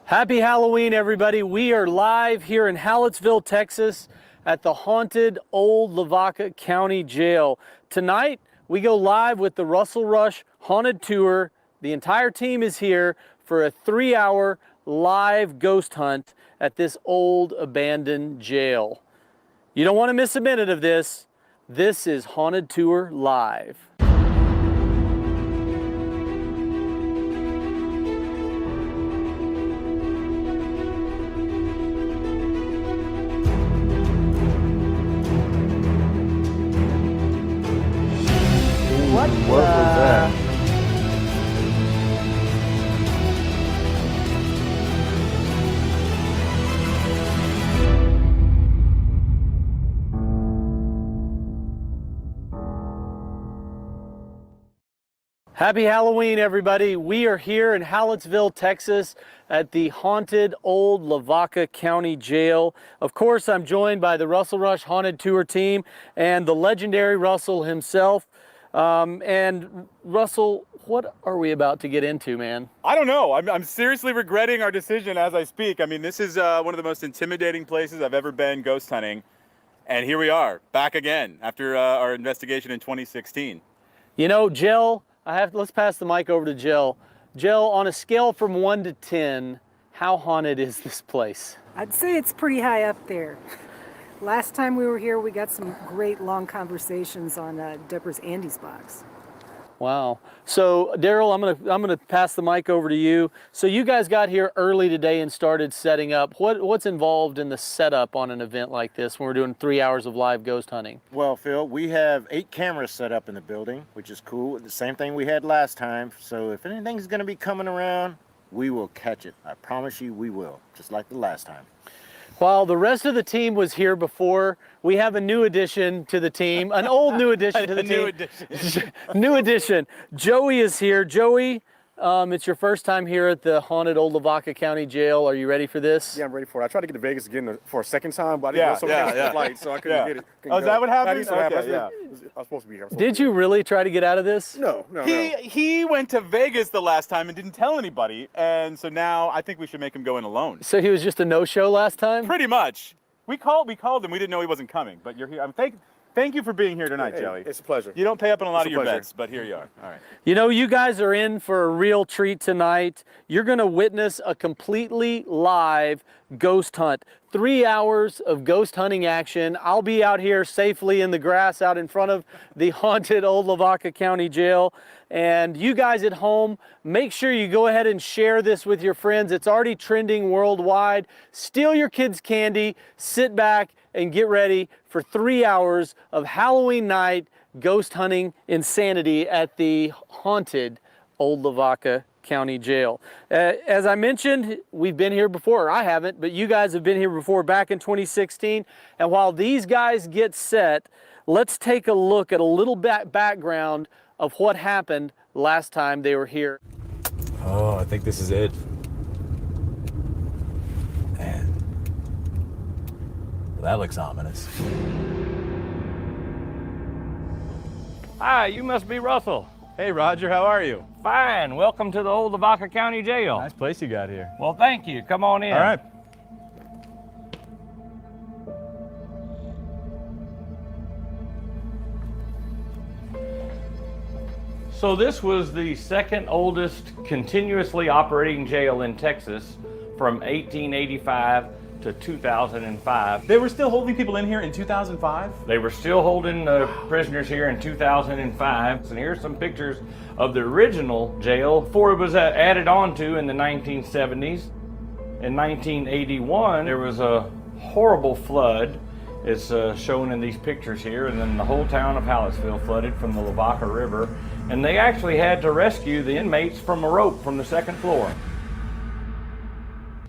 Happy Halloween, everybody. We are live here in Halletsville, Texas at the haunted old Lavaca County Jail. Tonight, we go live with the Russell Rush Haunted Tour. The entire team is here for a 3-hour live ghost hunt at this old abandoned jail. You don't want to miss a minute of this. This is Haunted Tour Live. What was that? Happy Halloween, everybody. We are here in Halletsville, Texas at the haunted old Lavaca County Jail. Of course, I'm joined by the Russell Rush Haunted Tour team and the legendary Russell himself. And Russell, what are we about to get into, man? I don't know. I'm seriously regretting our decision as I speak. I mean, this is one of the most intimidating places I've ever been ghost hunting. And here we are, back again after our investigation in 2016. You know, Jill, let's pass the mic over to Jill. Jill, on a scale from 1 to 10, how haunted is this place? I'd say it's pretty high up there. Last time we were here, we got some great long conversations on Deborah's Andy's box. Wow. So, Daryl, I'm gonna pass the mic over to you. So you guys got here early today and started setting up. What's involved in the setup on an event like this when we're doing 3 hours of live ghost hunting? Well, Phil, we have 8 cameras set up in the building, which is cool. The same thing we had last time. So if anything's going to be coming around, we will catch it. I promise you we will, just like the last time. While the rest of the team was here before, we have a new addition to the team, an old new addition to the team. New addition. Joey is here. Joey, it's your first time here at the haunted old Lavaca County Jail. Are you ready for this? Yeah, I'm ready for it. I tried to get to Vegas again for a second time, but I didn't know so many flights, so I couldn't get it. Oh, is that what happened? That happened. Okay, yeah. I was supposed to be here. Did you really try to get out of this? No. He went to Vegas the last time and didn't tell anybody, and so now I think we should make him go in alone. So he was just a no-show last time? Pretty much. We called him. We didn't know he wasn't coming, but you're here. Thank you for being here tonight, Hey, Joey. it's a pleasure. You don't pay up on a lot It's of a your pleasure. bets, but here you are. All right. You know, you guys are in for a real treat tonight. You're going to witness a completely live ghost hunt. 3 hours of ghost hunting action. I'll be out here safely in the grass out in front of the haunted old Lavaca County Jail. And you guys at home, make sure you go ahead and share this with your friends. It's already trending worldwide. Steal your kids' candy, sit back, and get ready for 3 hours of Halloween night ghost hunting insanity at the haunted old Lavaca County Jail. As I mentioned, we've been here before. I haven't, but you guys have been here before back in 2016. And while these guys get set, let's take a look at a little background of what happened last time they were here. Oh, I think this is it. Man. Well, that looks ominous. Hi, you must be Russell. Hey, Roger, how are you? Fine. Welcome to the old Lavaca County Jail. Nice place you got here. Well, thank you. Come on in. All right. So this was the second oldest continuously operating jail in Texas from 1885 to 2005. They were still holding people in here in 2005? They were still holding prisoners here in 2005. And here's some pictures of the original jail before it was added on to in the 1970s. In 1981, there was a horrible flood. It's shown in these pictures here, and then the whole town of Halletsville flooded from the Lavaca River, and they actually had to rescue the inmates from a rope from the second floor.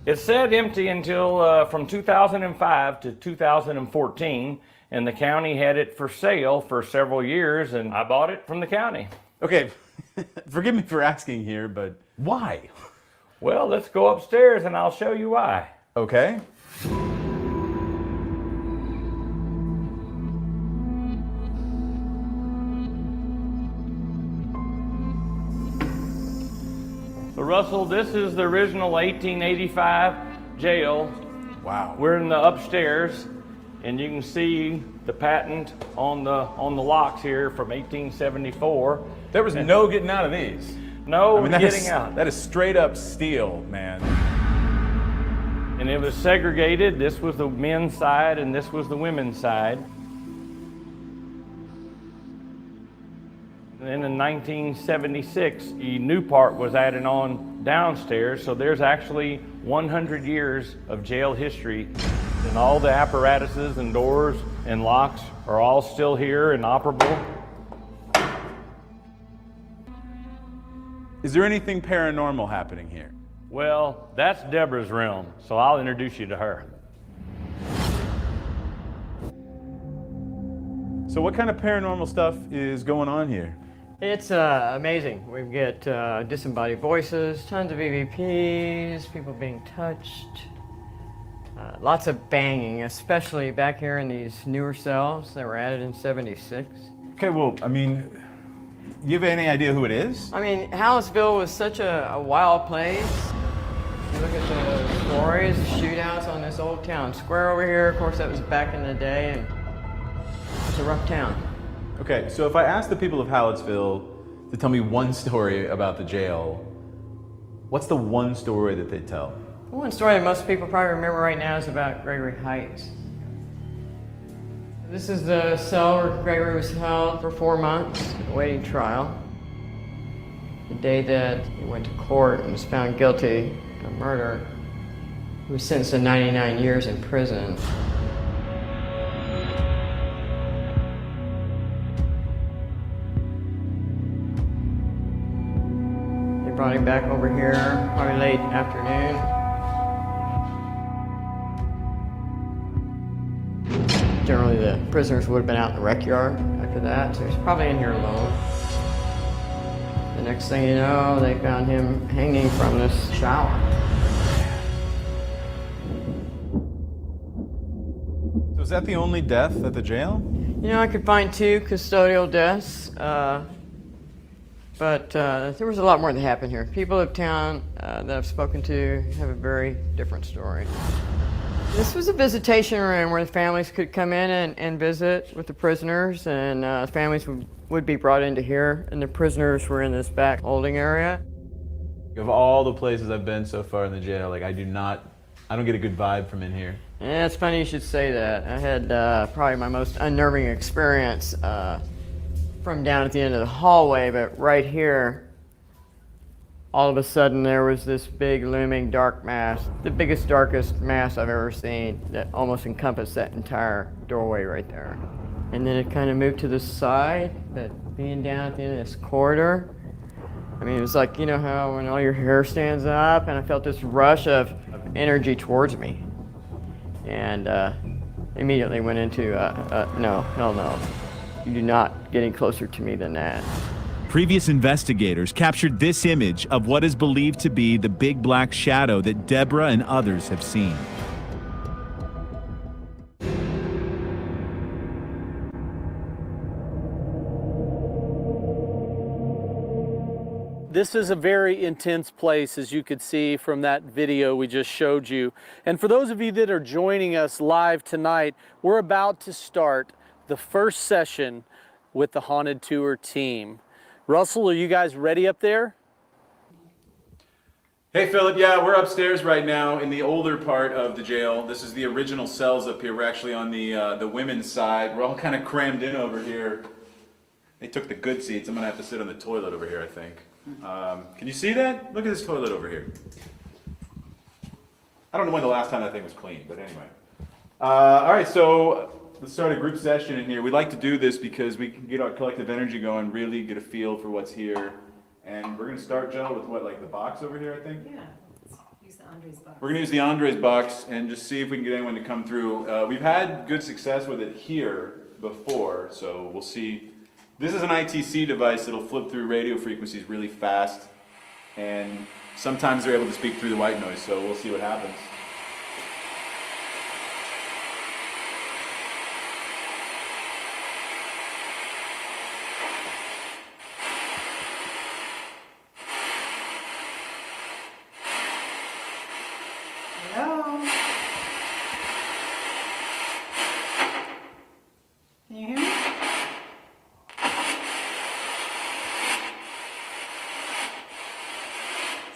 It sat empty until from 2005 to 2014, and the county had it for sale for several years, and I bought it from the county. Okay, forgive me for asking here, but why? Well, let's go upstairs and I'll show you why. Okay. Russell, this is the original 1885 jail. Wow. We're in the upstairs, and you can see the patent on the locks here from 1874. There was no getting out of these. No that getting is, out. That is straight up steel, man. And it was segregated. This was the men's side, and this was the women's side. And then in 1976, a new part was added on downstairs, so there's actually 100 years of jail history, and all the apparatuses and doors and locks are all still here and operable. Is there anything paranormal happening here? Well, that's Deborah's realm, so I'll introduce you to her. So what kind of paranormal stuff is going on here? It's amazing. We get disembodied voices, tons of EVPs, people being touched, lots of banging, especially back here in these newer cells that were added in '76. Okay, well, I mean, you have any idea who it is? I mean, Halletsville was such a wild place. You look at the stories, shootouts on this old town square over here. Of course, that was back in the day, and it's a rough town. Okay, so if I ask the people of Halletsville to tell me one story about the jail, what's the one story that they tell? One story that most people probably remember right now is about Gregory Heights. This is the cell where Gregory was held for 4 months, awaiting trial. The day that he went to court and was found guilty of murder, he was sentenced to 99 years in prison. They brought him back over here, probably late afternoon. Generally, the prisoners would have been out in the rec yard after that, so he was probably in here alone. The next thing you know, they found him hanging from this shower. So is that the only death at the jail? You know, I could find 2 custodial deaths, but there was a lot more that happened here. People of town that I've spoken to have a very different story. This was a visitation room where the families could come in and visit with the prisoners, and families would be brought into here, and the prisoners were in this back holding area. Of all the places I've been so far in the jail, like I don't get a good vibe from in here. Yeah, it's funny you should say that. I had probably my most unnerving experience from down at the end of the hallway, but right here, all of a sudden there was this big looming dark mass, the biggest, darkest mass I've ever seen that almost encompassed that entire doorway right there. And then it kind of moved to the side, but being down at the end of this corridor, I mean, it was like, you know how when all your hair stands up, and I felt this rush of energy towards me. And immediately went into, no, hell no. You do not get any closer to me than that. Previous investigators captured this image of what is believed to be the big black shadow that Deborah and others have seen. This is a very intense place, as you could see from that video we just showed you. And for those of you that are joining us live tonight, we're about to start the first session with the Haunted Tour team. Russell, are you guys ready up there? Hey Philip, yeah, we're upstairs right now in the older part of the jail. This is the original cells up here. We're actually on the women's side. We're all kind of crammed in over here. They took the good seats. I'm gonna have to sit on the toilet over here, I think. Can you see that? Look at this toilet over here. I don't know when the last time that thing was cleaned, but anyway. All right, so let's start a group session in here. We like to do this because we can get our collective energy going, really get a feel for what's here. And we're going to start, Jill, with what, like the box over here, I think? Yeah, let's use the Andres box. We're going to use the Andres box and just see if we can get anyone to come through. We've had good success with it here before, so we'll see. This is an ITC device that'll flip through radio frequencies really fast. And sometimes they're able to speak through the white noise, so we'll see what happens.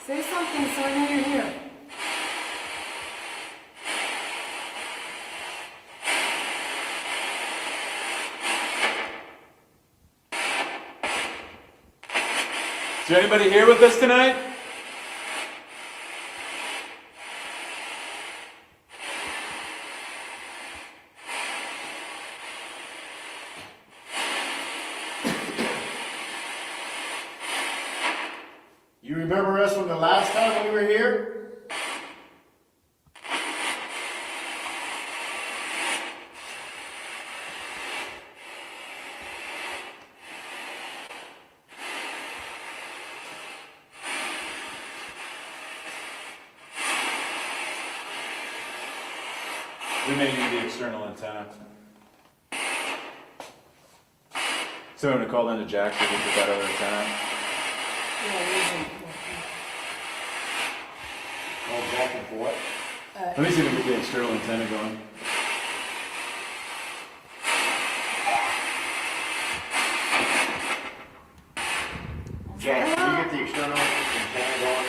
Say something so I know you're here. Is there anybody here with us tonight? You remember us from the last time we were here? We may need the external antenna. So I'm going to call down to Jack to get that other antenna. Oh, Jack and for what? Let me see if we can get the external antenna going. Jack, can you get the external antenna going?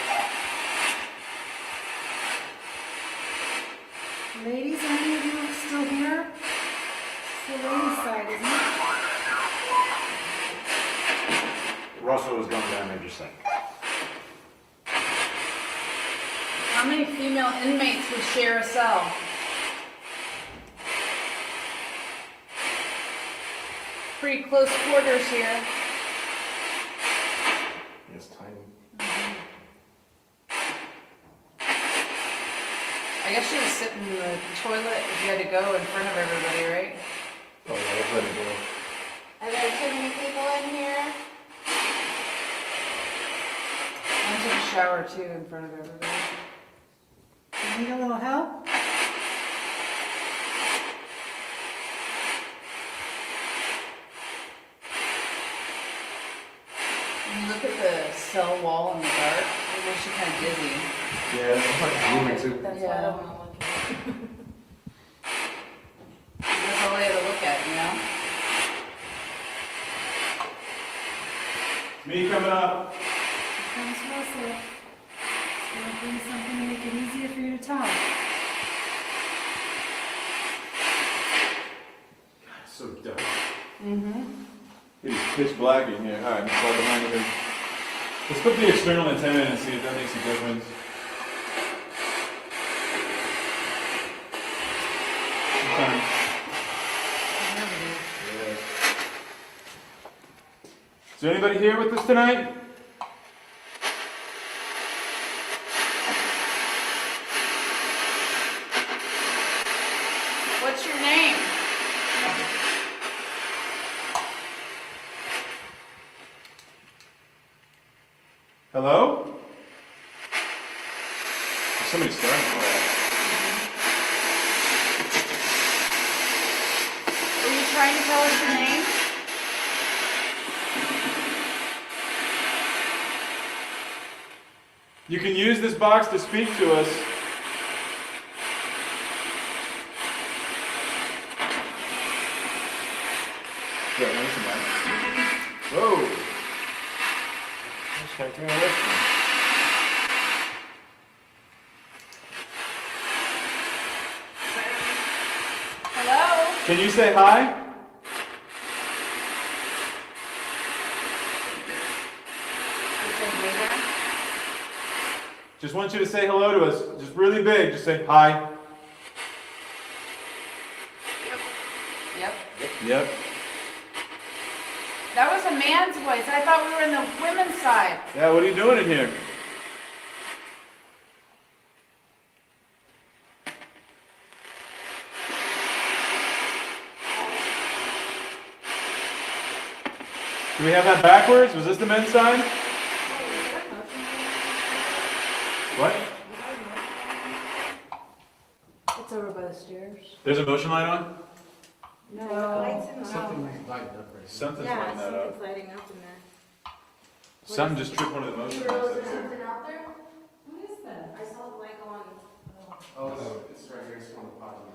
Ladies, any of you still here? It's the ladies' side, isn't it? Russell was going down there just a second. How many female inmates would share a cell? Pretty close quarters here. It's tiny. I guess you would sit in the toilet if you had to go in front of everybody, right? Oh, yeah, that's ready to go. Are there too many people in here? I took a shower too in front of everybody. You need a little help? When you look at the cell wall in the dark, it makes you kind of dizzy. Yeah, it's like moving too. That's why I don't want to look at it. That's all I had to look at, you know? Me coming up. Comes Russell. It's gonna bring something to make it easier for you to talk. So dark. It's pitch black in here. Alright, let's fall behind here. Let's put the external antenna in and see if that makes a difference. Sometimes. Yeah. Is there anybody here with us tonight? What's your name? Hello? Somebody's starting. Are you trying to tell us your name? You can use this box to speak to us. Whoa! Just got through a listening. Hello? Can you say hi? Just want you to say hello to us. Just really big. Just say hi. Yep. Yep. That was a man's voice. I thought we were in the women's side. Yeah, what are you doing in here? Do we have that backwards? Was this the men's side? What? It's over by the stairs. There's a motion light on? No. Something's lighting that up. lighting up in there. Something just tripped one of the motion lights. Something out there? What is that? I saw the light go on. Oh, it's right here. It's one of the positive.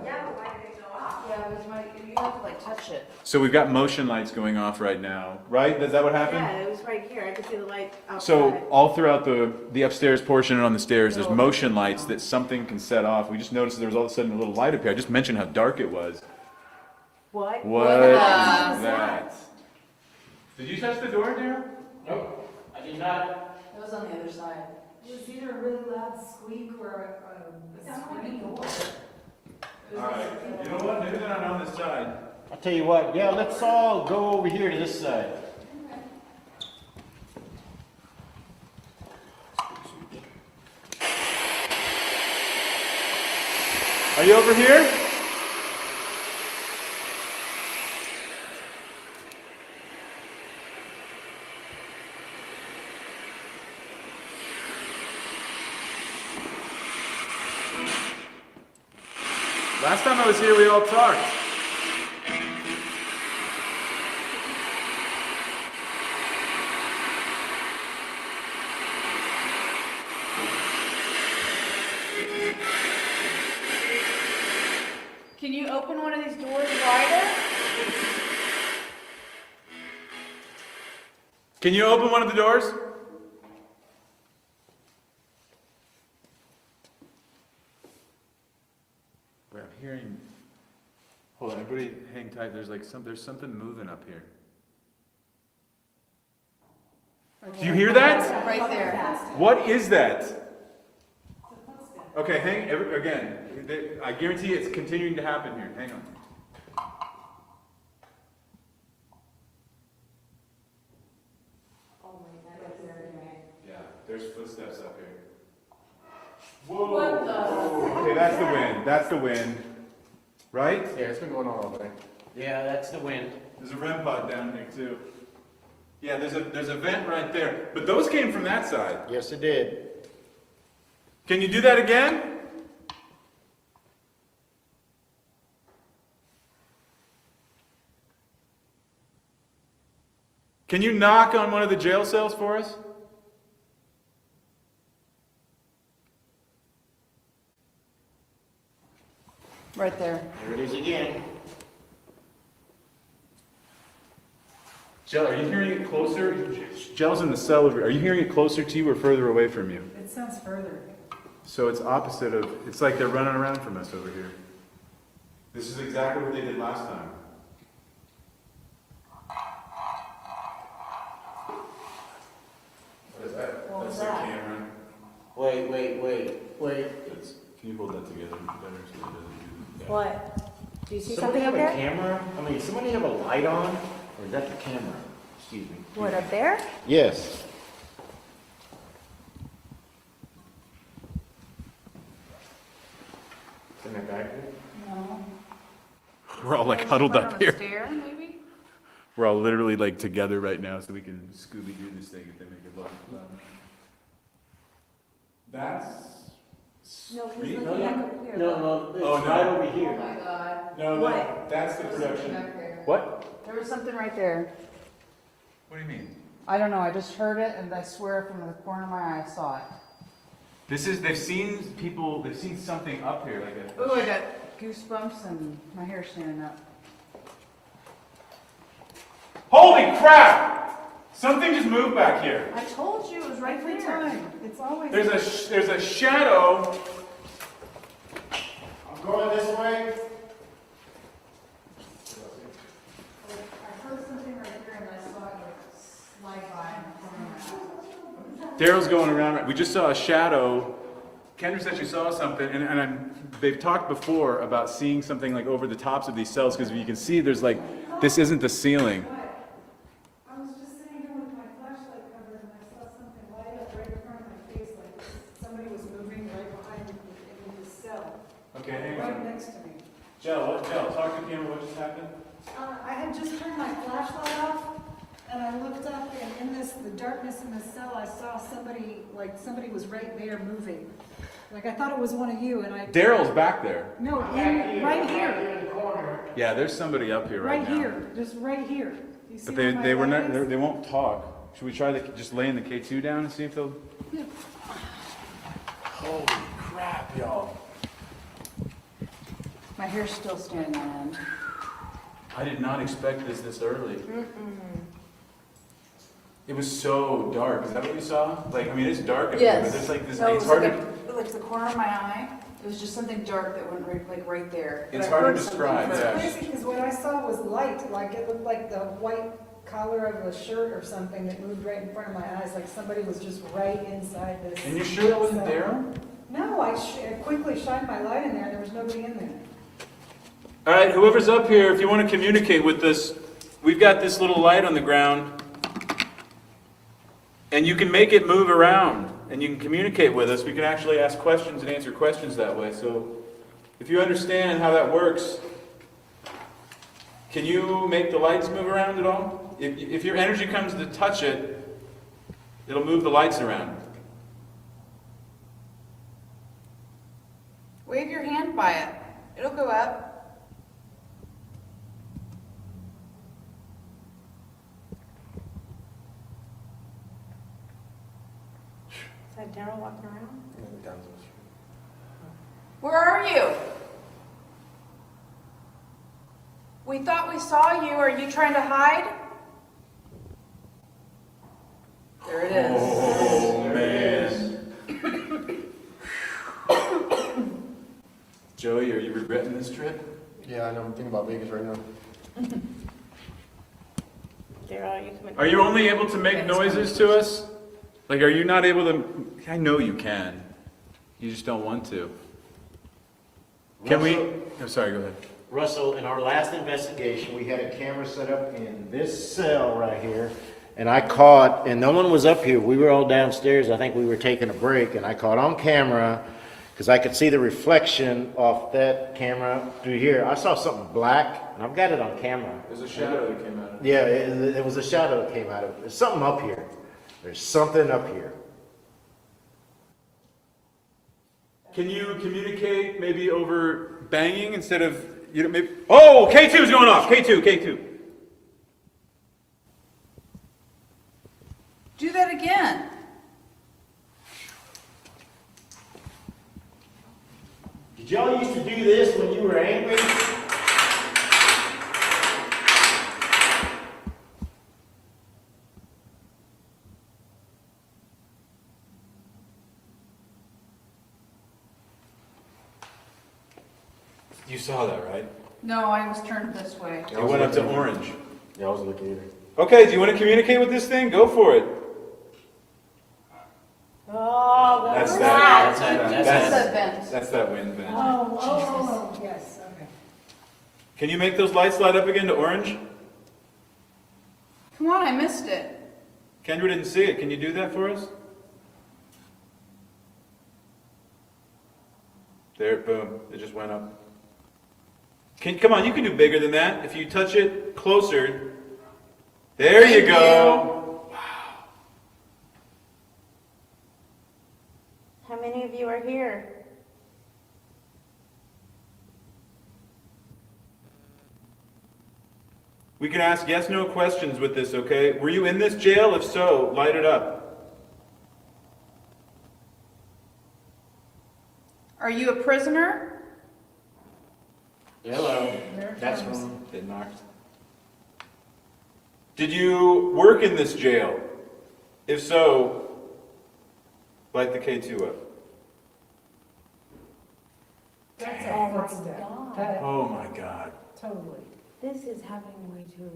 Yeah, but why did it go off? Yeah, it was you have to like touch it. So we've got motion lights going off right now, right? Is that what happened? Yeah, it was right here. I could see the light outside. So all throughout the upstairs portion and on the stairs, there's motion lights that something can set off. We just noticed there was all of a sudden a little light appear. I just mentioned how dark it was. What? What is that? Did you touch the door, Daryl? Nope, I did not. It was on the other side. It was either a really loud squeak or a scream. Alright, you know what? Maybe they're not on this side. I'll tell you what, yeah, let's all go over here to this side. Are you over here? Last time I was here, we all talked. Can you open one of these doors wider? Can you open one of the doors? Wait, I'm hearing. Hold on, everybody hang tight. There's something moving up here. Do you hear that? Right there. What is that? Okay, again. I guarantee it's continuing to happen here. Hang on. Yeah, there's footsteps up here. Whoa! What the? Okay, that's the wind. That's the wind. Right? Yeah, it's been going on all day. Yeah, that's the wind. There's a REM pod down there too. Yeah, there's a vent right there. But those came from that side. Yes, it did. Can you do that again? Can you knock on one of the jail cells for us? Right there. There it is again. Jell, are you hearing it closer? Jell's in the cell over here. Are you hearing it closer to you or further away from you? It sounds further. So it's opposite of, it's like they're running around from us over here. This is exactly what they did last time. What is that? What was That's that? their camera. Wait. Can you hold that together better so it doesn't do that? What? Do you see Somebody something have up a there? camera? I mean, somebody have a light on? Or is that the camera? Excuse me. What, up there? Yes. In that back there? No. We're all like huddled up here. Stair, maybe? We're all literally like together right now so we can Scooby-Doo this thing if they make it look loud. That's No, he's Street? looking back up here. No, it's Oh, no. right over Oh here. my God. no, What? that's the There was something production. up there. What? There was something right there. What do you mean? I don't know, I just heard it and I swear from the corner of my eye I saw it. They've seen something up here like a. Ooh, I got goosebumps and my hair's standing up. Holy crap! Something just moved back here. I told you, it was right Every there. time. It's always. There's a shadow. I'm going this way. I heard something right here and I saw it like slide by in the corner of my eye. Daryl's going around. We just saw a shadow. Kendra said she saw something, they've talked before about seeing something like over the tops of these cells because you can see there's like, this isn't the ceiling. I was just sitting here with my flashlight covered and I saw something light up right in front of my face, like somebody was moving right behind me in the cell, Okay, hang right next to me. Jill, talk to the camera. What just happened? I had just turned my flashlight off, and I looked up, and in the darkness in the cell, I saw somebody, like somebody was right there moving. Like I thought it was one of you, and I. Daryl's back there. No, right here, in the corner. Yeah, there's somebody up here right, right now. here, just right here. You see But where my they were light not. is? They won't talk. Should we try just laying the K2 down and see if they'll? Yeah. Holy crap, y'all! My hair's still standing on end. I did not expect this early. It was so dark. Is that what you saw? Like, I mean, it's dark up here, but there's like this. No, it it's was hard like, to. like the corner of my eye. It was just something dark that went right there. But It's I hard to heard something describe. first. Yeah. Crazy, because what I saw was light, like it looked like the white collar of a shirt or something that moved right in front of my eyes, like somebody was just right inside this. And you sure that wasn't there? No, I quickly shined my light in there, there was nobody in there. All right, whoever's up here, if you want to communicate with us, we've got this little light on the ground, and you can make it move around, and you can communicate with us. We can actually ask questions and answer questions that way. So if you understand how that works, can you make the lights move around at all? If your energy comes to touch it, it'll move the lights around. Wave your hand by it. It'll go up. Is that Daryl walking around? Where are you? We thought we saw you. Are you trying to hide? There it is. Oh, man. Joey, are you regretting this trip? Yeah, I know. I'm thinking about Vegas right now. Are you only able to make noises to us? Like, are you not able to? I know you can. You just don't want to. Can we? I'm sorry, go ahead. Russell, in our last investigation, we had a camera set up in this cell right here, and I caught, and no one was up here. We were all downstairs. I think we were taking a break, and I caught on camera, because I could see the reflection off that camera through here. I saw something black, and I've got it on camera. There's a shadow that came out of it. Yeah, it was a shadow that came out of it. There's something up here. There's something up here. Can you communicate maybe over banging instead of, you know, maybe? Oh, K2's going off. K2. Do that again. Did y'all used to do this when you were angry? You saw that, right? No, I was turned this way. It went up to orange. Yeah, I was looking at it. Okay, do you want to communicate with this thing? Go for it. Oh, That's what that. was That's that wind vent. Oh, yes, okay. Can you make those lights light up again to orange? Come on, I missed it. Kendra didn't see it. Can you do that for us? There, boom. It just went up. Come on, you can do bigger than that. If you touch it closer. There you go. Wow. How many of you are here? We can ask yes/no questions with this, okay? Were you in this jail? If so, light it up. Are you a prisoner? Hello. That's comes. from. It knocked. Did you work in this jail? If so, light the K2 up. That's all that's there. That, Oh my God. totally. This is happening way too.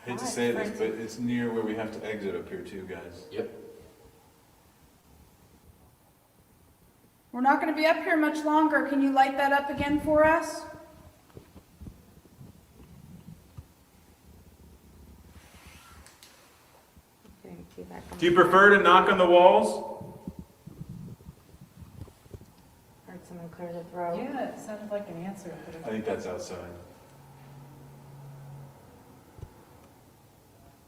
I hate to say this, but it's near where we have to exit up here too, guys. Yep. We're not going to be up here much longer. Can you light that up again for us? Do you prefer to knock on the walls? Heard someone clear the throat. Yeah, it sounded like an answer. But I think that's outside.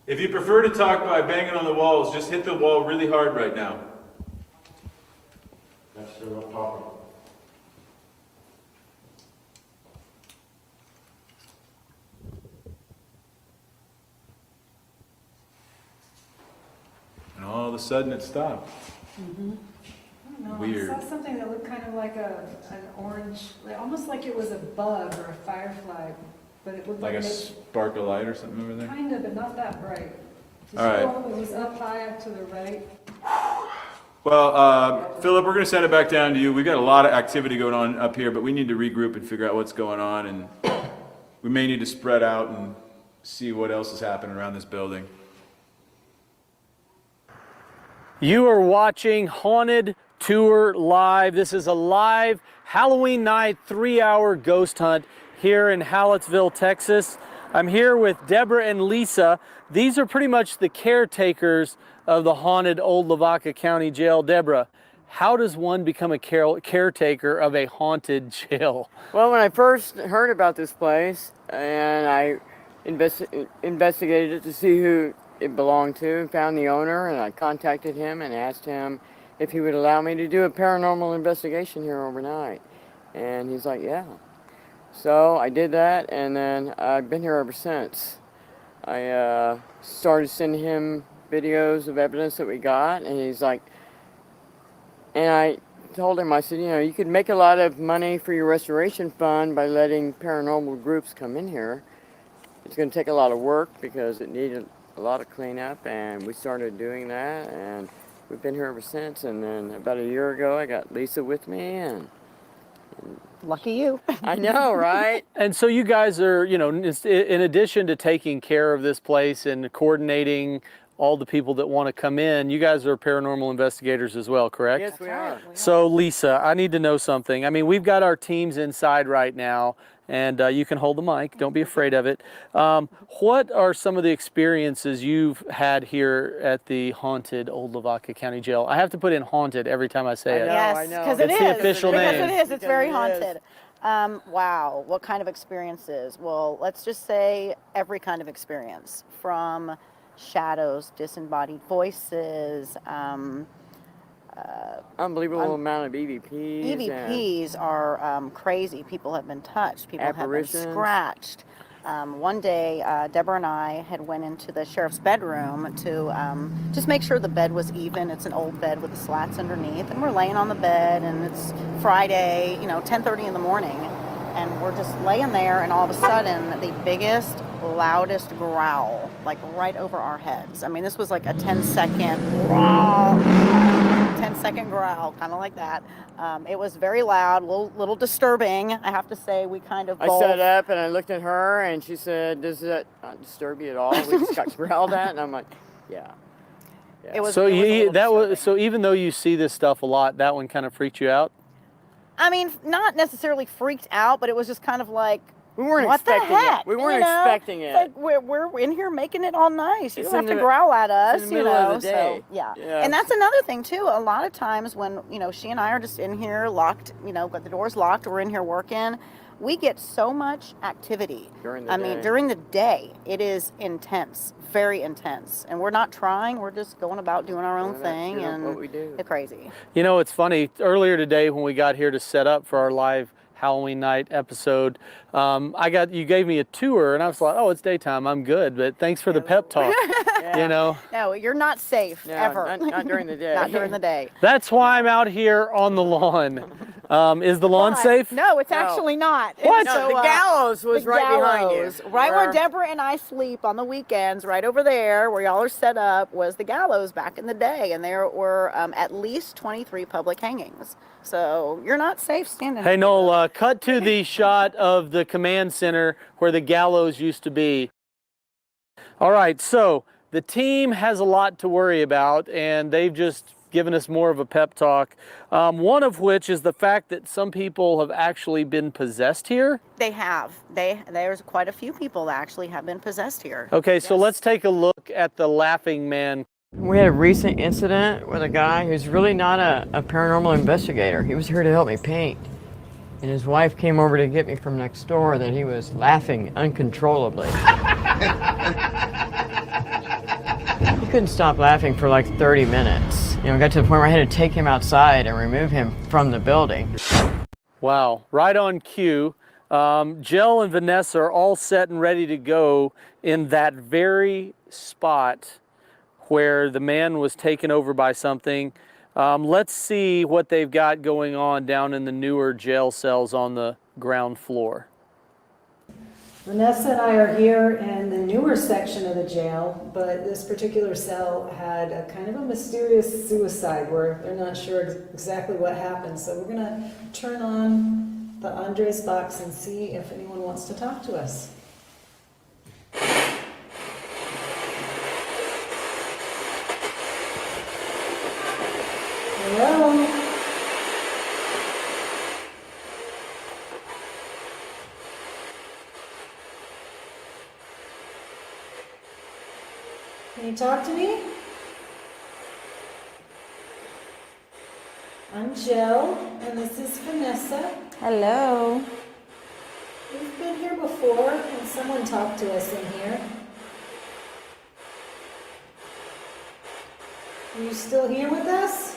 If you prefer to talk by banging on the walls, just hit the wall really hard right now. That's still up talking. And all of a sudden it stopped. No, Weird. I saw something that looked kind of like an orange, almost like it was a bug or a firefly, but it looked Like like a it, spark of light or something over there? kind of, but not that bright. All right. It was up high up to the right. Well, Philip, we're going to send it back down to you. We've got a lot of activity going on up here, but we need to regroup and figure out what's going on, and we may need to spread out and see what else is happening around this building. You are watching Haunted Tour Live. This is a live Halloween night 3-hour ghost hunt here in Halletsville, Texas. I'm here with Deborah and Lisa. These are pretty much the caretakers of the haunted old Lavaca County Jail. Deborah, how does one become a caretaker of a haunted jail? Well, when I first heard about this place and I investigated it to see who it belonged to and found the owner, and I contacted him and asked him if he would allow me to do a paranormal investigation here overnight. And he's like, yeah. So I did that, and then I've been here ever since. I started sending him videos of evidence that we got, and he's like, and I told him, I said, you know, you could make a lot of money for your restoration fund by letting paranormal groups come in here. It's going to take a lot of work because it needed a lot of cleanup, and we started doing that, and we've been here ever since. And then about a year ago, I got Lisa with me, and Lucky you. I know, right? And so you guys are, you know, in addition to taking care of this place and coordinating all the people that want to come in, you guys are paranormal investigators as well, correct? Yes, we are. So Lisa, I need to know something. I mean, we've got our teams inside right now, and you can hold the mic. Don't be afraid of it. What are some of the experiences you've had here at the haunted old Lavaca County Jail? I have to put in haunted every time I say it. I know. Because it It's is. the official because name. it is. It's very Because it haunted. Wow. What kind of experiences? Well, let's just say every kind of experience, from shadows, disembodied voices, Unbelievable amount of EVPs. and EVPs are crazy. People have been touched. People have been Apparitions. scratched. One day, Deborah and I had went into the sheriff's bedroom to just make sure the bed was even. It's an old bed with the slats underneath, and we're laying on the bed, and it's Friday, 10:30 in the morning, and we're just laying there, and all of a sudden, the biggest, loudest growl, like right over our heads. I mean, this was like a 10-second growl. 10-second growl, kind of like that. It was very loud, little disturbing. I have to say, we kind of I both. sat up and I looked at her, and she said, "Does that not disturb you at all?" We just got growled at, and I'm like, "Yeah." It was. So it was a little disturbing. so even though you see this stuff a lot, that one kind of freaked you out? I mean, not necessarily freaked out, but it was just kind of like, We weren't what the expecting heck? it. We weren't You know? expecting it. Like we're in here making it all nice. You It's don't have in to the- growl at us, in the middle of the day. So, yeah. Yeah. And that's another thing too. A lot of times when she and I are just in here locked, got the doors locked, we're in here working. We get so much activity. During the day. During the day, it is intense, very intense, and we're not trying. We're just going about doing our own That's thing, and what we do. it's crazy. You know, it's funny. Earlier today when we got here to set up for our live Halloween night episode, you gave me a tour, and I was like, oh, it's daytime, I'm good, but thanks for the pep talk. No, you're not safe No, ever. not during the day. Not during the day. That's why I'm out here on the lawn. Is the lawn safe? No, it's No. actually not. What? No, the gallows was the right behind gallows, you. right where Deborah and I sleep on the weekends, right over there where y'all are set up, was the gallows back in the day, and there were at least 23 public hangings. So you're not safe standing. Hey, Noel, cut to the shot of the command center where the gallows used to be. All right, so the team has a lot to worry about, and they've just given us more of a pep talk. One of which is the fact that some people have actually been possessed here. They have. There's quite a few people that actually have been possessed here. Okay, so let's take a look at the Laughing Man. We had a recent incident with a guy who's really not a paranormal investigator. He was here to help me paint. And his wife came over to get me from next door that he was laughing uncontrollably. He couldn't stop laughing for like 30 minutes. It got to the point where I had to take him outside and remove him from the building. Wow, right on cue. Jill and Vanessa are all set and ready to go in that very spot where the man was taken over by something. Let's see what they've got going on down in the newer jail cells on the ground floor. Vanessa and I are here in the newer section of the jail, but this particular cell had a kind of a mysterious suicide where they're not sure exactly what happened. So we're gonna turn on the Andres box and see if anyone wants to talk to us. Hello? Can you talk to me? I'm Jill, and this is Vanessa. Hello. We've been here before, and someone talked to us in here. Are you still here with us?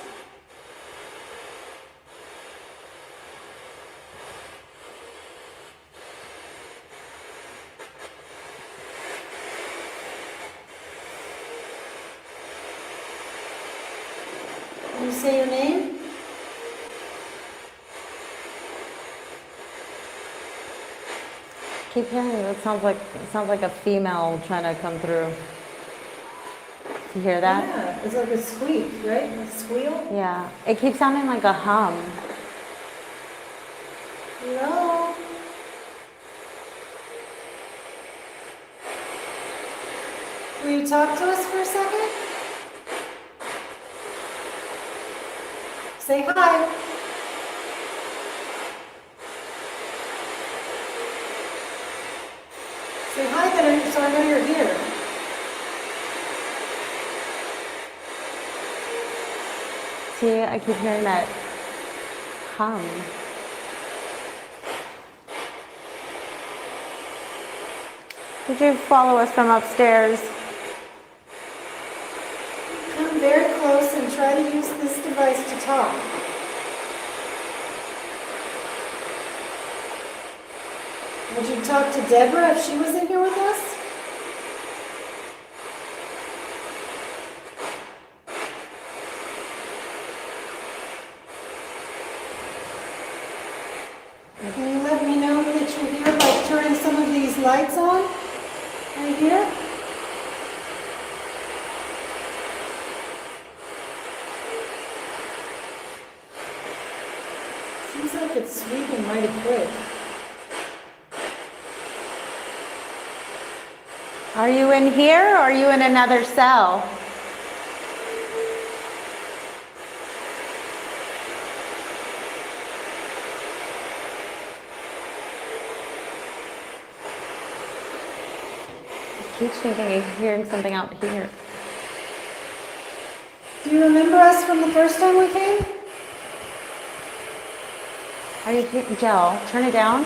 Can you say your name? Keep hearing it. It sounds like a female trying to come through. You hear that? Yeah, it's like a squeak, right? A squeal? Yeah. It keeps sounding like a hum. Hello? Will you talk to us for a second? Say hi. Say hi then, so I know you're here. See, I keep hearing that hum. Did you follow us from upstairs? Come very close and try to use this device to talk. Would you talk to Deborah if she was in here with us? Can you let me know that you're here by turning some of these lights on? Right here? Seems like it's sweeping mighty quick. Are you in here or are you in another cell? I keep thinking I'm hearing something out here. Do you remember us from the first time we came? Are you here? Jill, turn it down.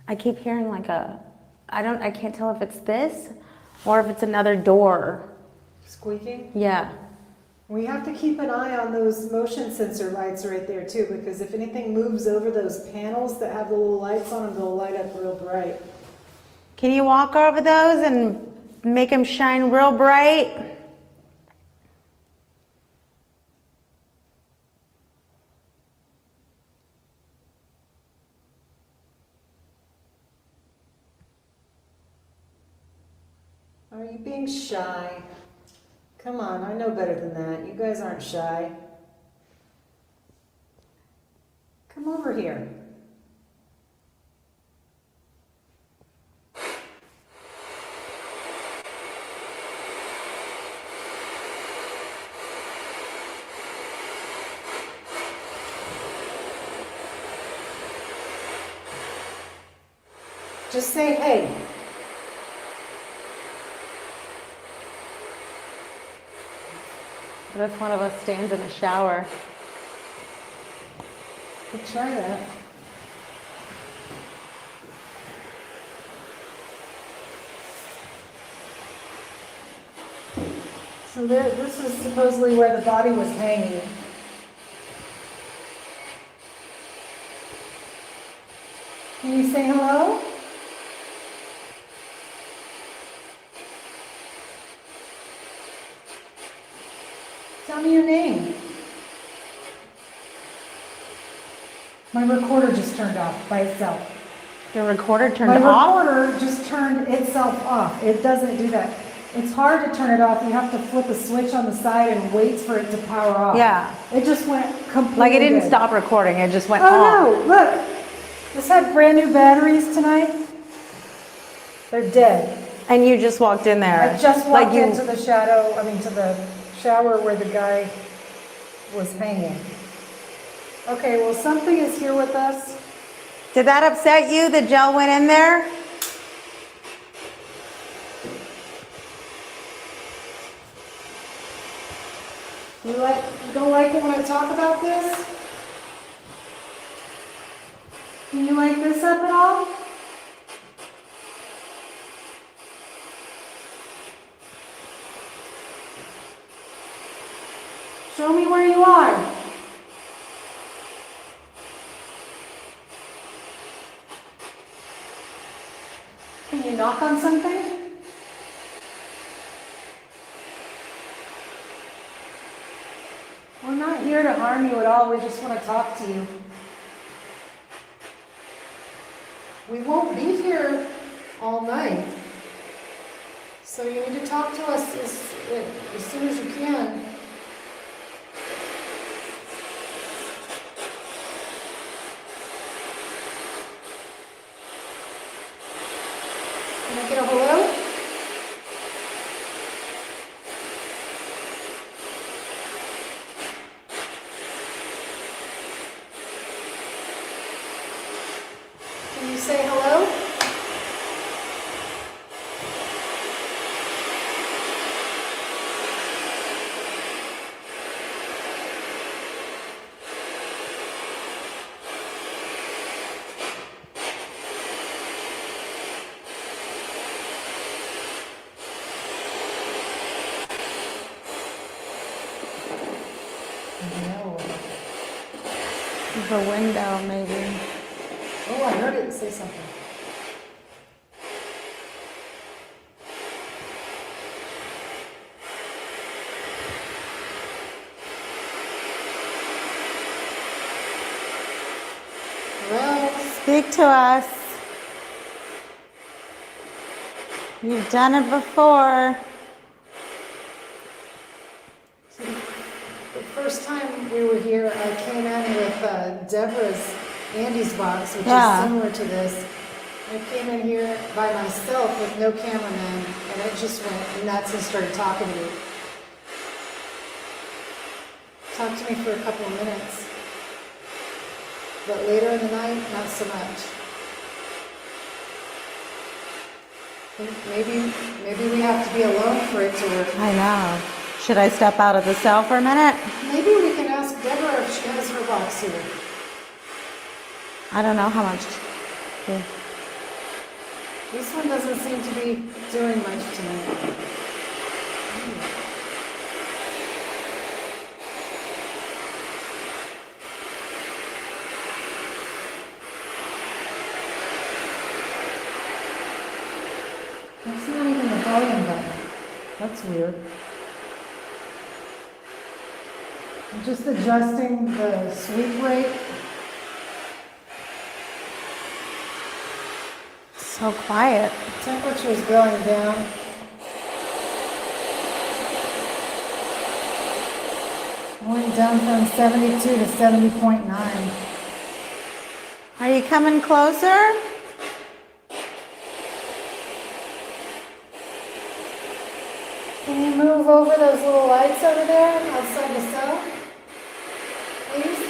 I keep hearing like I can't tell if it's this or if it's another door. Squeaking? Yeah. We have to keep an eye on those motion sensor lights right there too, because if anything moves over those panels that have the little lights on them, they'll light up real bright. Can you walk over those and make them shine real bright? Are you being shy? Come on, I know better than that. You guys aren't shy. Come over here. Just say hey. What if one of us stands in the shower? Could try that. So there, this is supposedly where the body was hanging. Can you say hello? My recorder just turned off by itself. Your recorder turned My off? recorder just turned itself off. It doesn't do that. It's hard to turn it off. You have to flip a switch on the side and wait for it to power off. Yeah. It just went completely Like it didn't dead. stop recording, it just went Oh off. no, look. This had brand new batteries tonight. They're dead. And you just walked in there. I just Like walked you- into the to the shower where the guy was hanging. Okay, well, something is here with us. Did that upset you that Joe went in there? You don't like it when I talk about this? Can you like this up at all? Show me where you are. Can you knock on something? We're not here to harm you at all. We just want to talk to you. We won't be here all night. So you need to talk to us as soon as you can. Can I get a hello? Can you say hello? No. The window, maybe. Oh, I heard it say something. Hello? Speak to us. You've done it before. The first time we were here, I came in with Deborah's Andy's box, which Yeah. is similar to this. I came in here by myself with no cameraman, and it just went nuts and started talking to me. Talked to me for a couple of minutes. But later in the night, not so much. Maybe we have to be alone for it to work. I know. Should I step out of the cell for a minute? Maybe we can ask Deborah if she has her box here. I don't know how much. This one doesn't seem to be doing much tonight. That's not even the volume button. That's weird. I'm just adjusting the sweep rate. So quiet. Temperature is going down. Went down from 72 to 70.9. Are you coming closer? Can you move over those little lights over there outside the cell? Please?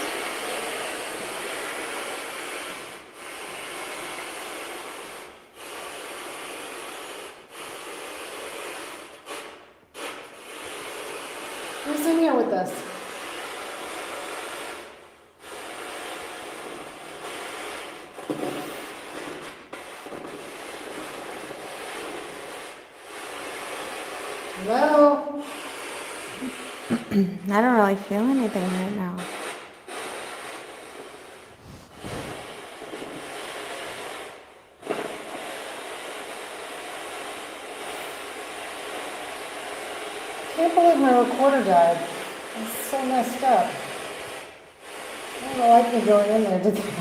Who's in here with us? Hello? I don't really feel anything right now. I can't believe my recorder died. It's so messed up. Oh don't like me going in there, did they?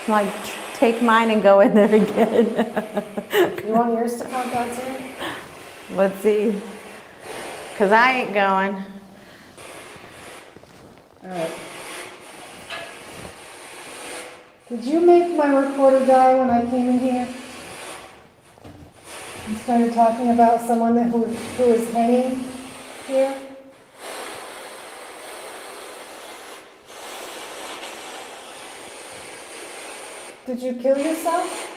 Like, take mine and go in there again. You want yours to count out too? Let's see. Because I ain't going. All right. Did you make my recorder die when I came in here? And started talking about someone who was hanging here? Did you kill yourself?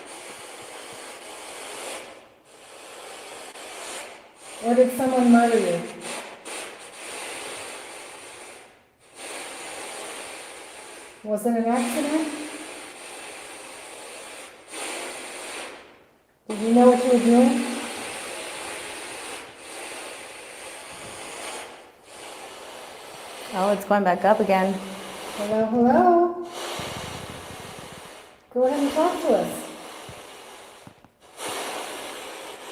Or did someone murder you? Was it an accident? Did you know what you were doing? Oh, it's going back up again. Hello, hello? Go ahead and talk to us.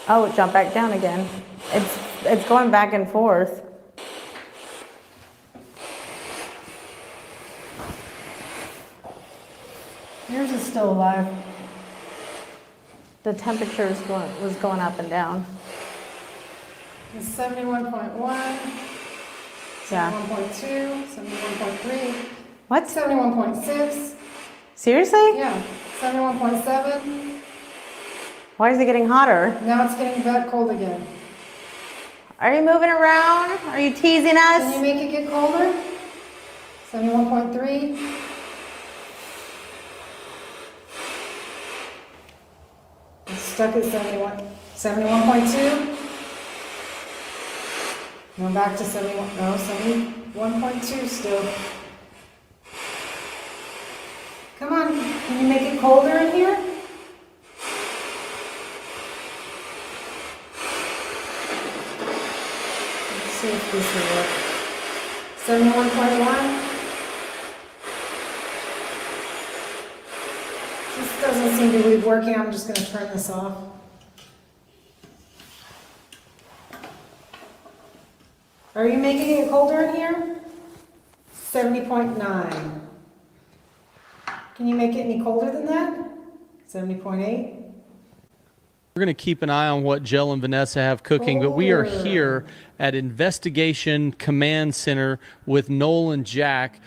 Oh, it jumped back down again. It's going back and forth. Yours is still alive. The temperature was going up and down. It's 71.1, Yeah. 71.2, 71.3, What? 71.6, Seriously? yeah, 71.7. Why is it getting hotter? Now it's getting back cold again. Are you moving around? Are you teasing Can you us? make it get colder? 71.3. It's stuck at 71.2. Going back to 71.2 still. Come on, can you make it colder in here? Let's see if this will work. 71.1. This doesn't seem to be working. I'm just going to turn this off. Are you making it colder in here? 70.9. Can you make it any colder than that? 70.8. We're going to keep an eye on what Jill and Vanessa have cooking, but we are here at Investigation Command Center with Noel and Jack.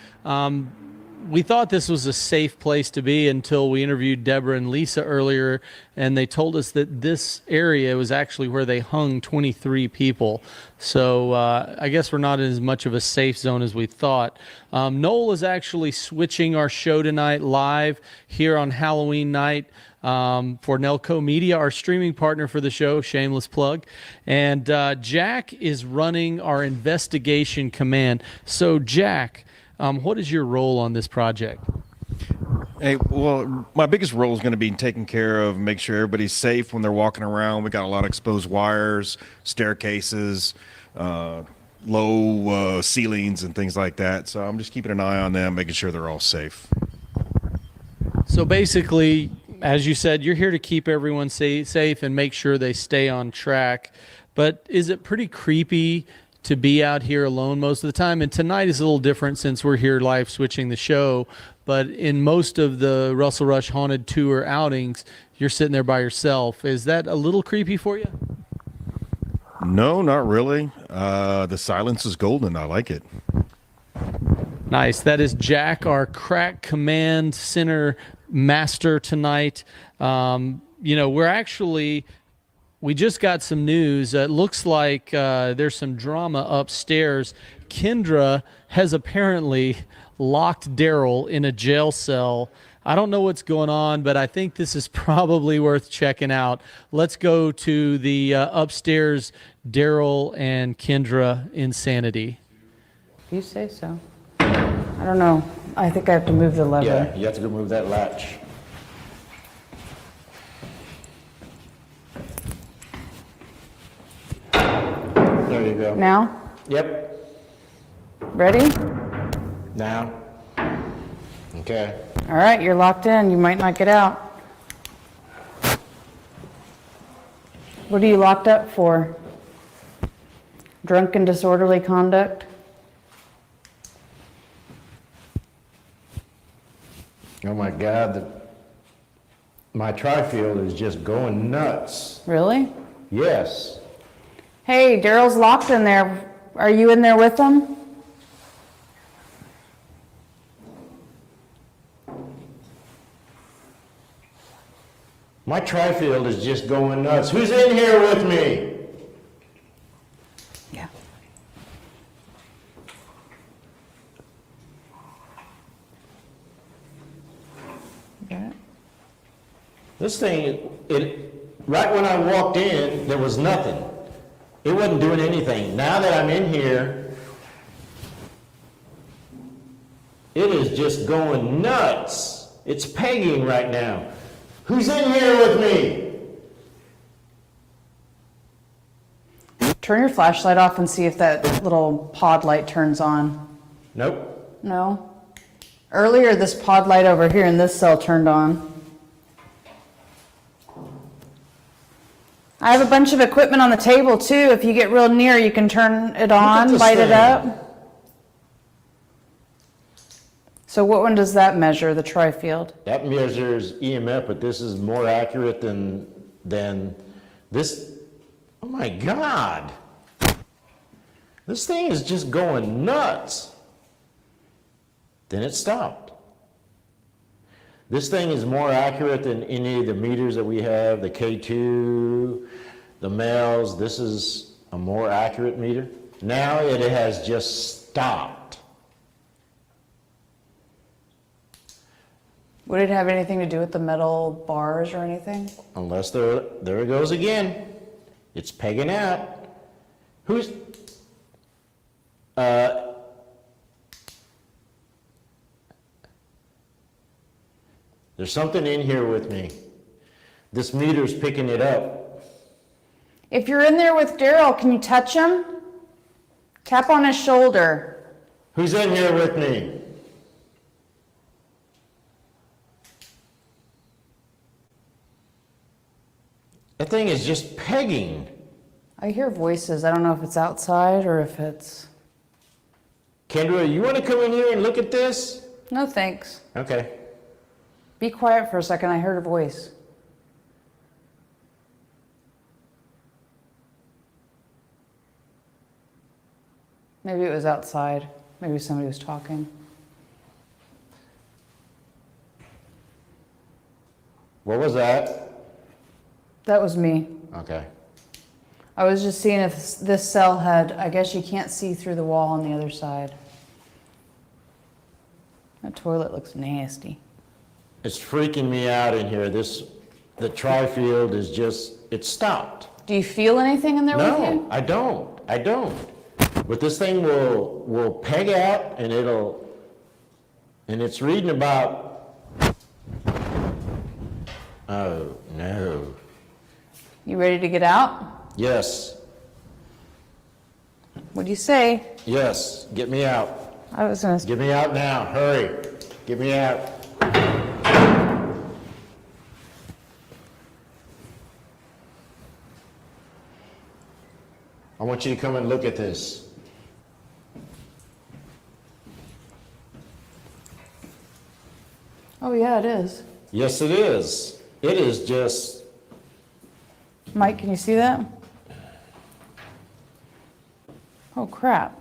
We thought this was a safe place to be until we interviewed Deborah and Lisa earlier, and they told us that this area was actually where they hung 23 people. So I guess we're not in as much of a safe zone as we thought. Noel is actually switching our show tonight live here on Halloween night for Nelco Media, our streaming partner for the show, shameless plug. And Jack is running our investigation command. So Jack, what is your role on this project? Hey, well, my biggest role is going to be taking care of, make sure everybody's safe when they're walking around. We got a lot of exposed wires, staircases, low ceilings and things like that. So I'm just keeping an eye on them, making sure they're all safe. So basically, as you said, you're here to keep everyone safe and make sure they stay on track. But is it pretty creepy to be out here alone most of the time? And tonight is a little different since we're here live switching the show. But in most of the Russell Rush Haunted Tour outings, you're sitting there by yourself. Is that a little creepy for you? No, not really. The silence is golden. I like it. Nice. That is Jack, our crack command center master tonight. We just got some news. It looks like there's some drama upstairs. Kendra has apparently locked Daryl in a jail cell. I don't know what's going on, but I think this is probably worth checking out. Let's go to the upstairs Daryl and Kendra insanity. You say so. I don't know. I think I have to move the lever. Yeah, you have to go move that latch. There you go. Now? Yep. Ready? Now. Okay. All right, you're locked in. You might not get out. What are you locked up for? Drunken disorderly conduct? Oh my God, my tri-field is just going nuts. Really? Yes. Hey, Daryl's locked in there. Are you in there with him? My tri-field is just going nuts. Who's in here with me? Yeah. Got it? This thing, right when I walked in, there was nothing. It wasn't doing anything. Now that I'm in here, it is just going nuts. It's pegging right now. Who's in here with me? Turn your flashlight off and see if that little pod light turns on. Nope. No? Earlier, this pod light over here in this cell turned on. I have a bunch of equipment on the table too. If you get real near, you can turn it on, this light it thing. up. So what one does that measure, the tri-field? That measures EMF, but this is more accurate than this. Oh my God. This thing is just going nuts. Then it stopped. This thing is more accurate than any of the meters that we have, the K2, the males. This is a more accurate meter. Now it has just stopped. Would it have anything to do with the metal bars or anything? Unless there it goes again. It's pegging out. Who's, there's something in here with me. This meter's picking it up. If you're in there with Daryl, can you touch him? Tap on his shoulder. Who's in here with me? That thing is just pegging. I hear voices. I don't know if it's outside or if it's... Kendra, you want to come in here and look at this? No, thanks. Okay. Be quiet for a second. I heard a voice. Maybe it was outside. Maybe somebody was talking. What was that? That was me. Okay. I was just seeing if this cell had, I guess you can't see through the wall on the other side. That toilet looks nasty. It's freaking me out in here. The tri-field is just, it stopped. Do you feel anything in there with you? No, I don't. But this thing will peg out and it's reading about, oh no. You ready to get out? Yes, What do you say? yes, get me out. I was gonna. Get me out now, hurry. Get me out. I want you to come and look at this. Oh yeah, it is. Yes, it is. It is just, Mike, can you see that? Oh crap.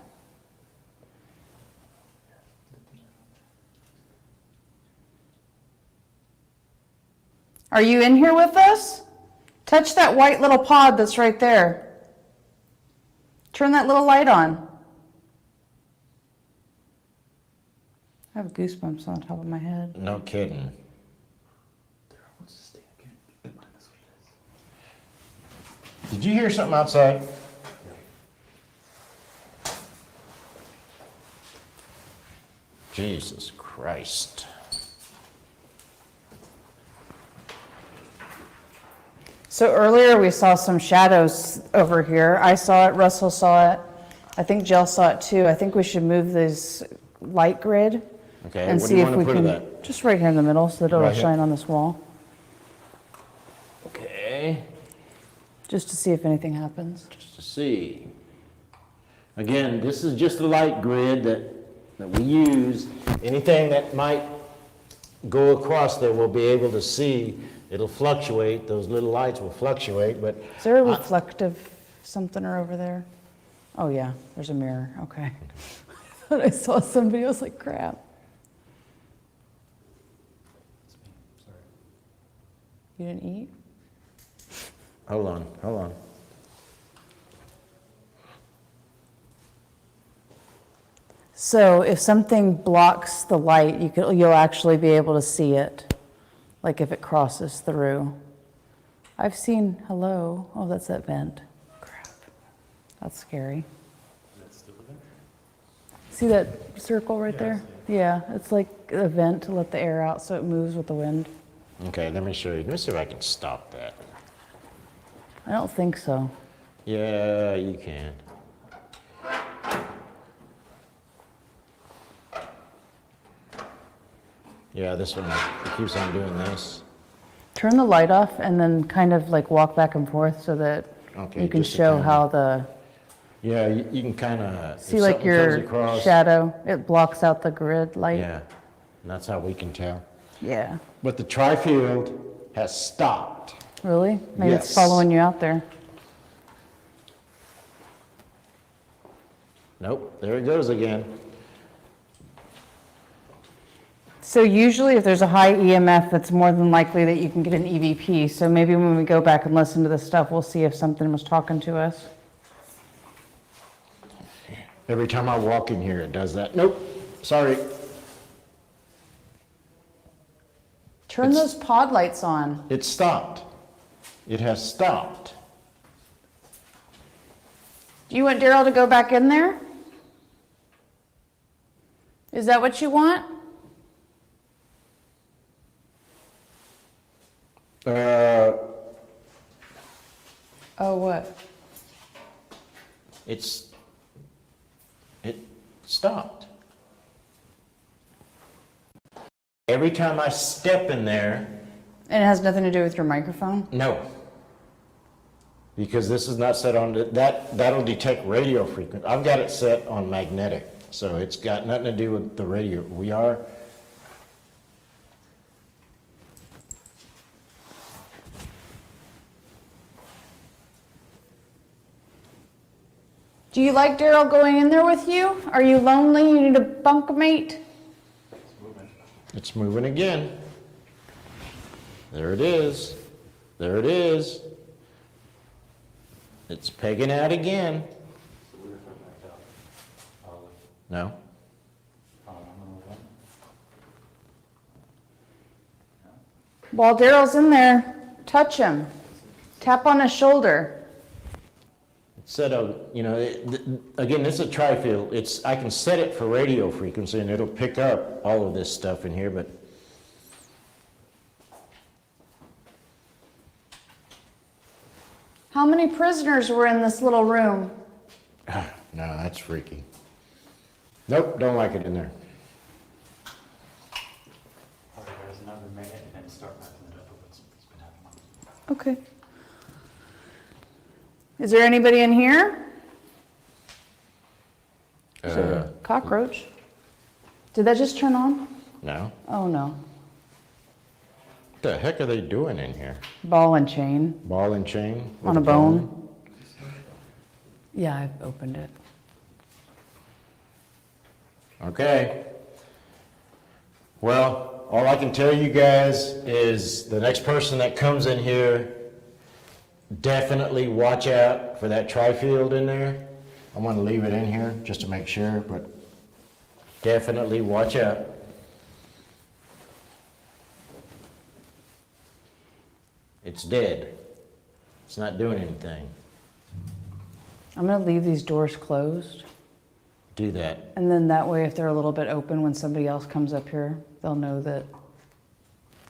Are you in here with us? Touch that white little pod that's right there. Turn that little light on. I have goosebumps on the top of my head. no kidding. Did you hear something outside? Jesus Christ. So earlier we saw some shadows over here. I saw it, Russell saw it. I think Jill saw it too. I think we should move this light grid Okay, and where do see you if want we to put can, that? just right here in the middle so that it'll Right here? shine on this wall, Okay, just to see if anything happens. just to see. Again, this is just a light grid that we use. Anything that might go across there, we'll be able to see, it'll fluctuate, those little lights will fluctuate, but Is there a reflective something over there? Oh yeah, there's a mirror, okay. I thought I saw somebody, I was like, crap. You didn't eat? hold on. So if something blocks the light, you'll actually be able to see it, like if it crosses through. I've seen, hello, oh, that's that vent. Crap, that's scary. See that circle right there? Yeah, it's like a vent to let the air out so it moves with the wind. Okay, let me show you. Let me see if I can stop that. I don't think so. Yeah, you can. Yeah, this one, it keeps on doing this. Turn the light off and then kind of like walk back and forth so that Okay, you can just to show kinda- how the, Yeah, you can kind of, see like your shadow, it blocks out the grid light. Yeah, and that's how we can tell. Yeah. But the tri-field has stopped. Really? Maybe Yes. it's following you out there. Nope, there it goes again. So usually if there's a high EMF, it's more than likely that you can get an EVP. So maybe when we go back and listen to this stuff, we'll see if something was talking to us. Every time I walk in here, it does that. Nope, sorry. Turn those pod lights on. It stopped. It has stopped. Do you want Daryl to go back in there? Is that what you want? Oh, what? It stopped. Every time I step in there, And it has nothing to do with your microphone? no. Because this is not set on, that'll detect radio frequency. I've got it set on magnetic, so it's got nothing to do with the radio. We are, Do you like Daryl going in there with you? Are you lonely? You need a bunkmate? it's moving again. There it is. There it is. It's pegging out again. No? While Daryl's in there, touch him. Tap on his shoulder. Set of, again, this is a tri-field. I can set it for radio frequency and it'll pick up all of this stuff in here, but How many prisoners were in this little room? no, that's freaky. Nope, don't like it in there. Okay. Is there anybody in here? Is there a cockroach? Did that just turn on? No. Oh no. What the heck are they doing in here? Ball and chain Ball and chain? with on a bone. Yeah, I've opened it. Okay. Well, all I can tell you guys is the next person that comes in here, definitely watch out for that tri-field in there. I'm going to leave it in here just to make sure, but definitely watch out. It's dead. It's not doing anything. I'm gonna leave these doors closed. Do that. And then that way, if they're a little bit open, when somebody else comes up here, they'll know that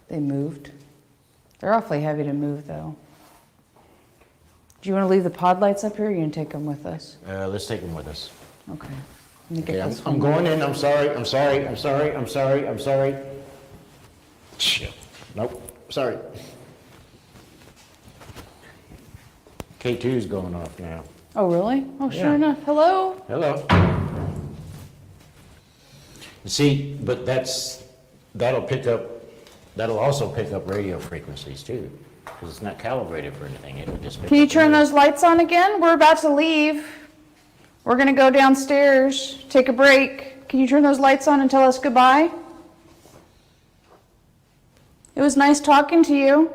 they moved. They're awfully heavy to move though. Do you want to leave the pod lights up here or are you going to take them with us? Let's take them with us. Okay. Let me get Okay, this I'm one. going in. I'm sorry. Shit. Nope, sorry. K2's going off now. Oh, really? Oh, sure Yeah. enough. Hello? Hello. See, but that'll pick up That'll also pick up radio frequencies too, because it's not calibrated for anything. It'll just pick Can you up turn radio. those lights on again? We're about to leave. We're gonna go downstairs, take a break. Can you turn those lights on and tell us goodbye? It was nice talking to you.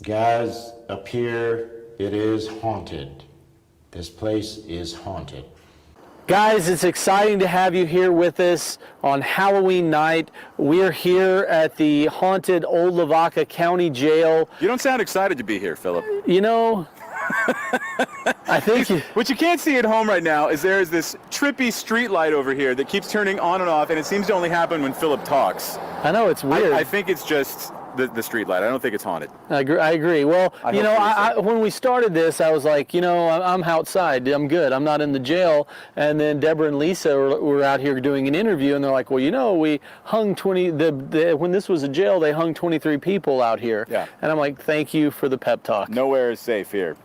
Guys, up here, it is haunted. This place is haunted. Guys, it's exciting to have you here with us on Halloween night. We're here at the haunted Old Lavaca County Jail. You don't sound excited to be here, Philip. You know, I think What you can't see at home right now is there's this trippy street light over here that keeps turning on and off, and it seems to only happen when Philip talks. I know it's weird. I think it's just the street light. I don't think it's haunted. I agree. Well, I you hope know, you're when we started this, I was like, you know, I'm outside. I'm good. I'm not in the jail. And then Deborah and Lisa were out here doing an interview, and they're like, well, you know, we hung 20. When this was a jail, they hung 23 people out here. Yeah. And I'm like, thank you for the pep talk. Nowhere is safe here.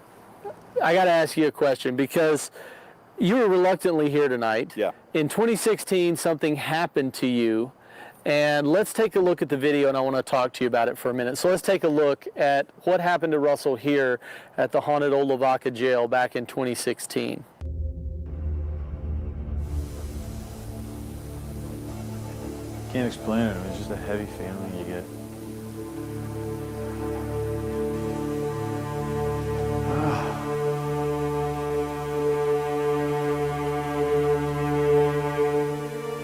I got to ask you a question because you were reluctantly here tonight. Yeah. In 2016, something happened to you. And let's take a look at the video, and I want to talk to you about it for a minute. So let's take a look at what happened to Russell here at the haunted Old Lavaca jail back in 2016. Can't explain it. It's just a heavy feeling you get.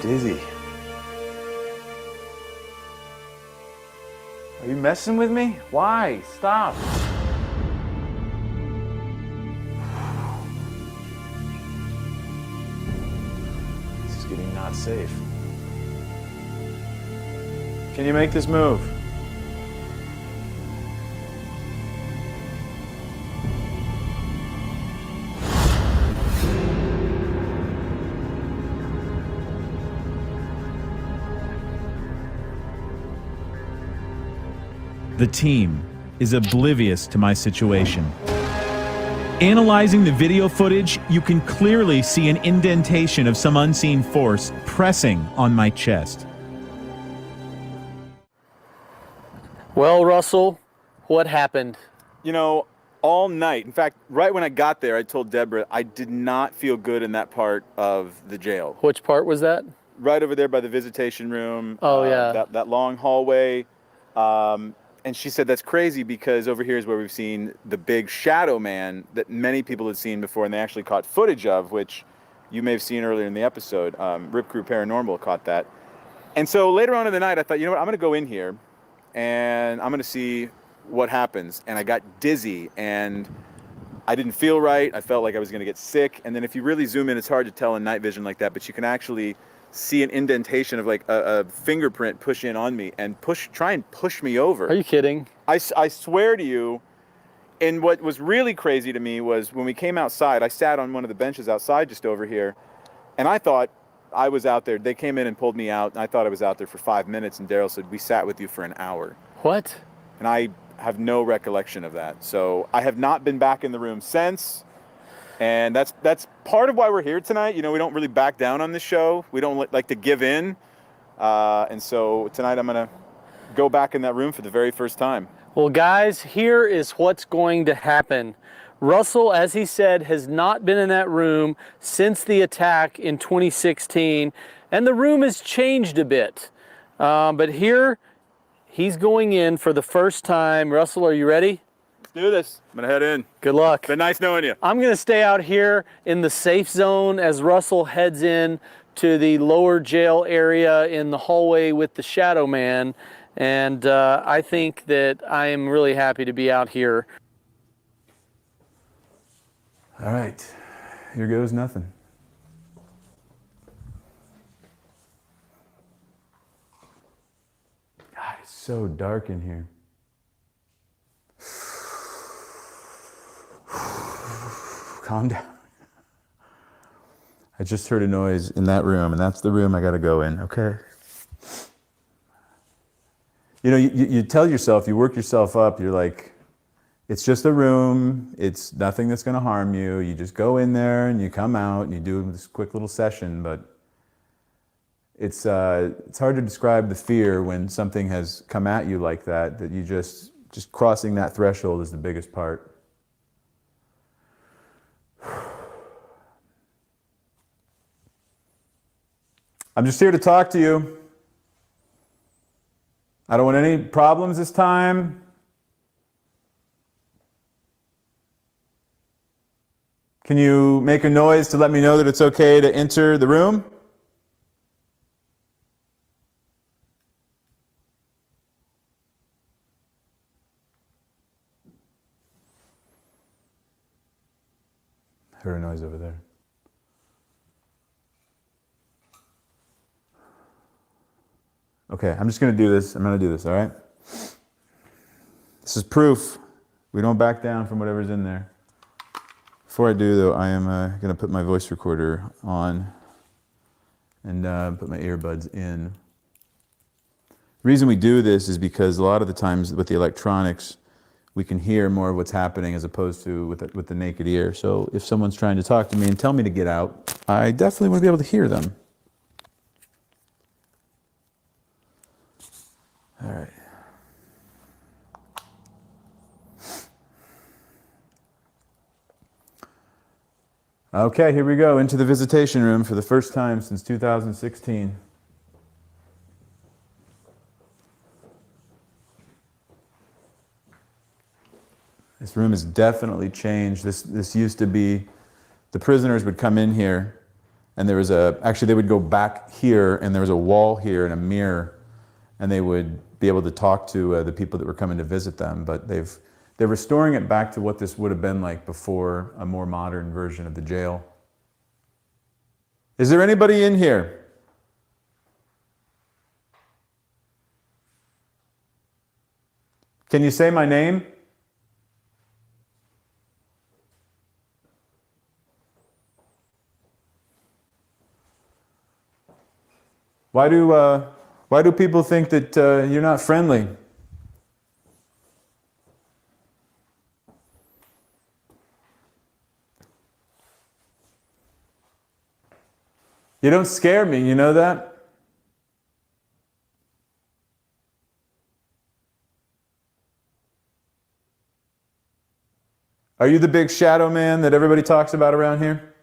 Dizzy. Are you messing with me? Why? Stop. This is getting not safe. Can you make this move? The team is oblivious to my situation. Analyzing the video footage, you can clearly see an indentation of some unseen force pressing on my chest. Well, Russell, what happened? You know, all night, in fact, right when I got there, I told Deborah I did not feel good in that part of the jail. Which part was that? Right over there by the visitation room. Oh, yeah. That long hallway. And she said that's crazy because over here is where we've seen the big shadow man that many people had seen before, and they actually caught footage of, which you may have seen earlier in the episode. Rip Crew Paranormal caught that. And so later on in the night, I thought, you know what, I'm going to go in here and I'm going to see what happens. And I got dizzy and I didn't feel right. I felt like I was going to get sick. And then if you really zoom in, it's hard to tell in night vision like that, but you can actually see an indentation of like a fingerprint push in on me and try and push me over. Are you kidding? I swear to you. And what was really crazy to me was when we came outside, I sat on one of the benches outside just over here, and I thought I was out there. They came in and pulled me out, and I thought I was out there for 5 minutes, and Daryl said, we sat with you for an hour. What? And I have no recollection of that. So I have not been back in the room since. And that's part of why we're here tonight. You know, we don't really back down on this show. We don't like to give in. And so tonight I'm going to go back in that room for the very first time. Well, guys, here is what's going to happen. Russell, as he said, has not been in that room since the attack in 2016. And the room has changed a bit. But here, he's going in for the first time. Russell, are you ready? Let's do this. I'm going to head in. Good luck. Been nice knowing you. I'm going to stay out here in the safe zone as Russell heads in to the lower jail area in the hallway with the shadow man. And I think that I am really happy to be out here. All right. Here goes nothing. God, it's so dark in here. Calm down. I just heard a noise in that room, and that's the room I gotta go in, okay? You know, you tell yourself, you work yourself up, you're like, it's just a room, it's nothing that's gonna harm you. You just go in there and you come out and you do this quick little session, but it's hard to describe the fear when something has come at you like that, that you just crossing that threshold is the biggest part. I'm just here to talk to you. I don't want any problems this time. Can you make a noise to let me know that it's okay to enter the room? I heard a noise over there. Okay, I'm just going to do this. I'm going to do this, all right? This is proof. We don't back down from whatever's in there. Before I do, though, I am going to put my voice recorder on and put my earbuds in. The reason we do this is because a lot of the times with the electronics, we can hear more of what's happening as opposed to with the naked ear. So if someone's trying to talk to me and tell me to get out, I definitely want to be able to hear them. All right. Okay, here we go, into the visitation room for the first time since 2016. This room has definitely changed. This used to be, the prisoners would come in here, and there was actually they would go back here, and there was a wall here and a mirror, and they would be able to talk to the people that were coming to visit them. But they're restoring it back to what this would have been like before, a more modern version of the jail. Is there anybody in here? Can you say my name? Why do people think that you're not friendly? You don't scare me, you know that? Are you the big shadow man that everybody talks about around here?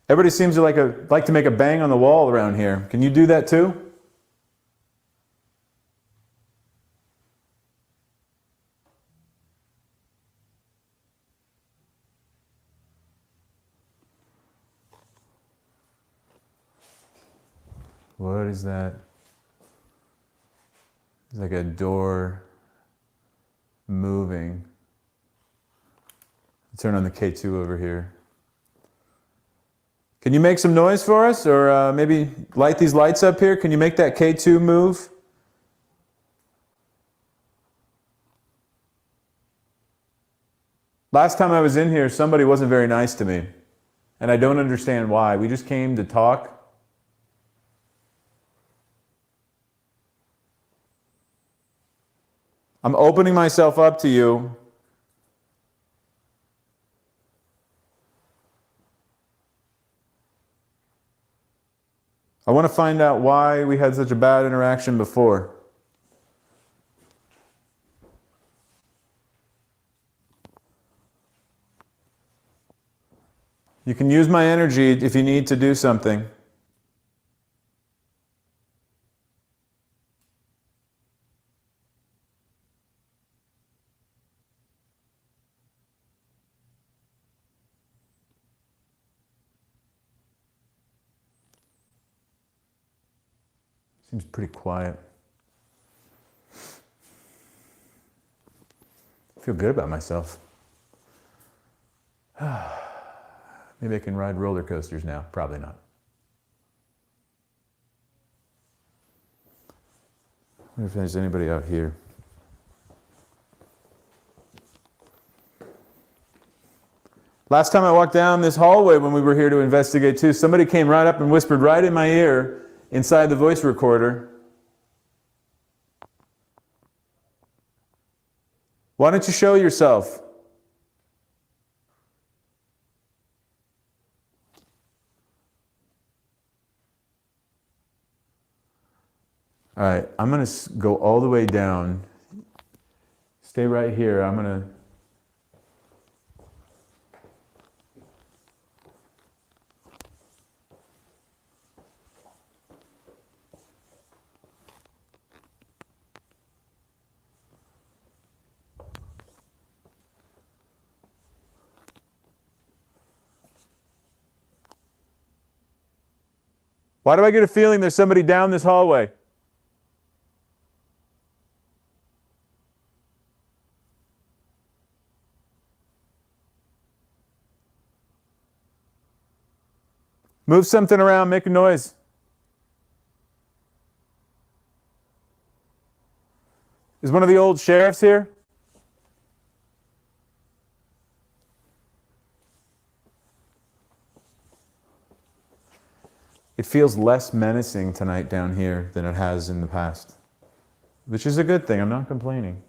Everybody seems to like to make a bang on the wall around here. Can you do that too? What is that? It's like a door moving. Turn on the K2 over here. Can you make some noise for us? Or maybe light these lights up here? Can you make that K2 move? Last time I was in here, somebody wasn't very nice to me. And I don't understand why. We just came to talk. I'm opening myself up to you. I want to find out why we had such a bad interaction before. You can use my energy if you need to do something. Seems pretty quiet. I feel good about myself. Maybe I can ride roller coasters now. Probably not. I wonder if there's anybody out here. Last time I walked down this hallway when we were here to investigate too, somebody came right up and whispered right in my ear inside the voice recorder. Why don't you show yourself? All right, I'm gonna go all the way down. Stay right here. I'm gonna. Why do I get a feeling there's somebody down this hallway? Move something around, make a noise. Is one of the old sheriffs here? It feels less menacing tonight down here than it has in the past, which is a good thing. I'm not complaining.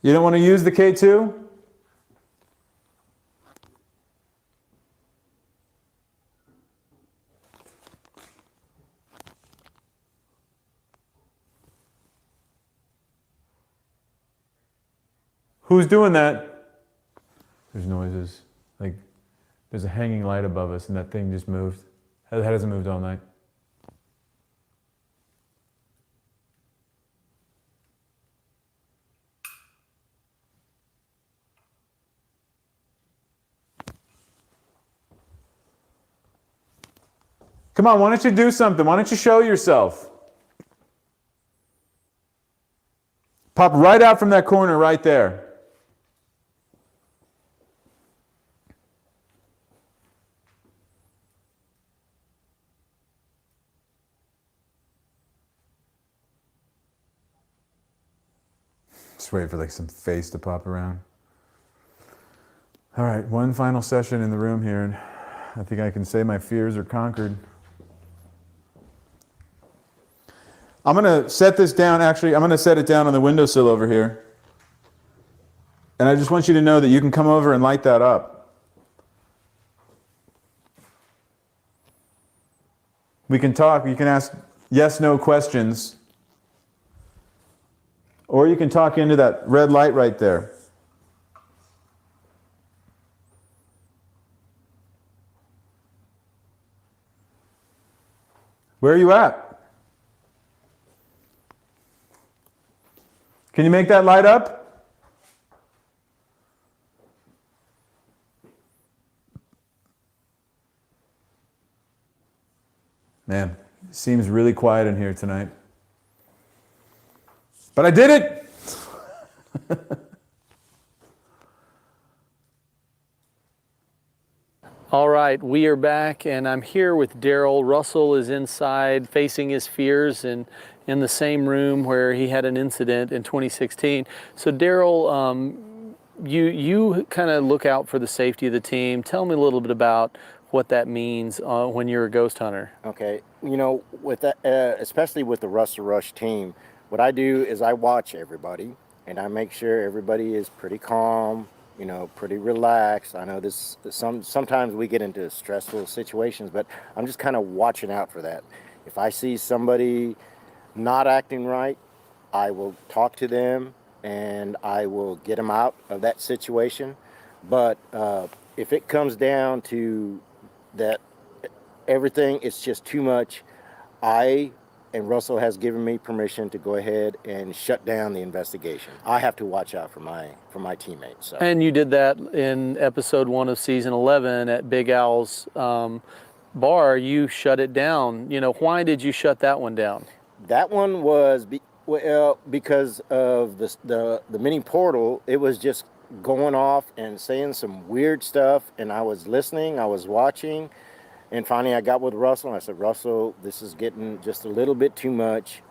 You don't want to use the K2? Who's doing that? There's noises. Like, there's a hanging light above us and that thing just moved. That hasn't moved all night. Come on, why don't you do something? Why don't you show yourself? Pop right out from that corner right there. Just wait for like some face to pop around. All right, one final session in the room here, and I think I can say my fears are conquered. I'm gonna set this down, actually, I'm gonna set it down on the windowsill over here. And I just want you to know that you can come over and light that up. We can talk, you can ask yes, no questions. Or you can talk into that red light right there. Where are you at? Can you make that light up? Man, it seems really quiet in here tonight. But I did it! All right, we are back, and I'm here with Daryl. Russell is inside facing his fears and in the same room where he had an incident in 2016. So Daryl, you kind of look out for the safety of the team. Tell me a little bit about what that means when you're a ghost hunter. Okay, you know, with that, especially with the Russell Rush team, what I do is I watch everybody, and I make sure everybody is pretty calm, you know, pretty relaxed. I know sometimes we get into stressful situations, but I'm just kind of watching out for that. If I see somebody not acting right, I will talk to them and I will get them out of that situation. But if it comes down to that everything is just too much, and Russell has given me permission to go ahead and shut down the investigation. I have to watch out for my teammates. So. And you did that in episode 1 of season 11 at Big Al's bar. You shut it down. You know, why did you shut that one down? That one was because of the mini portal. It was just going off and saying some weird stuff, and I was listening, I was watching. And finally, I got with Russell, and I said, Russell, this is getting just a little bit too much.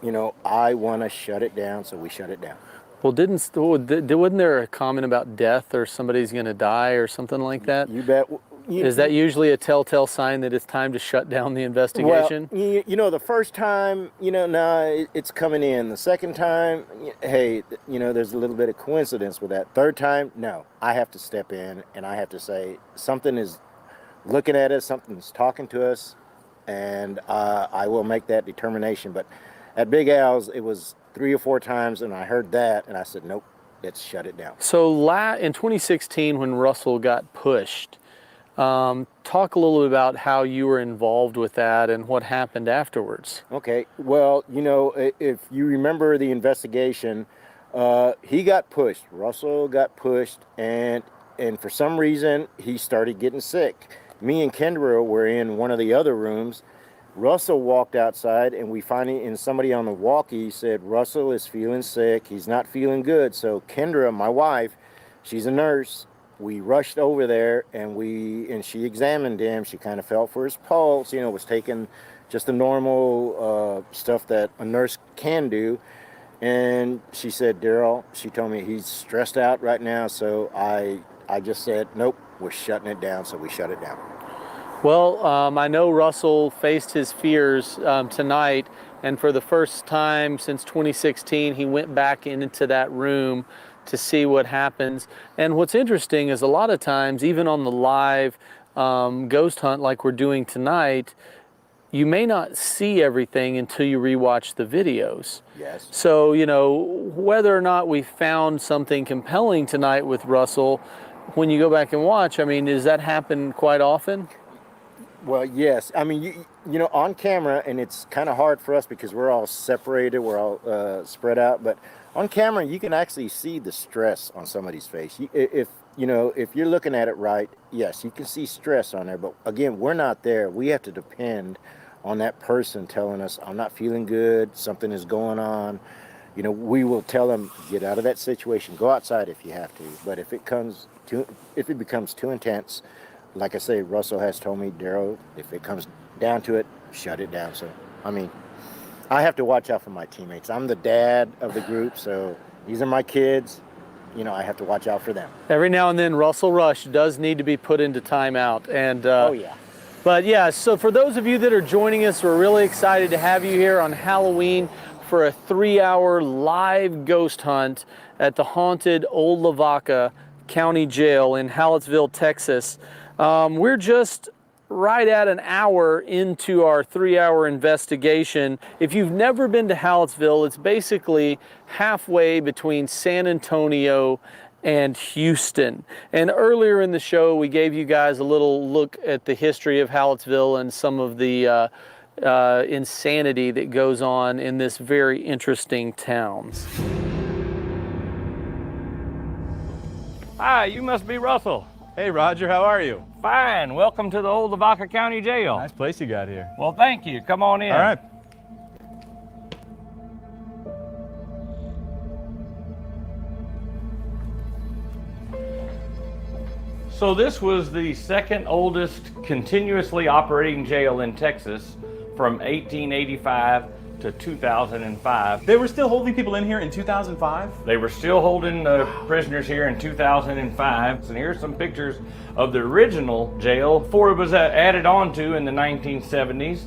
You know, I want to shut it down, so we shut it down. Well, wasn't there a comment about death or somebody's going to die or something like that? You bet. Is that usually a telltale sign that it's time to shut down the investigation? Well, the first time, it's coming in. The second time, hey, there's a little bit of coincidence with that. Third time, no, I have to step in and I have to say something is looking at us, something's talking to us, and I will make that determination. But at Big Al's, it was 3 or 4 times, and I heard that, and I said, nope, let's shut it down. So in 2016, when Russell got pushed, talk a little bit about how you were involved with that and what happened afterwards. Okay, well, if you remember the investigation, he got pushed. Russell got pushed, and for some reason, he started getting sick. Me and Kendra were in one of the other rooms. Russell walked outside, and and somebody on the walkie said, Russell is feeling sick. He's not feeling good. So Kendra, my wife, she's a nurse. We rushed over there, and she examined him. She kind of felt for his pulse, was taking just the normal stuff that a nurse can do. And she said, Daryl, she told me he's stressed out right now. So I just said, nope, we're shutting it down. So we shut it down. Well, I know Russell faced his fears tonight, and for the first time since 2016, he went back into that room to see what happens. And what's interesting is a lot of times, even on the live ghost hunt like we're doing tonight, you may not see everything until you rewatch the videos. Yes. So, whether or not we found something compelling tonight with Russell, when you go back and watch, does that happen quite often? Well, yes. On camera, and it's kind of hard for us because we're all separated, we're all spread out, but on camera, you can actually see the stress on somebody's face. If you're looking at it right, yes, you can see stress on there, but again, we're not there. We have to depend on that person telling us, I'm not feeling good, something is going on. We will tell them, get out of that situation, go outside if you have to, but if it becomes too intense, like I say, Russell has told me, Daryl, if it comes down to it, shut it down. So, I have to watch out for my teammates. I'm the dad of the group, so these are my kids. I have to watch out for them. Every now and then, Russell Rush does need to be put into timeout. And oh, yeah. But yeah, so for those of you that are joining us, we're really excited to have you here on Halloween for a 3-hour live ghost hunt at the haunted Old Lavaca County Jail in Halletsville, Texas. We're just right at an hour into our 3-hour investigation. If you've never been to Halletsville, it's basically halfway between San Antonio and Houston. And earlier in the show, we gave you guys a little look at the history of Halletsville and some of the insanity that goes on in this very interesting town. Hi, you must be Russell. Hey, Roger, how are you? Fine. Welcome to the Old Lavaca County Jail. Nice place you got here. Well, thank you. Come on in. All right. So this was the second oldest continuously operating jail in Texas from 1885 to 2005. They were still holding people in here in 2005? They were still holding prisoners here in 2005. And here's some pictures of the original jail before it was added on to in the 1970s.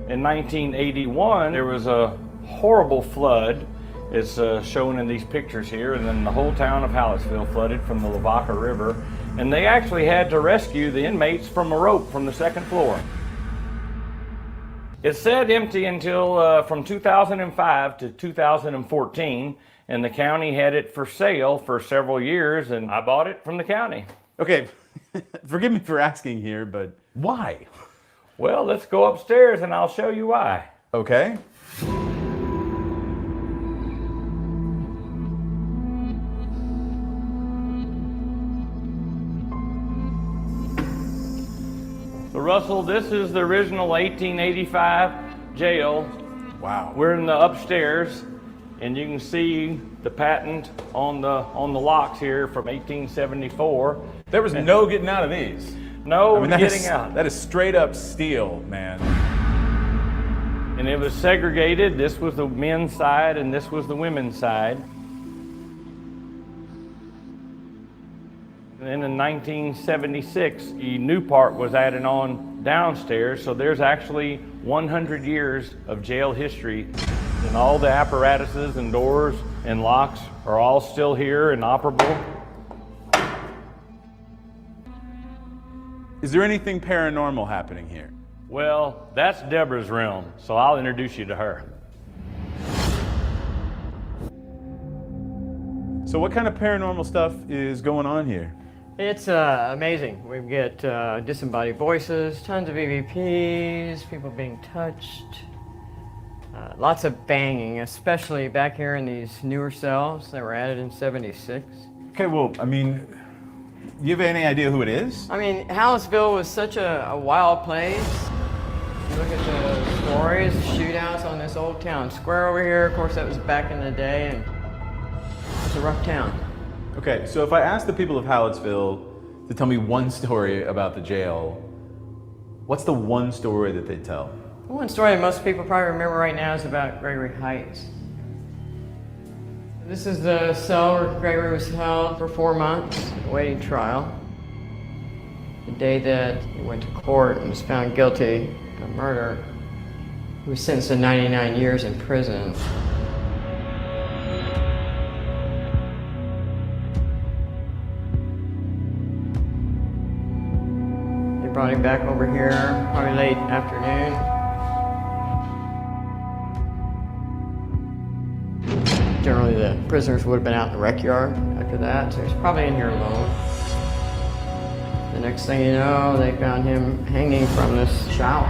In 1981, there was a horrible flood. It's shown in these pictures here, and then the whole town of Halletsville flooded from the Lavaca River. And they actually had to rescue the inmates from a rope from the second floor. It sat empty until from 2005 to 2014, and the county had it for sale for several years, and I bought it from the county. Okay, forgive me for asking here, but why? Well, let's go upstairs and I'll show you why. Okay. So Russell, this is the original 1885 jail. Wow. We're in the upstairs, and you can see the patent on the locks here from 1874. There was no getting out of these. No getting out. That is straight up steel, man. And it was segregated. This was the men's side, and this was the women's side. And then in 1976, the new part was added on downstairs, so there's actually 100 years of jail history. And all the apparatuses and doors and locks are all still here and operable. Is there anything paranormal happening here? Well, that's Deborah's realm, so I'll introduce you to her. So what kind of paranormal stuff is going on here? It's amazing. We get disembodied voices, tons of EVPs, people being touched, lots of banging, especially back here in these newer cells that were added in '76. Okay, well, I mean, do you have any idea who it is? I mean, Halletsville was such a wild place. You look at the stories, shootouts on this old town square over here. Of course, that was back in the day, and it's a rough town. Okay, so if I ask the people of Halletsville to tell me one story about the jail, what's the one story that they tell? One story that most people probably remember right now is about Gregory Heights. This is the cell where Gregory was held for 4 months, awaiting trial. The day that he went to court and was found guilty of murder, he was sentenced to 99 years in prison. They brought him back over here, probably late afternoon. Generally, the prisoners would have been out in the rec yard after that, so he's probably in here alone. The next thing you know, they found him hanging from this shower.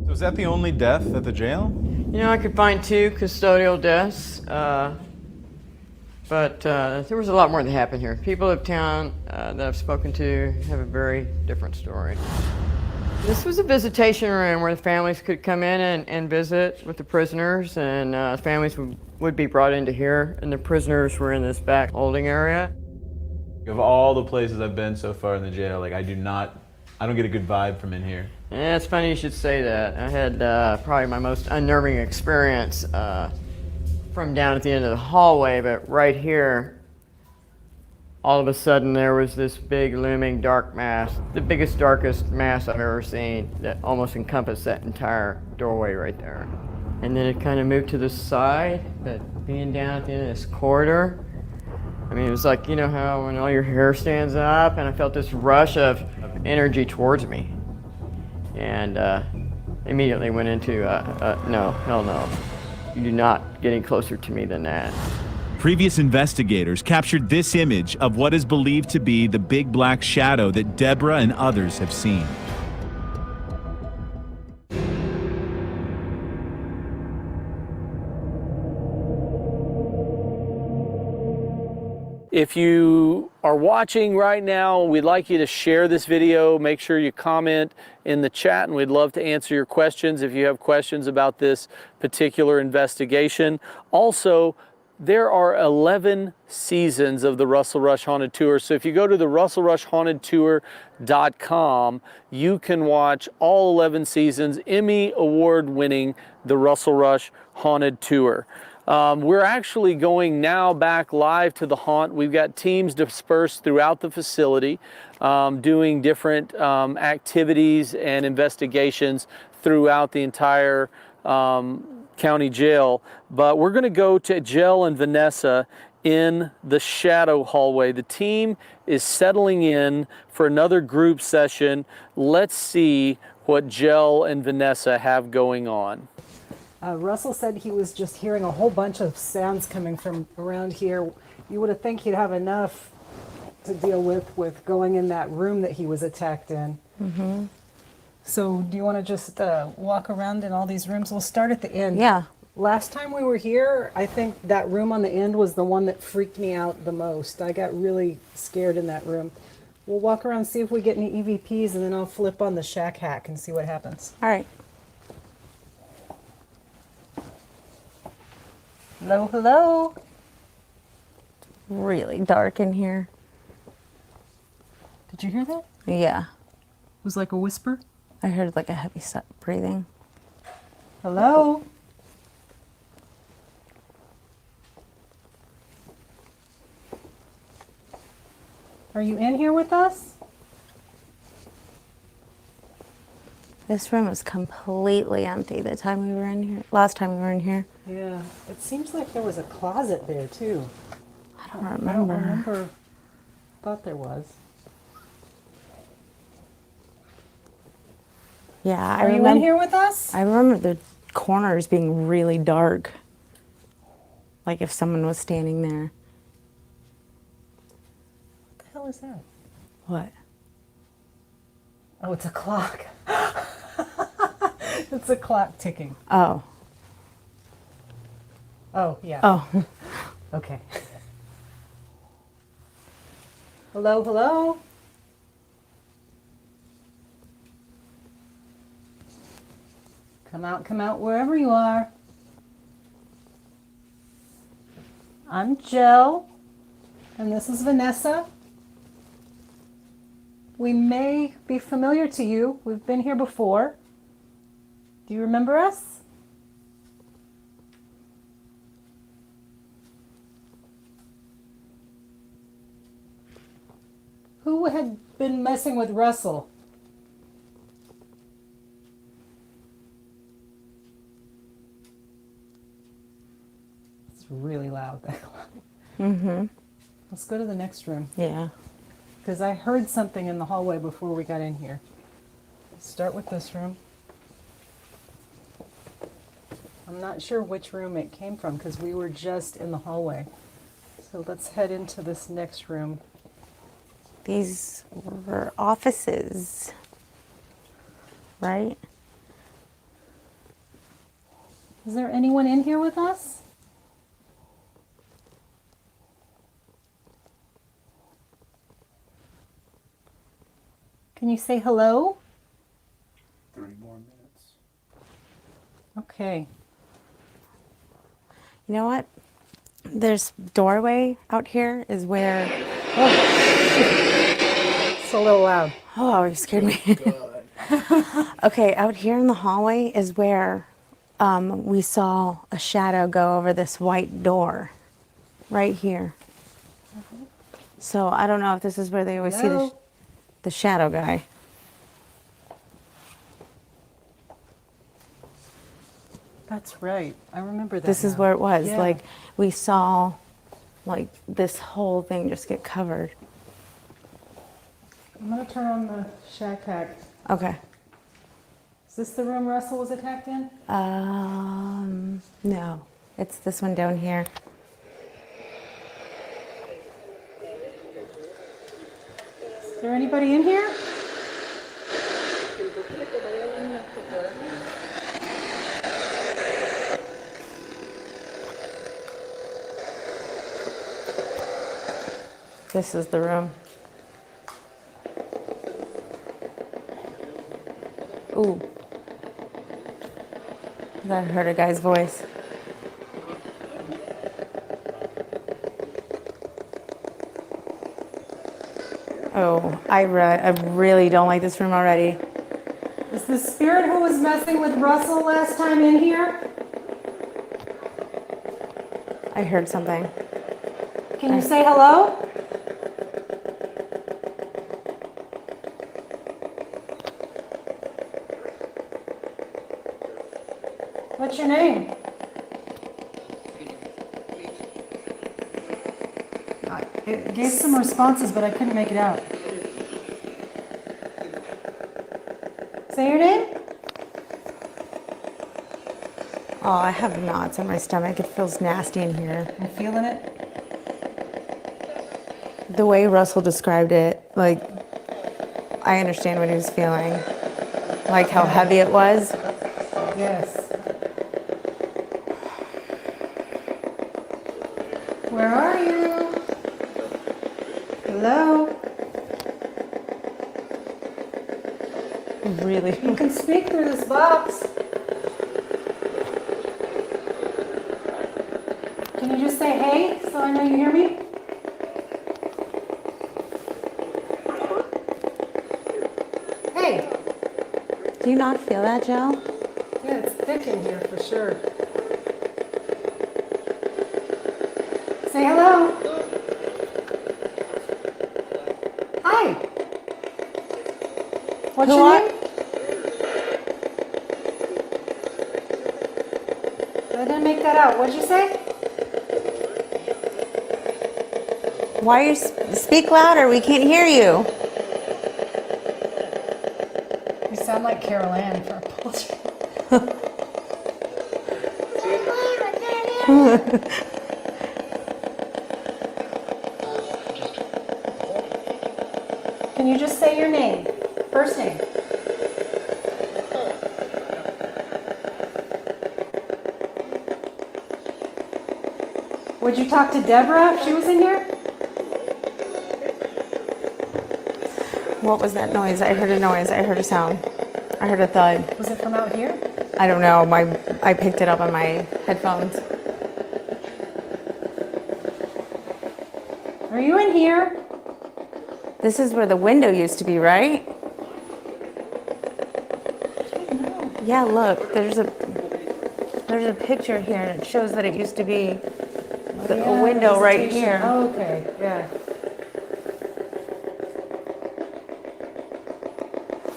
So is that the only death at the jail? You know, I could find 2 custodial deaths, but there was a lot more that happened here. People of town that I've spoken to have a very different story. This was a visitation room where the families could come in and visit with the prisoners, and families would be brought into here, and the prisoners were in this back holding area. Of all the places I've been so far in the jail, like I don't get a good vibe from in here. Yeah, it's funny you should say that. I had probably my most unnerving experience from down at the end of the hallway, but right here, all of a sudden there was this big looming dark mass, the biggest, darkest mass I've ever seen that almost encompassed that entire doorway right there. And then it kind of moved to the side, but being down at the end of this corridor, I mean, it was like, you know how when all your hair stands up, and I felt this rush of energy towards me. And immediately went into, no, hell no. You do not get any closer to me than that. Previous investigators captured this image of what is believed to be the big black shadow that Deborah and others have seen. If you are watching right now, we'd like you to share this video. Make sure you comment in the chat, and we'd love to answer your questions if you have questions about this particular investigation. Also, there are 11 seasons of the Russell Rush Haunted Tour. So if you go to the russellrushhauntedtour.com, you can watch all 11 seasons, Emmy Award winning the Russell Rush Haunted Tour. We're actually going now back live to the haunt. We've got teams dispersed throughout the facility, doing different activities and investigations throughout the entire county jail. But we're going to go to Jell and Vanessa in the shadow hallway. The team is settling in for another group session. Let's see what Jell and Vanessa have going on. Russell said he was just hearing a whole bunch of sounds coming from around here. You would have think he'd have enough to deal with going in that room that he was attacked in. Mm-hmm. So do you want to just walk around in all these rooms? We'll start at the end. Yeah. Last time we were here, I think that room on the end was the one that freaked me out the most. I got really scared in that room. We'll walk around, see if we get any EVPs, and then I'll flip on the shack hack and see what happens. All right. Hello, hello. Really dark in here. Did you hear that? Yeah. It was like a whisper. I heard like a heavy breathing. Hello? Are you in here with us? This room was completely empty the time we were in here. Last time we were in here. Yeah. It seems like there was a closet there too. I don't I don't remember. remember. Thought there was. Yeah, I Are you remember. in here with us? I remember the corners being really dark. Like if someone was standing there. What the hell is that? What? Oh, it's a clock. It's a clock ticking. Oh. Oh, yeah. Oh. Okay. Hello, hello? Come out wherever you are. I'm Jill, and this is Vanessa. We may be familiar to you. We've been here before. Do you remember us? Who had been messing with Russell? It's really loud. Mm-hmm. Let's go to the next room. Yeah. Because I heard something in the hallway before we got in here. Let's start with this room. I'm not sure which room it came from because we were just in the hallway. So let's head into this next room. These were offices, right? Is there anyone in here with us? Can you say hello? 3 more minutes. Okay. You know what? There's doorway out here is where. It's a little loud. Oh, you scared me. Okay, out here in the hallway is where we saw a shadow go over this white door. Right here. So I don't know if this is where they always see Hello? the shadow guy. That's right. I remember that. This is now. where it was. Yeah. Like we saw like this whole thing just get covered. I'm going to turn on the shack hack. Okay. Is this the room Russell was attacked in? No. It's this one down here. Is there anybody in here? This is the room. Ooh. I heard a guy's voice. Oh, I really don't like this room already. Is the spirit who was messing with Russell last time in here? I heard something. Can you say hello? What's your name? It gave some responses, but I couldn't make it out. Say your name? Oh, I have knots in my stomach. It feels nasty in here. I'm feeling it. The way Russell described it, like, I understand what he was feeling. Like how heavy it was. Yes. Where are you? Hello? Really? You can speak through this box. Can you just say hey so I know you hear me? Hey! Do you not feel that, Jill? Yeah, it's thick in here for sure. Say hello. What's Who your are- name? I didn't make that out. What'd you say? Why are you speak louder? We can't hear you. You sound like Carol Ann for a bullshit. Can you just say your name? First name. Would you talk to Deborah if she was in here? What was that noise? I heard a noise. I heard a sound. I heard a thud. Was it from out here? I don't know. I picked it up on my headphones. Are you in here? This is where the window used to be, right? Yeah, look. There's a picture here, and it shows that it used to be a window right Visitation. here. Oh, okay, yeah.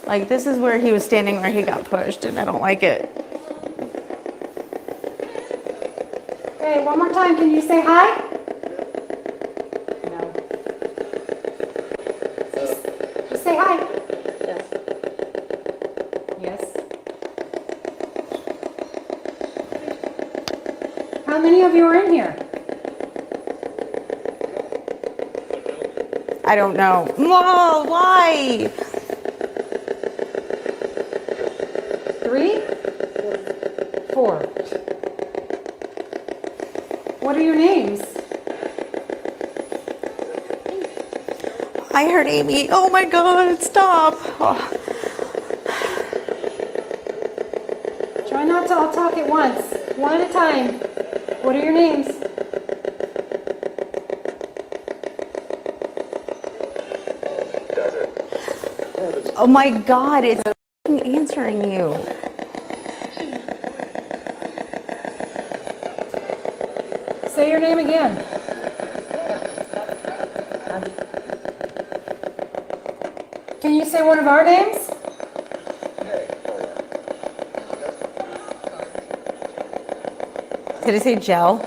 Like, this is where he was standing where he got pushed, and I don't like it. Hey, one more time, can you say hi? No. Just say hi. Yes. How many of you are in here? I don't know. No, why? 3? 4. What are your names? I heard Amy. Oh my God, stop. Oh. Try not to all talk at once. One at a time. What are your names? Oh my God, it's answering you. Say your name again. Can you say one of our names? Did it say gel?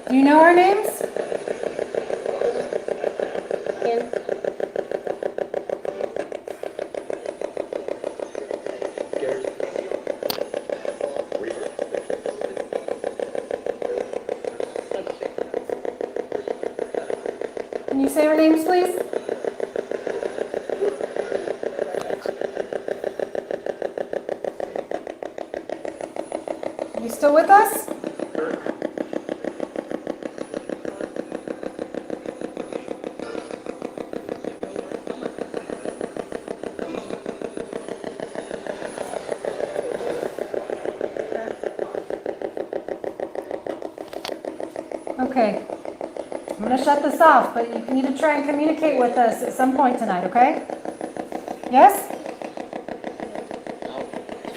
Do you know our names? Can you say our names, please? Are you still with us? Okay. I'm going to shut this off, but you need to try and communicate with us at some point tonight, okay? Yes?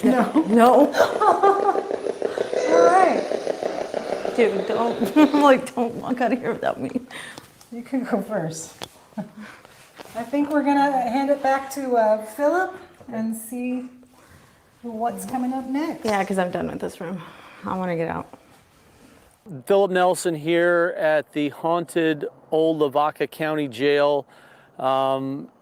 No. No. All right. Dude, don't. Don't walk out of here without me. You can go first. I think we're going to hand it back to Philip and see what's coming up next. Yeah, because I'm done with this room. I want to get out. Philip Nelson here at the haunted old Lavaca County Jail.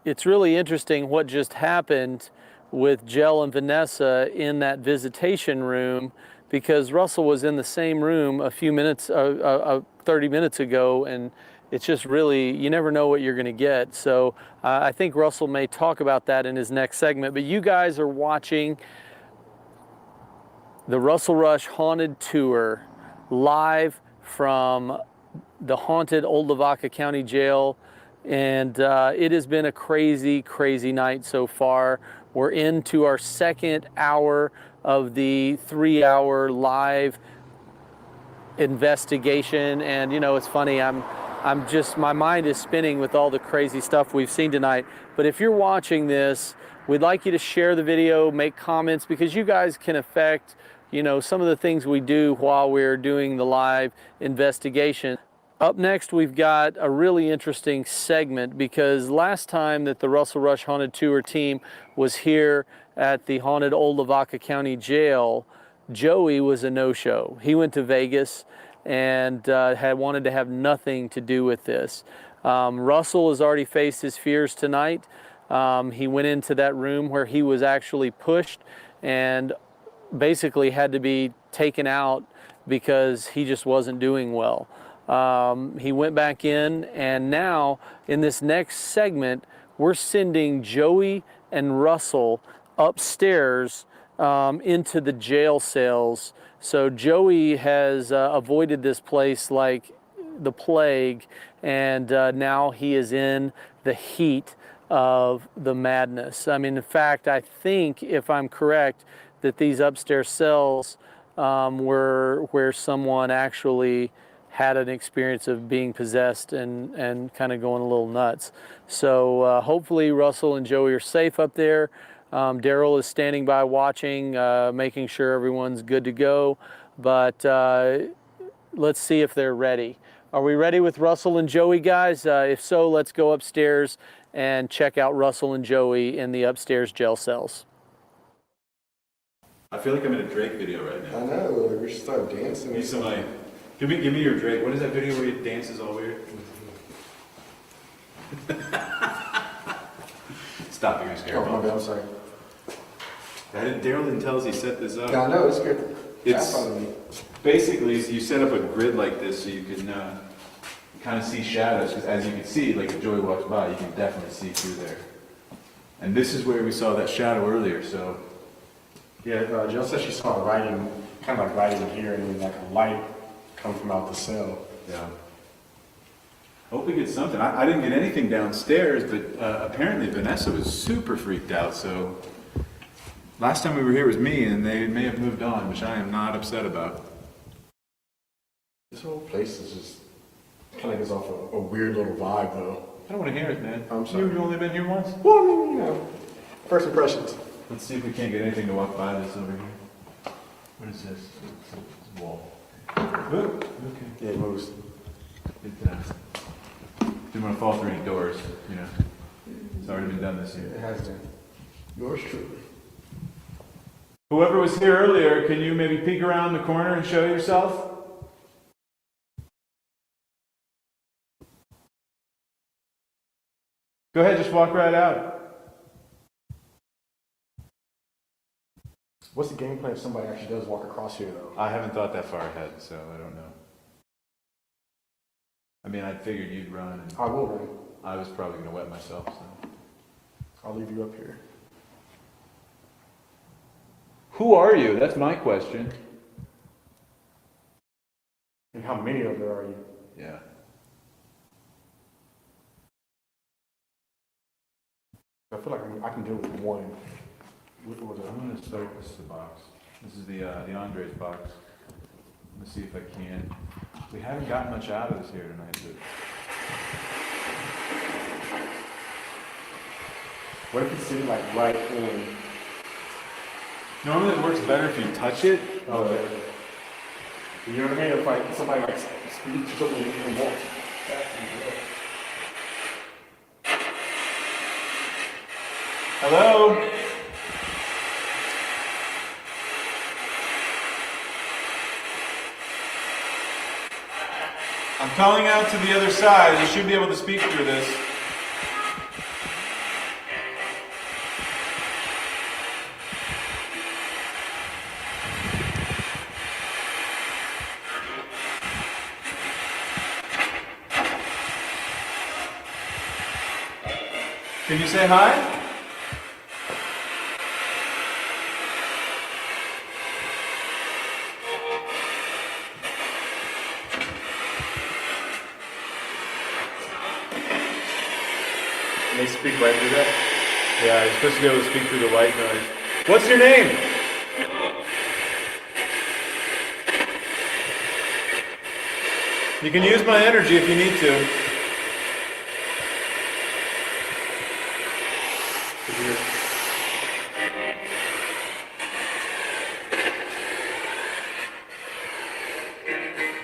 It's really interesting what just happened with Jell and Vanessa in that visitation room, because Russell was in the same room a few minutes, 30 minutes ago, and it's just really, you never know what you're going to get. So I think Russell may talk about that in his next segment, but you guys are watching the Russell Rush Haunted Tour live from the haunted old Lavaca County Jail, and it has been a crazy, crazy night so far. We're into our second hour of the 3-hour live investigation, and you know, it's funny, I'm just, my mind is spinning with all the crazy stuff we've seen tonight. But if you're watching this, we'd like you to share the video, make comments, because you guys can affect, you know, some of the things we do while we're doing the live investigation. Up next, we've got a really interesting segment because last time that the Russell Rush Haunted Tour team was here at the haunted old Lavaca County Jail, Joey was a no-show. He went to Vegas and had wanted to have nothing to do with this. Russell has already faced his fears tonight. He went into that room where he was actually pushed and basically had to be taken out because he just wasn't doing well. He went back in, and now in this next segment, we're sending Joey and Russell upstairs into the jail cells. So Joey has avoided this place like the plague, and now he is in the heat of the madness. I mean, in fact, I think, if I'm correct, that these upstairs cells were where someone actually had an experience of being possessed and kind of going a little nuts. So hopefully Russell and Joey are safe up there. Daryl is standing by watching, making sure everyone's good to go. But let's see if they're ready. Are we ready with Russell and Joey, guys? If so, let's go upstairs and check out Russell and Joey in the upstairs jail cells. I feel like I'm in a Drake video right now. I know, we should start dancing. Need somebody. Give me your Drake. What is that video where he dances all weird? Stop, you're gonna scare me. Oh, my bad, I'm sorry. Daryl didn't tell us he set this up. Yeah, I know, it scared the crap out of me. Basically, you set up a grid like this so you can kind of see shadows, because as you can see, like if Joey walks by, you can definitely see through there. And this is where we saw that shadow earlier, so. Yeah, Jill said she saw writing, kind of like writing here, and then like a light come from out the cell. Yeah. Hope we get something. I didn't get anything downstairs, but apparently Vanessa was super freaked out, so. Last time we were here was me, and they may have moved on, which I am not upset about. This whole place is just kind of gives off a weird little vibe, though. I don't want to hear it, man. I'm sorry. You've only been here once? Well, I mean, you know, first impressions. Let's see if we can't get anything to walk by this over here. What is this? It's a wall. Ooh, okay. Yeah, it moves. Didn't want to fall through any doors, you know. It's already been done this year. It has been. Yours truly. Whoever was here earlier, can you maybe peek around the corner and show yourself? Go ahead, just walk right out. What's the game plan if somebody actually does walk across here, though? I haven't thought that far ahead, so I don't know. I mean, I figured you'd run. And I will run. I was probably going to wet myself, so. I'll leave you up here. Who are you? That's my question. And how many of there are you? Yeah. I feel like I can deal with one. I'm going to start. This is the box. This is the Andres box. Let me see if I can. We haven't gotten much out of this here tonight, but. What if it's sitting like right in? Normally it works better if you touch it. Oh, there. You know what I mean? If like somebody like speaks something and walks. Hello? I'm calling out to the other side. You should be able to speak through this. Can you say hi? They speak right through that? Yeah, you're supposed to be able to speak through the white noise. What's your name? You can use my energy if you need to.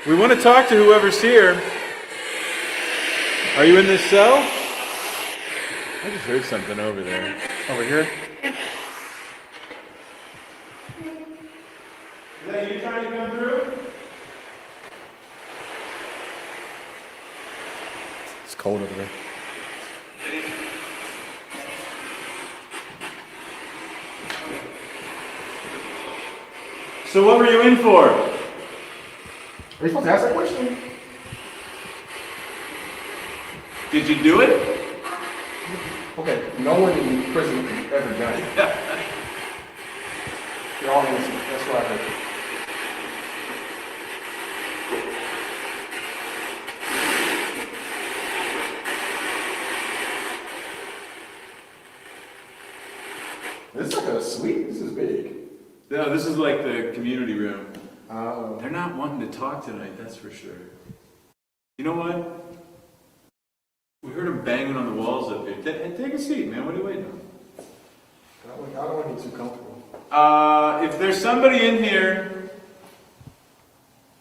We want to talk to whoever's here. Are you in this cell? I just heard something over there. Over here? Is that you trying to come through? It's cold over there. So what were you in for? Are you supposed to ask that question? Did you do it? Okay, no one in prison has ever done it. You're all innocent. That's what I heard. This is like a suite. This is big. No, this is like the community room. Oh. They're not wanting to talk tonight, that's for sure. You know what? We heard them banging on the walls up here. Take a seat, man. What are you waiting on? I don't want to get too comfortable. If there's somebody in here,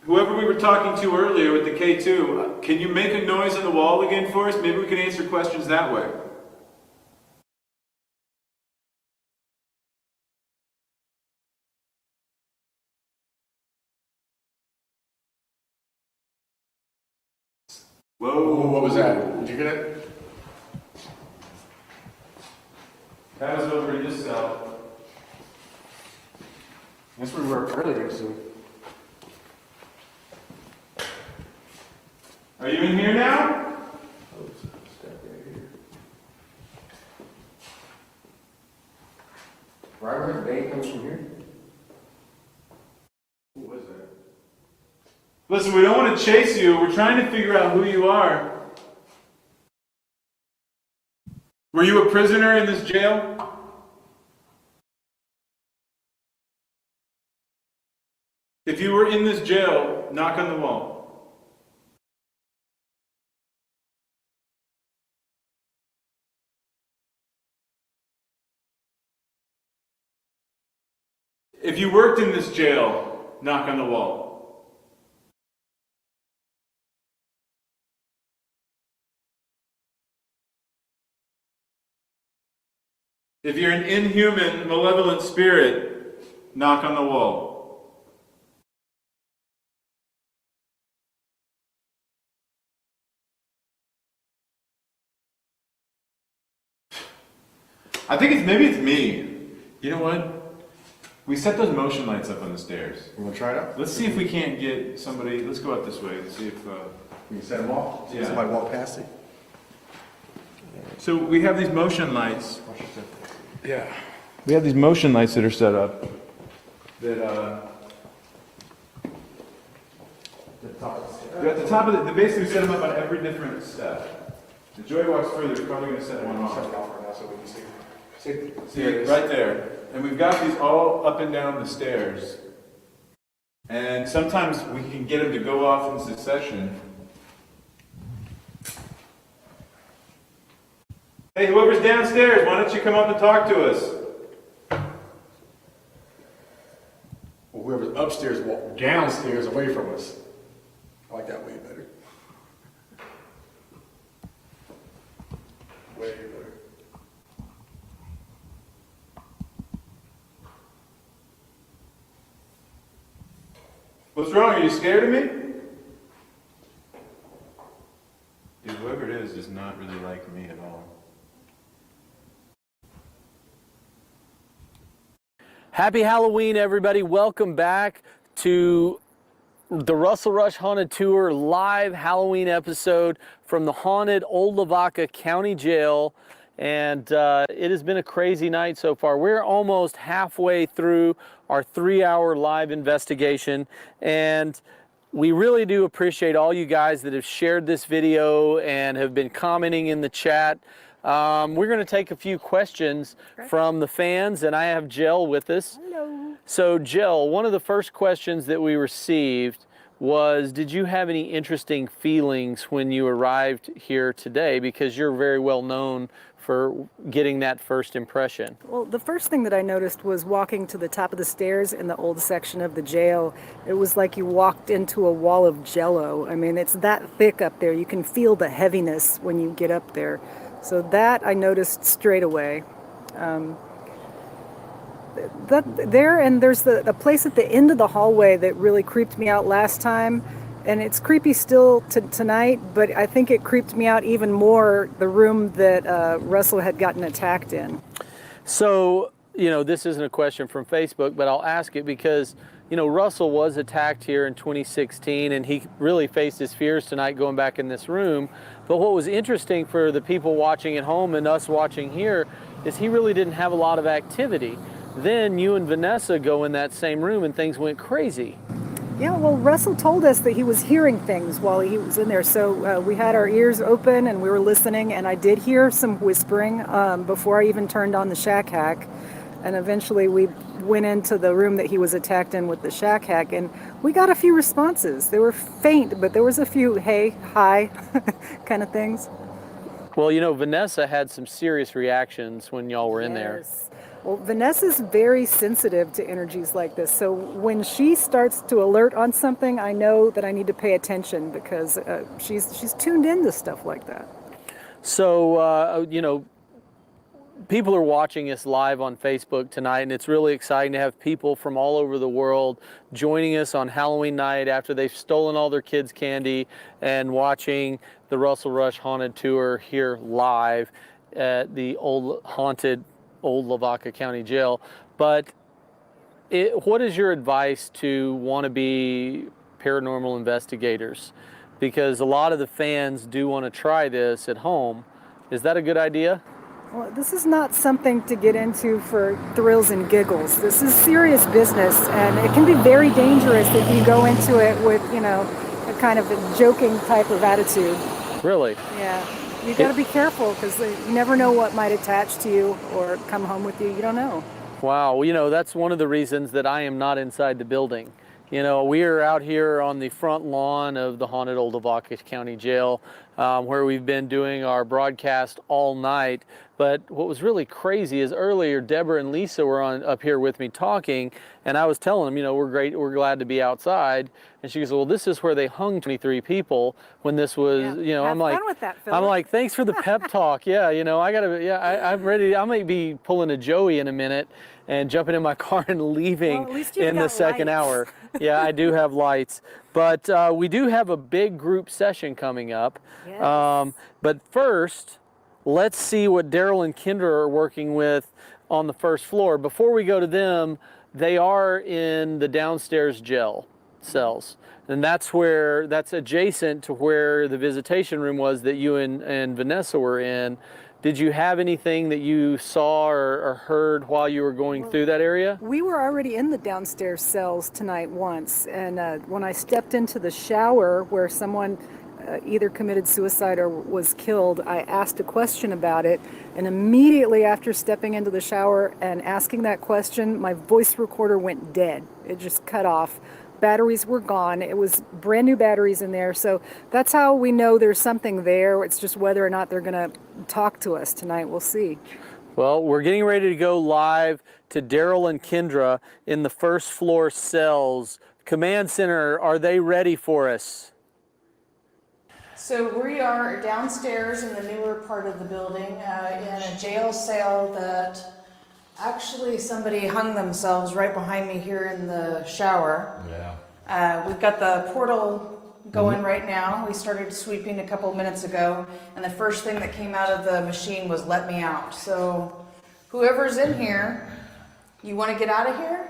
whoever we were talking to earlier with the K2, can you make a noise on the wall again for us? Maybe we can answer questions that way. Whoa. What was that? Did you get it? That was over in this cell. That's where we were earlier, so. Are you in here now? Oh, step right here. Right where the bay comes from here? Who was that? Listen, we don't want to chase you. We're trying to figure out who you are. Were you a prisoner in this jail? If you were in this jail, knock on the wall. If you worked in this jail, knock on the wall. If you're an inhuman, malevolent spirit, knock on the wall. I think maybe it's me. You know what? We set those motion lights up on the stairs. You want to try it out? Let's see if we can't get somebody. Let's go out this way and see if. We can set them off. Yeah. Somebody walk past it. So we have these motion lights. Yeah. We have these motion lights that are set up. That they're at the top of the. They basically set them up on every different step. If Joy walks further, we're probably going to set one off. Set it off right now so we can see. See, right there. And we've got these all up and down the stairs. And sometimes we can get them to go off in succession. Hey, whoever's downstairs, why don't you come up and talk to us? Well, whoever's upstairs walk downstairs away from us. I like that way better. Way better. What's wrong? Are you scared of me? Dude, whoever it is does not really like me at all. Happy Halloween, everybody. Welcome back to the Russell Rush Haunted Tour live Halloween episode from the haunted Old Lavaca County Jail. And it has been a crazy night so far. We're almost halfway through our 3-hour live investigation. And we really do appreciate all you guys that have shared this video and have been commenting in the chat. We're going to take a few questions from the fans, and I have Jill with us. Hello. So Jill, one of the first questions that we received was, did you have any interesting feelings when you arrived here today? Because you're very well known for getting that first impression? Well, the first thing that I noticed was walking to the top of the stairs in the old section of the jail. It was like you walked into a wall of jello. I mean, it's that thick up there. You can feel the heaviness when you get up there. So that I noticed straight away. There's the place at the end of the hallway that really creeped me out last time. And it's creepy still tonight, but I think it creeped me out even more, the room that Russell had gotten attacked in. So, you know, this isn't a question from Facebook, but I'll ask it because, you know, Russell was attacked here in 2016, and he really faced his fears tonight going back in this room. But what was interesting for the people watching at home and us watching here is he really didn't have a lot of activity. Then you and Vanessa go in that same room and things went crazy. Yeah, well, Russell told us that he was hearing things while he was in there. So we had our ears open and we were listening, and I did hear some whispering before I even turned on the shack hack. And eventually we went into the room that he was attacked in with the shack hack, and we got a few responses. They were faint, but there was a few, hey, hi, kind of things. Well, you know, Vanessa had some serious reactions when y'all were in there. Well, Vanessa's very sensitive to energies like this. So when she starts to alert on something, I know that I need to pay attention because she's tuned into stuff like that. So, you know, people are watching us live on Facebook tonight, and it's really exciting to have people from all over the world joining us on Halloween night after they've stolen all their kids' candy and watching the Russell Rush Haunted Tour here live at the old Lavaca County Jail. But what is your advice to wannabe paranormal investigators? Because a lot of the fans do want to try this at home. Is that a good idea? Well, this is not something to get into for thrills and giggles. This is serious business, and it can be very dangerous if you go into it with, you know, a kind of a joking type of attitude. Really? Yeah. You got to be careful because you never know what might attach to you or come home with you. You don't know. Wow. Well, you know, that's one of the reasons that I am not inside the building. You know, we are out here on the front lawn of the haunted old Lavaca County Jail, where we've been doing our broadcast all night. But what was really crazy is earlier Deborah and Lisa were up here with me talking, and I was telling them, you know, we're glad to be outside. And she goes, well, this is where they hung 23 people when this was, you know, Have fun with that, Philip. I'm like, thanks for the pep talk. Yeah, you know, I'm ready. I might be pulling a Joey in a minute and jumping in my car and leaving in the second hour. Yeah, I do have lights. But we do have a big group session coming up. Yes. But first, let's see what Daryl and Kendra are working with on the first floor. Before we go to them, they are in the downstairs jail cells. And that's adjacent to where the visitation room was that you and Vanessa were in. Did you have anything that you saw or heard while you were going through that area? We were already in the downstairs cells tonight once, and when I stepped into the shower where someone either committed suicide or was killed, I asked a question about it, and immediately after stepping into the shower and asking that question, my voice recorder went dead. It just cut off. Batteries were gone. It was brand new batteries in there, so that's how we know there's something there. It's just whether or not they're going to talk to us tonight. We'll see. Well, we're getting ready to go live to Daryl and Kendra in the first floor cells. Command Center, are they ready for us? So we are downstairs in the newer part of the building in a jail cell that actually somebody hung themselves right behind me here in the shower. Yeah. We've got the portal going right now. We started sweeping a couple minutes ago, and the first thing that came out of the machine was let me out. So whoever's in here, you want to get out of here?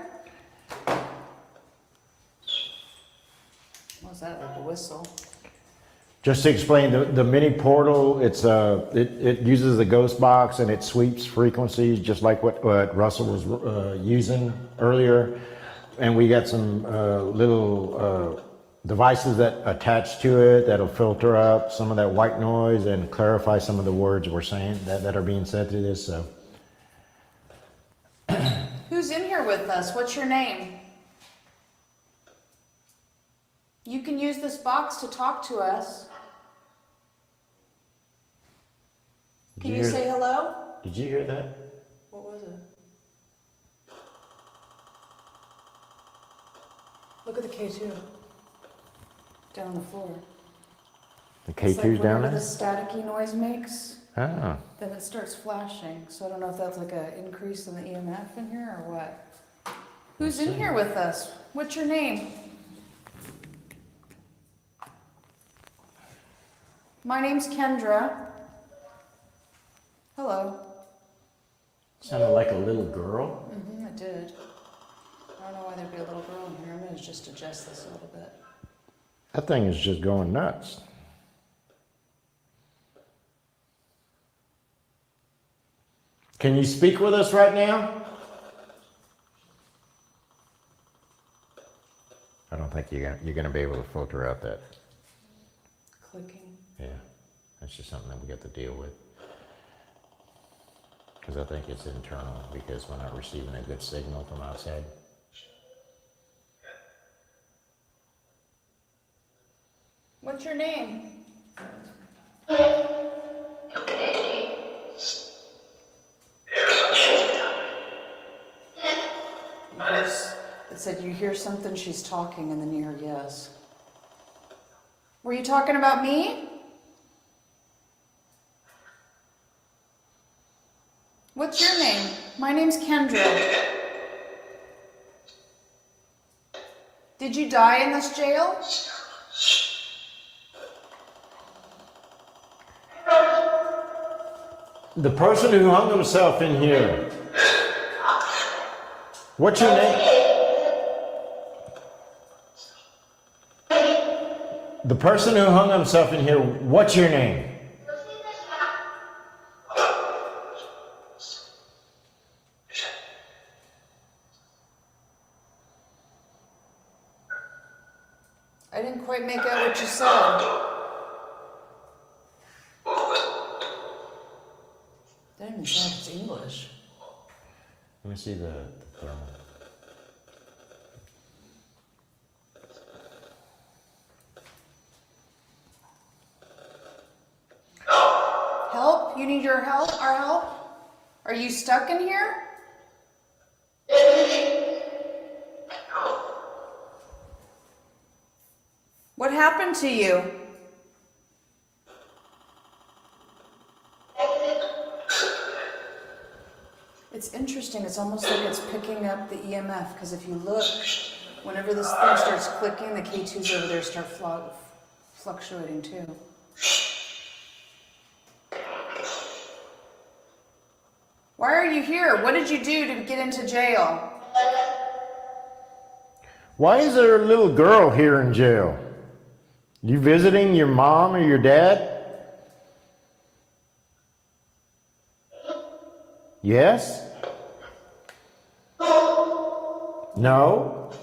What was that, like a whistle? Just to explain, the mini portal, it uses the ghost box and it sweeps frequencies just like what Russell was using earlier. And we got some little devices that attach to it that'll filter out some of that white noise and clarify some of the words we're saying that are being said through this. So, Who's in here with us? What's your name? You can use this box to talk to us. Can you say hello? Did you hear that? What was it? Look at the K2 down on the floor. The It's like K2's down whenever there? the staticky noise makes, Ah. then it starts flashing. So I don't know if that's like an increase in the EMF in here or what. Who's in here with us? What's your name? My name's Kendra. Hello. Sounded like a little girl. Mm-hmm, it did. I don't know why there'd be a little girl in here. I'm gonna just adjust this a little bit. That thing is just going nuts. Can you speak with us right now? I don't think you're gonna be able to filter out that. Clicking. Yeah, that's just something that we got to deal with. Because I think it's internal, because we're not receiving a good signal from outside. What's your name? It said you hear something, she's talking, and then you heard yes. Were you talking about me? What's your name? My name's Kendra. Did you die in this jail? The person who hung himself in here. What's your name? The person who hung himself in here, what's your name? I didn't quite make out what you said. That didn't sound like it's English. Let me see the thermal. Help? You need your help? Our help? Are you stuck in here? What happened to you? It's interesting. It's almost like it's picking up the EMF, because if you look, whenever this thing starts clicking, the K2s over there start fluctuating too. Why are you here? What did you do to get into jail? Why is there a little girl here in jail? You visiting your mom or your dad? Yes? No?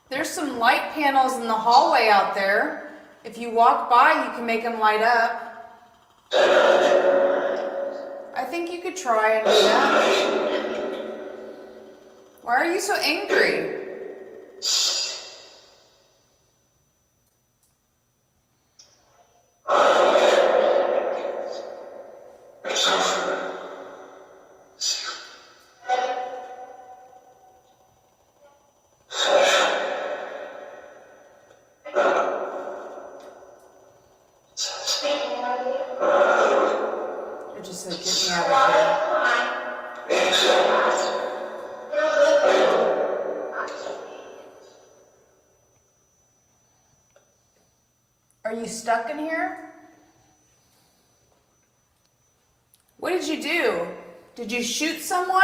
There's some light panels in the hallway out there. If you walk by, you can make them light up. I think you could try and do that. Why are you so angry? You're just like, get me out of here. Are you stuck in here? What did you do? Did you shoot someone?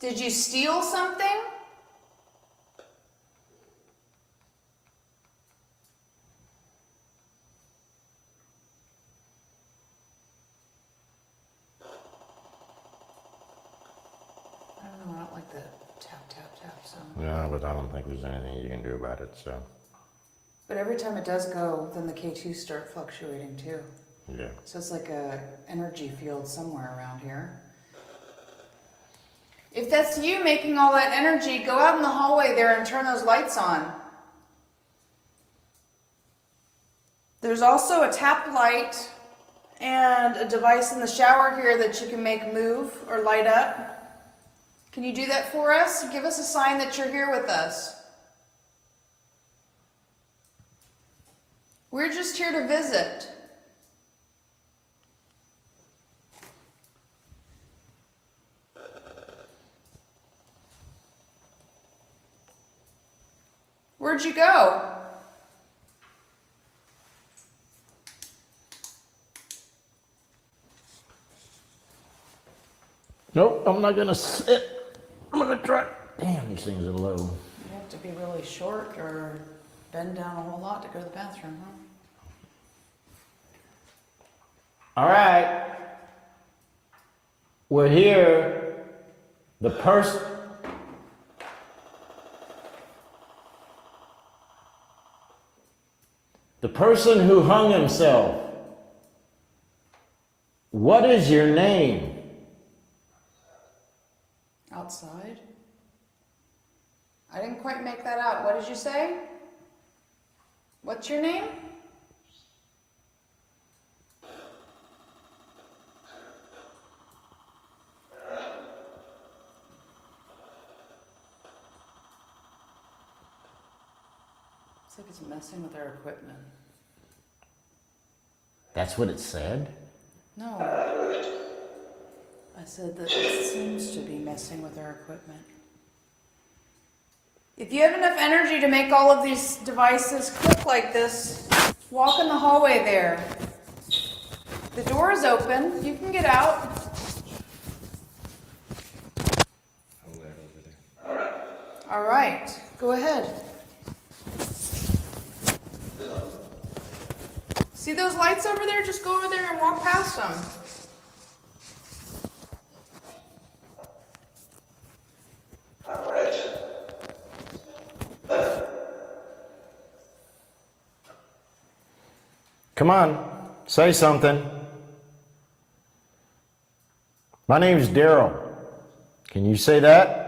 Did you steal something? I don't know, I don't like the tap, tap, tap sound. No, but I don't think there's anything you can do about it, so. But every time it does go, then the K2s start fluctuating too. Yeah. So it's like a energy field somewhere around here. If that's you making all that energy, go out in the hallway there and turn those lights on. There's also a tap light and a device in the shower here that you can make move or light up. Can you do that for us? Give us a sign that you're here with us. We're just here to visit. Where'd you go? Nope, I'm not gonna sit. I'm gonna try. Damn, these things are low. You have to be really short or bend down a whole lot to go to the bathroom, huh? All right. We're here. The person who hung himself. What is your name? Outside? I didn't quite make that out. What did you say? What's your name? It's like it's messing with our equipment. That's what it said? No. I said that it seems to be messing with our equipment. If you have enough energy to make all of these devices click like this, walk in the hallway there. The door is open. You can get out. All right. Go ahead. See those lights over there? Just go over there and walk past them. Come on, say something. My name's Daryl. Can you say that?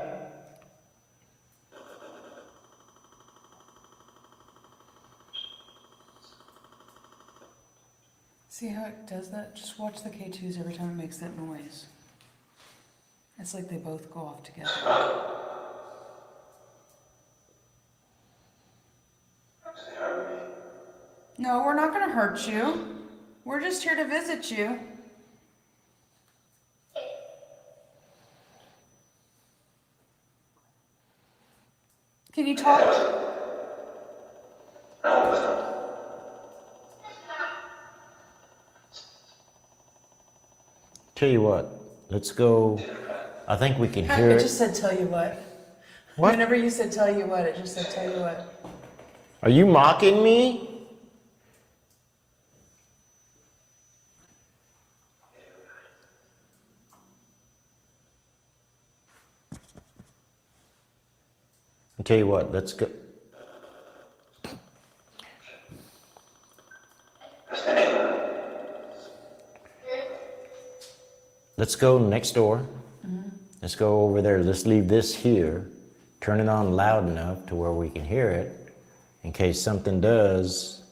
See how it does that? Just watch the K2s every time it makes that noise. It's like they both go off together. No, we're not going to hurt you. We're just here to visit you. Can you talk? Tell you what, let's go. I think we can hear It it. just said tell you what. What? Whenever you said tell you what, it just said tell you what. Are you mocking me? I'll tell you what, let's go. Let's go next door. Let's go over there. Let's leave this here. Turn it on loud enough to where we can hear it in case something does.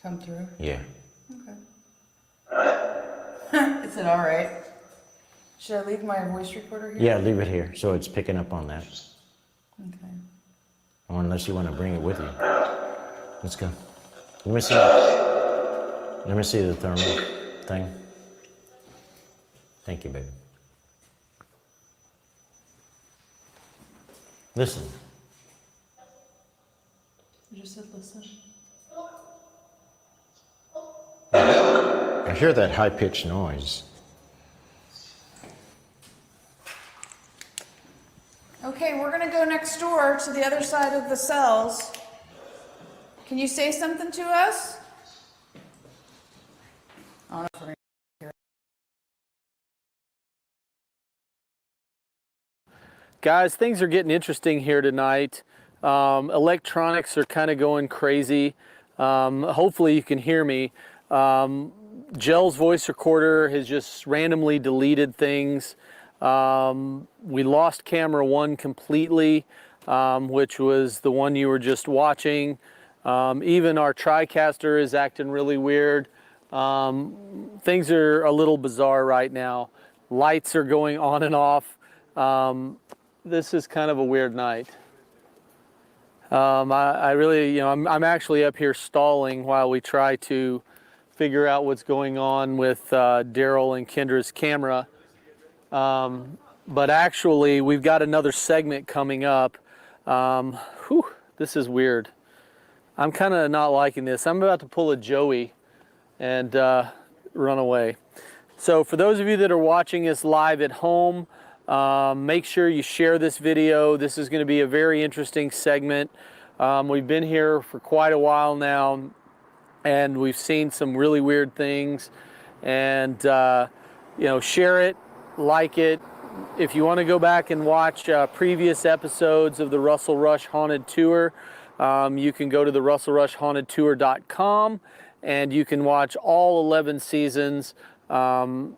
Come through. Yeah. Okay. Is it all right? Should I leave my voice recorder here? Yeah, leave it here so it's picking up on that. Okay. Or unless you want to bring it with you. Let's go. Let me see. Let me see the thermal thing. Thank you, baby. Listen. You just said listen. I hear that high-pitched noise. Okay, we're gonna go next door to the other side of the cells. Can you say something to us? I don't know if we're gonna hear it. Guys, things are getting interesting here tonight. Electronics are kind of going crazy. Hopefully you can hear me. Jel's voice recorder has just randomly deleted things. We lost camera 1 completely, which was the one you were just watching. Even our TriCaster is acting really weird. Things are a little bizarre right now. Lights are going on and off. This is kind of a weird night. I really, I'm actually up here stalling while we try to figure out what's going on with Daryl and Kendra's camera. But actually, we've got another segment coming up. This is weird. I'm kind of not liking this. I'm about to pull a Joey and run away. So for those of you that are watching us live at home, make sure you share this video. This is going to be a very interesting segment. We've been here for quite a while now, and we've seen some really weird things. And share it, like it. If you want to go back and watch previous episodes of the Russell Rush Haunted Tour, you can go to the russellrushhauntedtour.com, and you can watch all 11 seasons and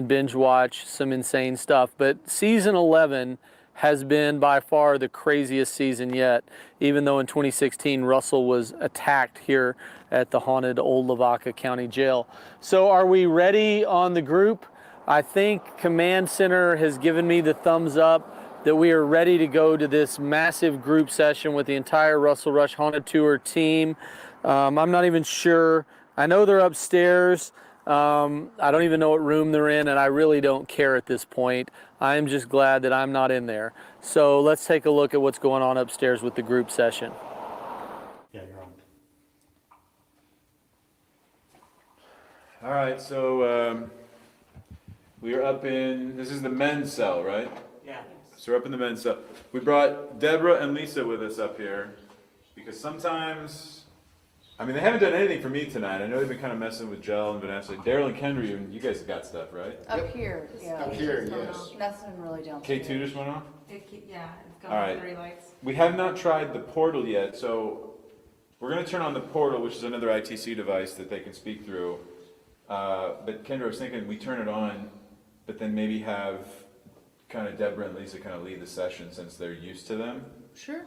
binge watch some insane stuff. But season 11 has been by far the craziest season yet, even though in 2016 Russell was attacked here at the haunted old Lavaca County Jail. So are we ready on the group? I think Command Center has given me the thumbs up that we are ready to go to this massive group session with the entire Russell Rush Haunted Tour team. I'm not even sure. I know they're upstairs. I don't even know what room they're in, and I really don't care at this point. I'm just glad that I'm not in there. So let's take a look at what's going on upstairs with the group session. Yeah, you're on. All right, so we are up in, this is the men's cell, right? Yeah. So we're up in the men's cell. We brought Deborah and Lisa with us up here because sometimes, they haven't done anything for me tonight. I know they've been kind of messing with Jell and Vanessa. Daryl and Kendra, you guys have got stuff, right? Up here, yeah. Up here, yes. Nothing really down K2 just went off? Yeah, it's All right. 3 lights. We have not tried the portal yet, so we're going to turn on the portal, which is another ITC device that they can speak through. But Kendra, I was thinking we turn it on, but then maybe have kind of Deborah and Lisa kind of lead the session since they're used to them. Sure.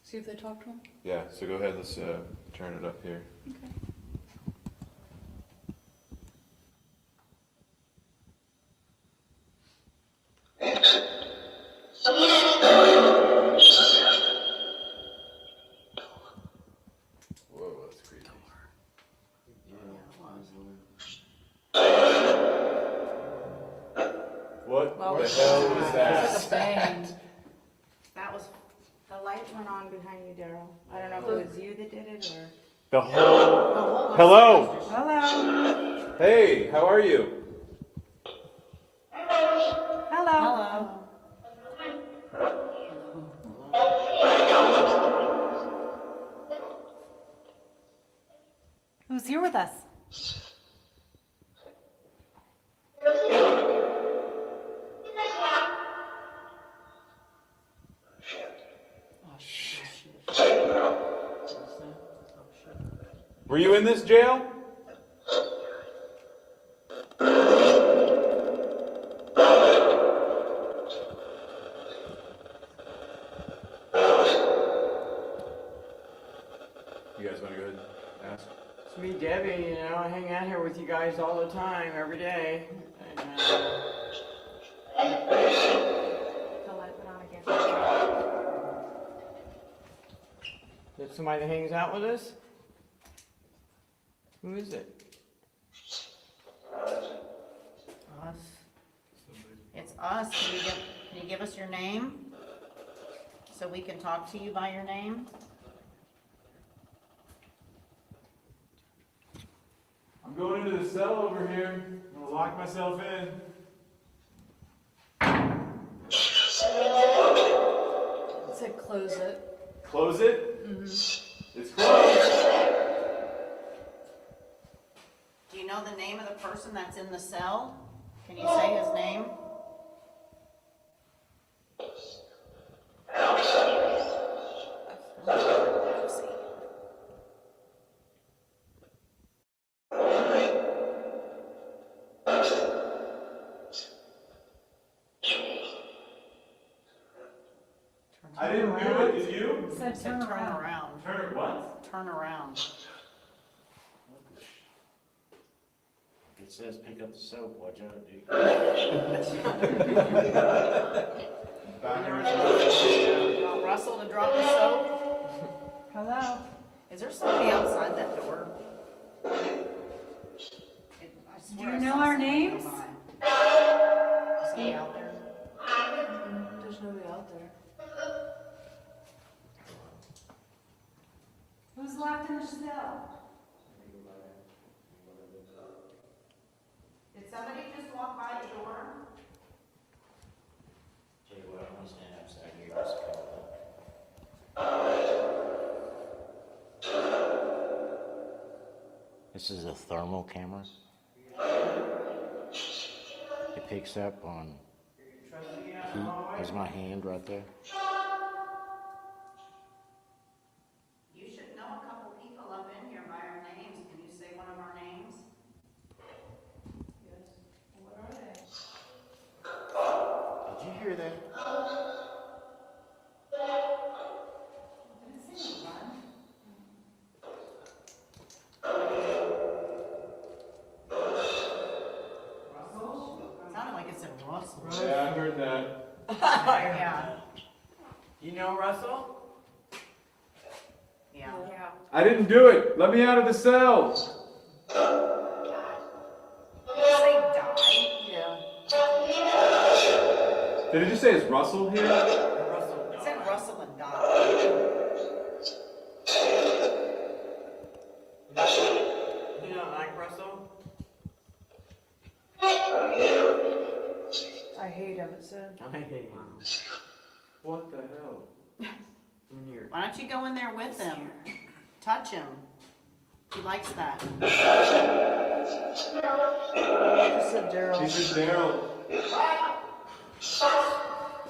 See if they talk to him. Yeah, so go ahead, let's turn it up here. Okay. Whoa, that's creepy. What the hell was that? It's like a bang. That was, the light went on behind you, Daryl. I don't know if it was you that did it or. The whole... Hello! Hello. Hey, how are you? Hello. Who's here with us? Were you in this jail? You guys want to go ahead and ask? It's me, Debbie. I hang out here with you guys all the time, every day. And, The light went on again. is it somebody that hangs out with us? Who is it? Us. It's us. Can you give us your name? So we can talk to you by your name? I'm going into the cell over here. I'm gonna lock myself in. It said close it. Close it? Mm-hmm. It's closed. Do you know the name of the person that's in the cell? Can you say his name? said turn around. around. Turn what? Turn around. It says pick up the soap, watch out, dude. Want Russell to drop the soap? Hello? Is there somebody outside that door? I Do swear you I know saw our somebody names? go by. Somebody out there? There's nobody out there. Who's locked in the cell? Did somebody just walk by the door? Tell you what, I'm gonna stand upside here, just cover up. This is a thermal camera. It picks up on heat. There's my hand right there. You should know a couple people up in here by our names. Can you say one of our names? Yes. What are they? Did you hear that? I didn't see anyone. Sounded like it said Russell. Yeah, I heard that. Yeah. You know Russell? Yeah. I didn't do it. Let me out of the cell. Say die. Yeah. Did it just say it's Russell here? Russell. It said Russell and die. You don't like Russell? I hate him, it said. I hate him. What the hell? Why don't you go in there with him? Touch him. He likes that. It said Daryl. He said Daryl.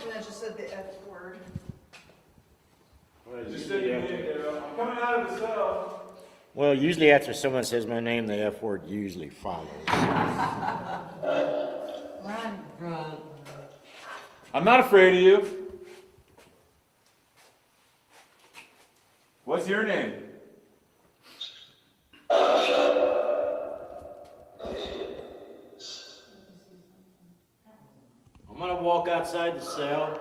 And it just said the F word. Just said your name, Daryl. I'm coming out of the cell. Well, usually after someone says my name, the F word usually follows. Run. Run. I'm not afraid of you. What's your name? I'm gonna walk outside the cell.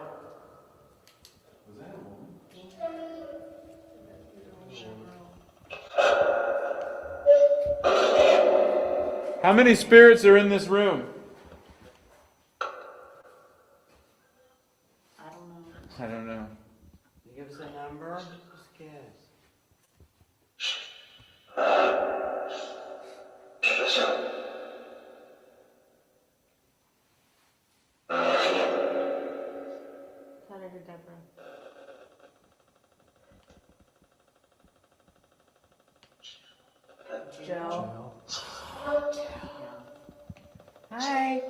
Was that a woman? How many spirits are in this room? I don't know. I don't know. You give us a number? Just guess. Senator Deborah. Joe. Hi.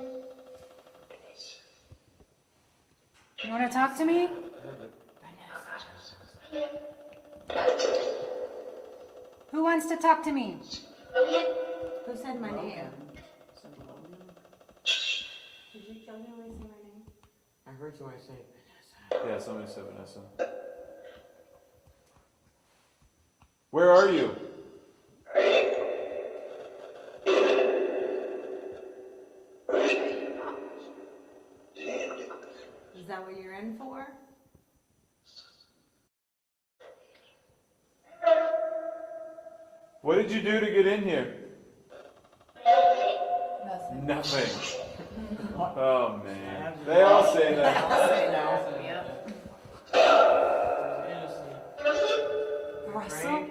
You want to talk to me? Who wants to talk to me? Who said my name? Did you genuinely say my name? I heard somebody say Yeah, somebody said Vanessa. Where are you? Is that what you're in for? What did you do to get in here? Nothing. Nothing. Oh man. They all say that. I'll say no. Yep. Russell?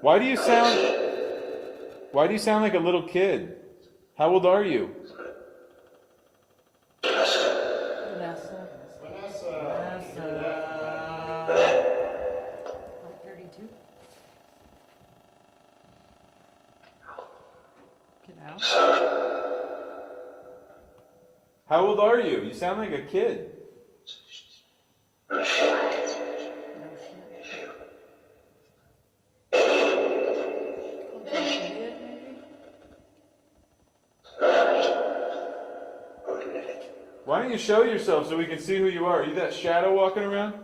Why do you sound like a little kid? How old are you? Vanessa. Like 32? Get out. How old are you? You sound like a kid. No shit. Idiot, maybe? Why Why don't you show yourself so we can see who you are? Are you that shadow walking around?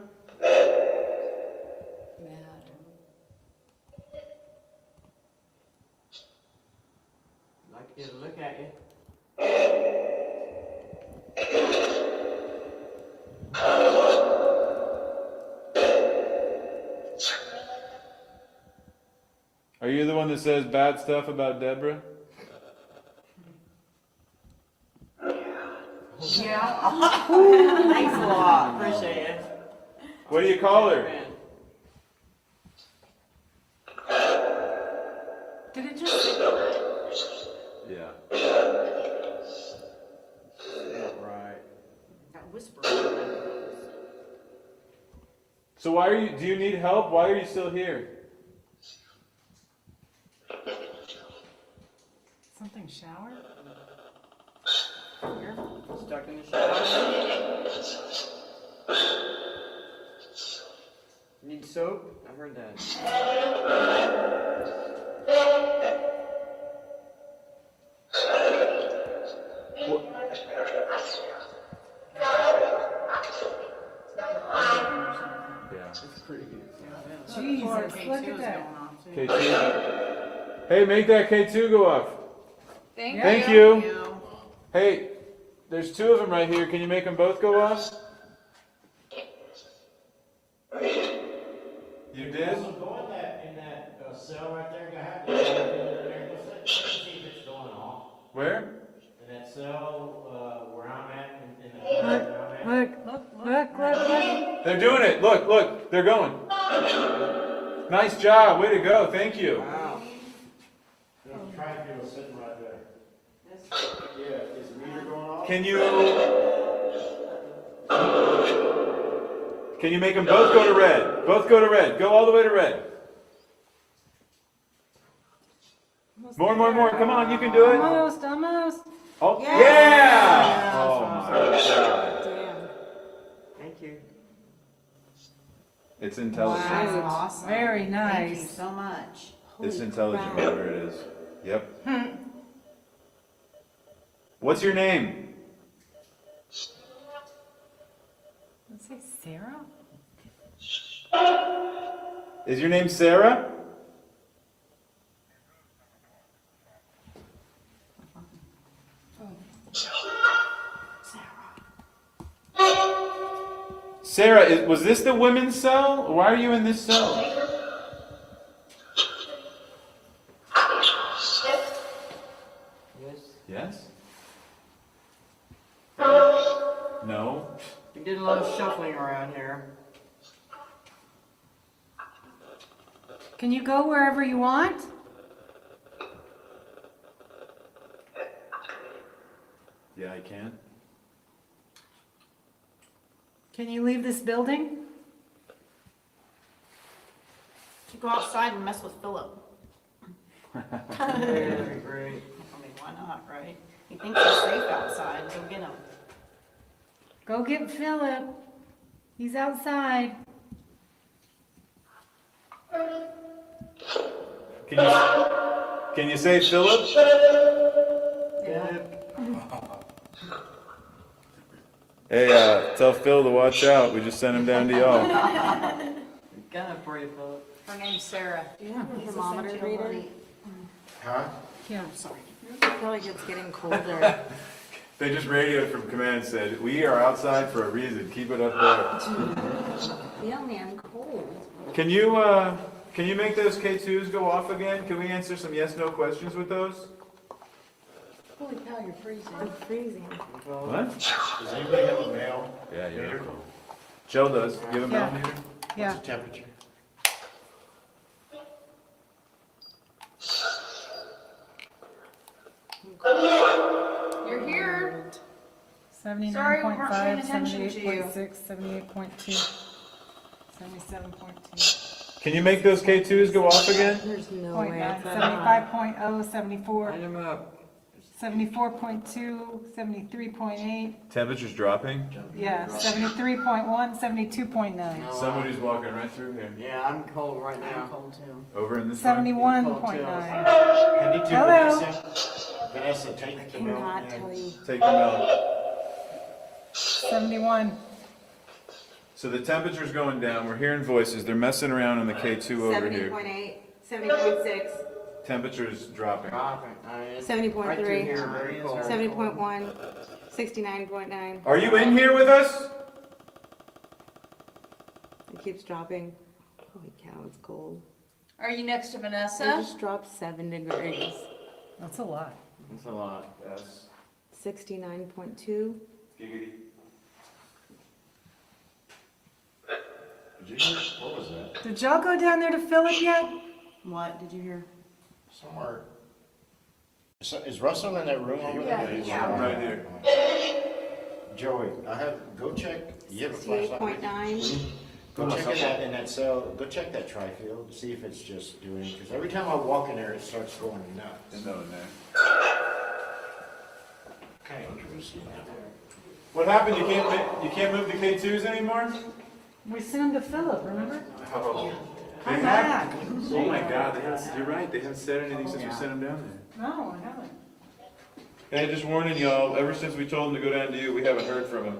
Like you to look at you. Are you the one that says bad stuff about Deborah? Yeah. Thanks a lot. Appreciate it. What do you call her? Did it just? Yeah. Right. That whisper. So why are you, do you need help? Why are you still here? Something shower? You're stuck in the shower. Need soap? I heard that. It's pretty good. Jesus, look at that. K2. Hey, make that K2 go off. Thank you. Hey, there's two of them right here. Can you make them both go off? You did? Go in that cell right there. See if it's going off. Where? In that cell where I'm at. Look. They're doing it. Look. They're going. Nice job. Way to go. Thank you. Wow. Try to get sitting right there. Yeah, is the meter going off? Can you make them both go to red? Both go to red. Go all the way to red. More. Come on, you can do it. Almost. Oh, yeah! Oh my God. Damn. Thank you. It's intelligent. Wow. Awesome. Very Thank nice. you so much. It's intelligent, whatever it is. Yep. What's your name? Let's say Sarah? Is your name Sarah? Sarah, was this the women's cell? Why are you in this cell? Yes. Yes? No? We did a lot of shuffling around here. Can you go wherever you want? Yeah, I can. Can you leave this building? You go outside and mess with Philip. Very great. I mean, why not, right? He thinks he's safe outside. Go get him. Go get Philip. He's outside. Can you say Philip? Yeah. Hey, tell Phil to watch out. We just sent him down to y'all. Got it for you, Philip. Her name's Sarah. Yeah, thermometer reader. Huh? Yeah. Sorry. I feel like it's getting colder. They just radioed from command and said, we are outside for a reason. Keep it up there. Yeah, man, cold. Can you make those K2s go off again? Can we answer some yes/no questions with those? Holy cow, you're freezing. I'm freezing. What? Does anybody have a mail? Yeah, you're cool. Jill does. You have a Yeah. millimeter? Yeah. What's the temperature? You're here. 79.5, paying attention to you. 78.6, 78.2, 77.2. Can you make those K2s go off again? There's no Point way. nine, It's that high. 75.0, 74, Line them up. 74.2, 73.8, Temperature's dropping. yeah, 73.1, 72.9, Somebody's walking right through here. Yeah, I'm cold right now. I'm cold too. Over in this room. 71.9. Handy to Hello. Vanessa, take the milk. Cannot tell you. Take them out. 71. So the temperature's going down. We're hearing voices. They're messing around on the K2 over here. 70.8, 70.6, Temperature's dropping. 70.3, 70.1, 69.9. Are you in here with us? It keeps dropping. Holy cow, it's cold. Are you next to It Vanessa? just dropped 7 degrees. That's a lot. That's a lot. Yes. 69.2. Giggity. Did you hear? What was that? Did y'all go down there to fill it yet? What did you hear? Somewhere. Is Russell in that room over there? I'm right here. Joey, go check. You have a flashlight? 68.9. Go check in that cell. Go check that tri-field. See if it's just doing. Because every time I walk in there, it starts going nuts. There's no in there. Kind of interesting. What happened? You can't move the K2s anymore? We sent them to Philip, remember? Oh. Come back. Oh my God! You're right. They haven't said anything since we sent them down there. No, I haven't. Hey, just warning y'all. Ever since we told them to go down to you, we haven't heard from them.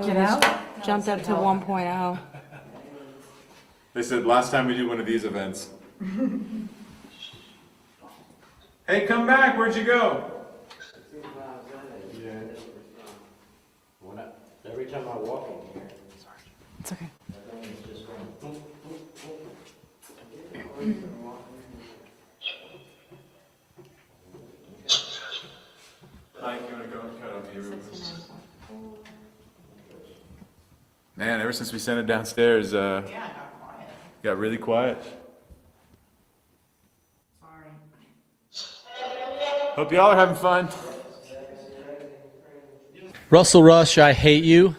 Get out? Jumped up to 1.0. They said last time we do one of these events. Hey, come back. Where'd you go? Every time I walk in here, It's okay. it's just going. Boom, boom, boom. Mike, you want to go and cut off here? Man, ever since we sent it downstairs, got really quiet. Hope y'all are having fun. Russell Rush, I hate you.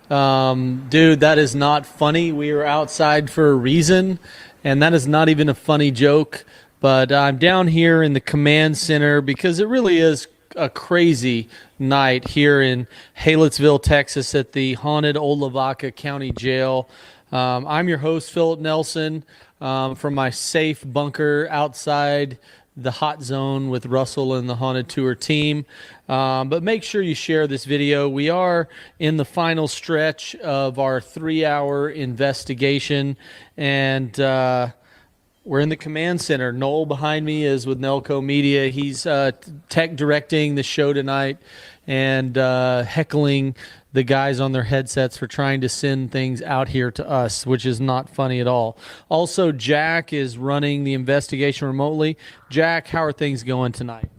Dude, that is not funny. We were outside for a reason, and that is not even a funny joke. But I'm down here in the command center because it really is a crazy night here in Halletsville, Texas at the haunted Old Lavaca County Jail. I'm your host, Philip Nelson, from my safe bunker outside the hot zone with Russell and the Haunted Tour team. But make sure you share this video. We are in the final stretch of our 3-hour investigation, and we're in the command center. Noel behind me is with Nelco Media. He's tech directing the show tonight and heckling the guys on their headsets for trying to send things out here to us, which is not funny at all. Also, Jack is running the investigation remotely. Jack, how are things going tonight?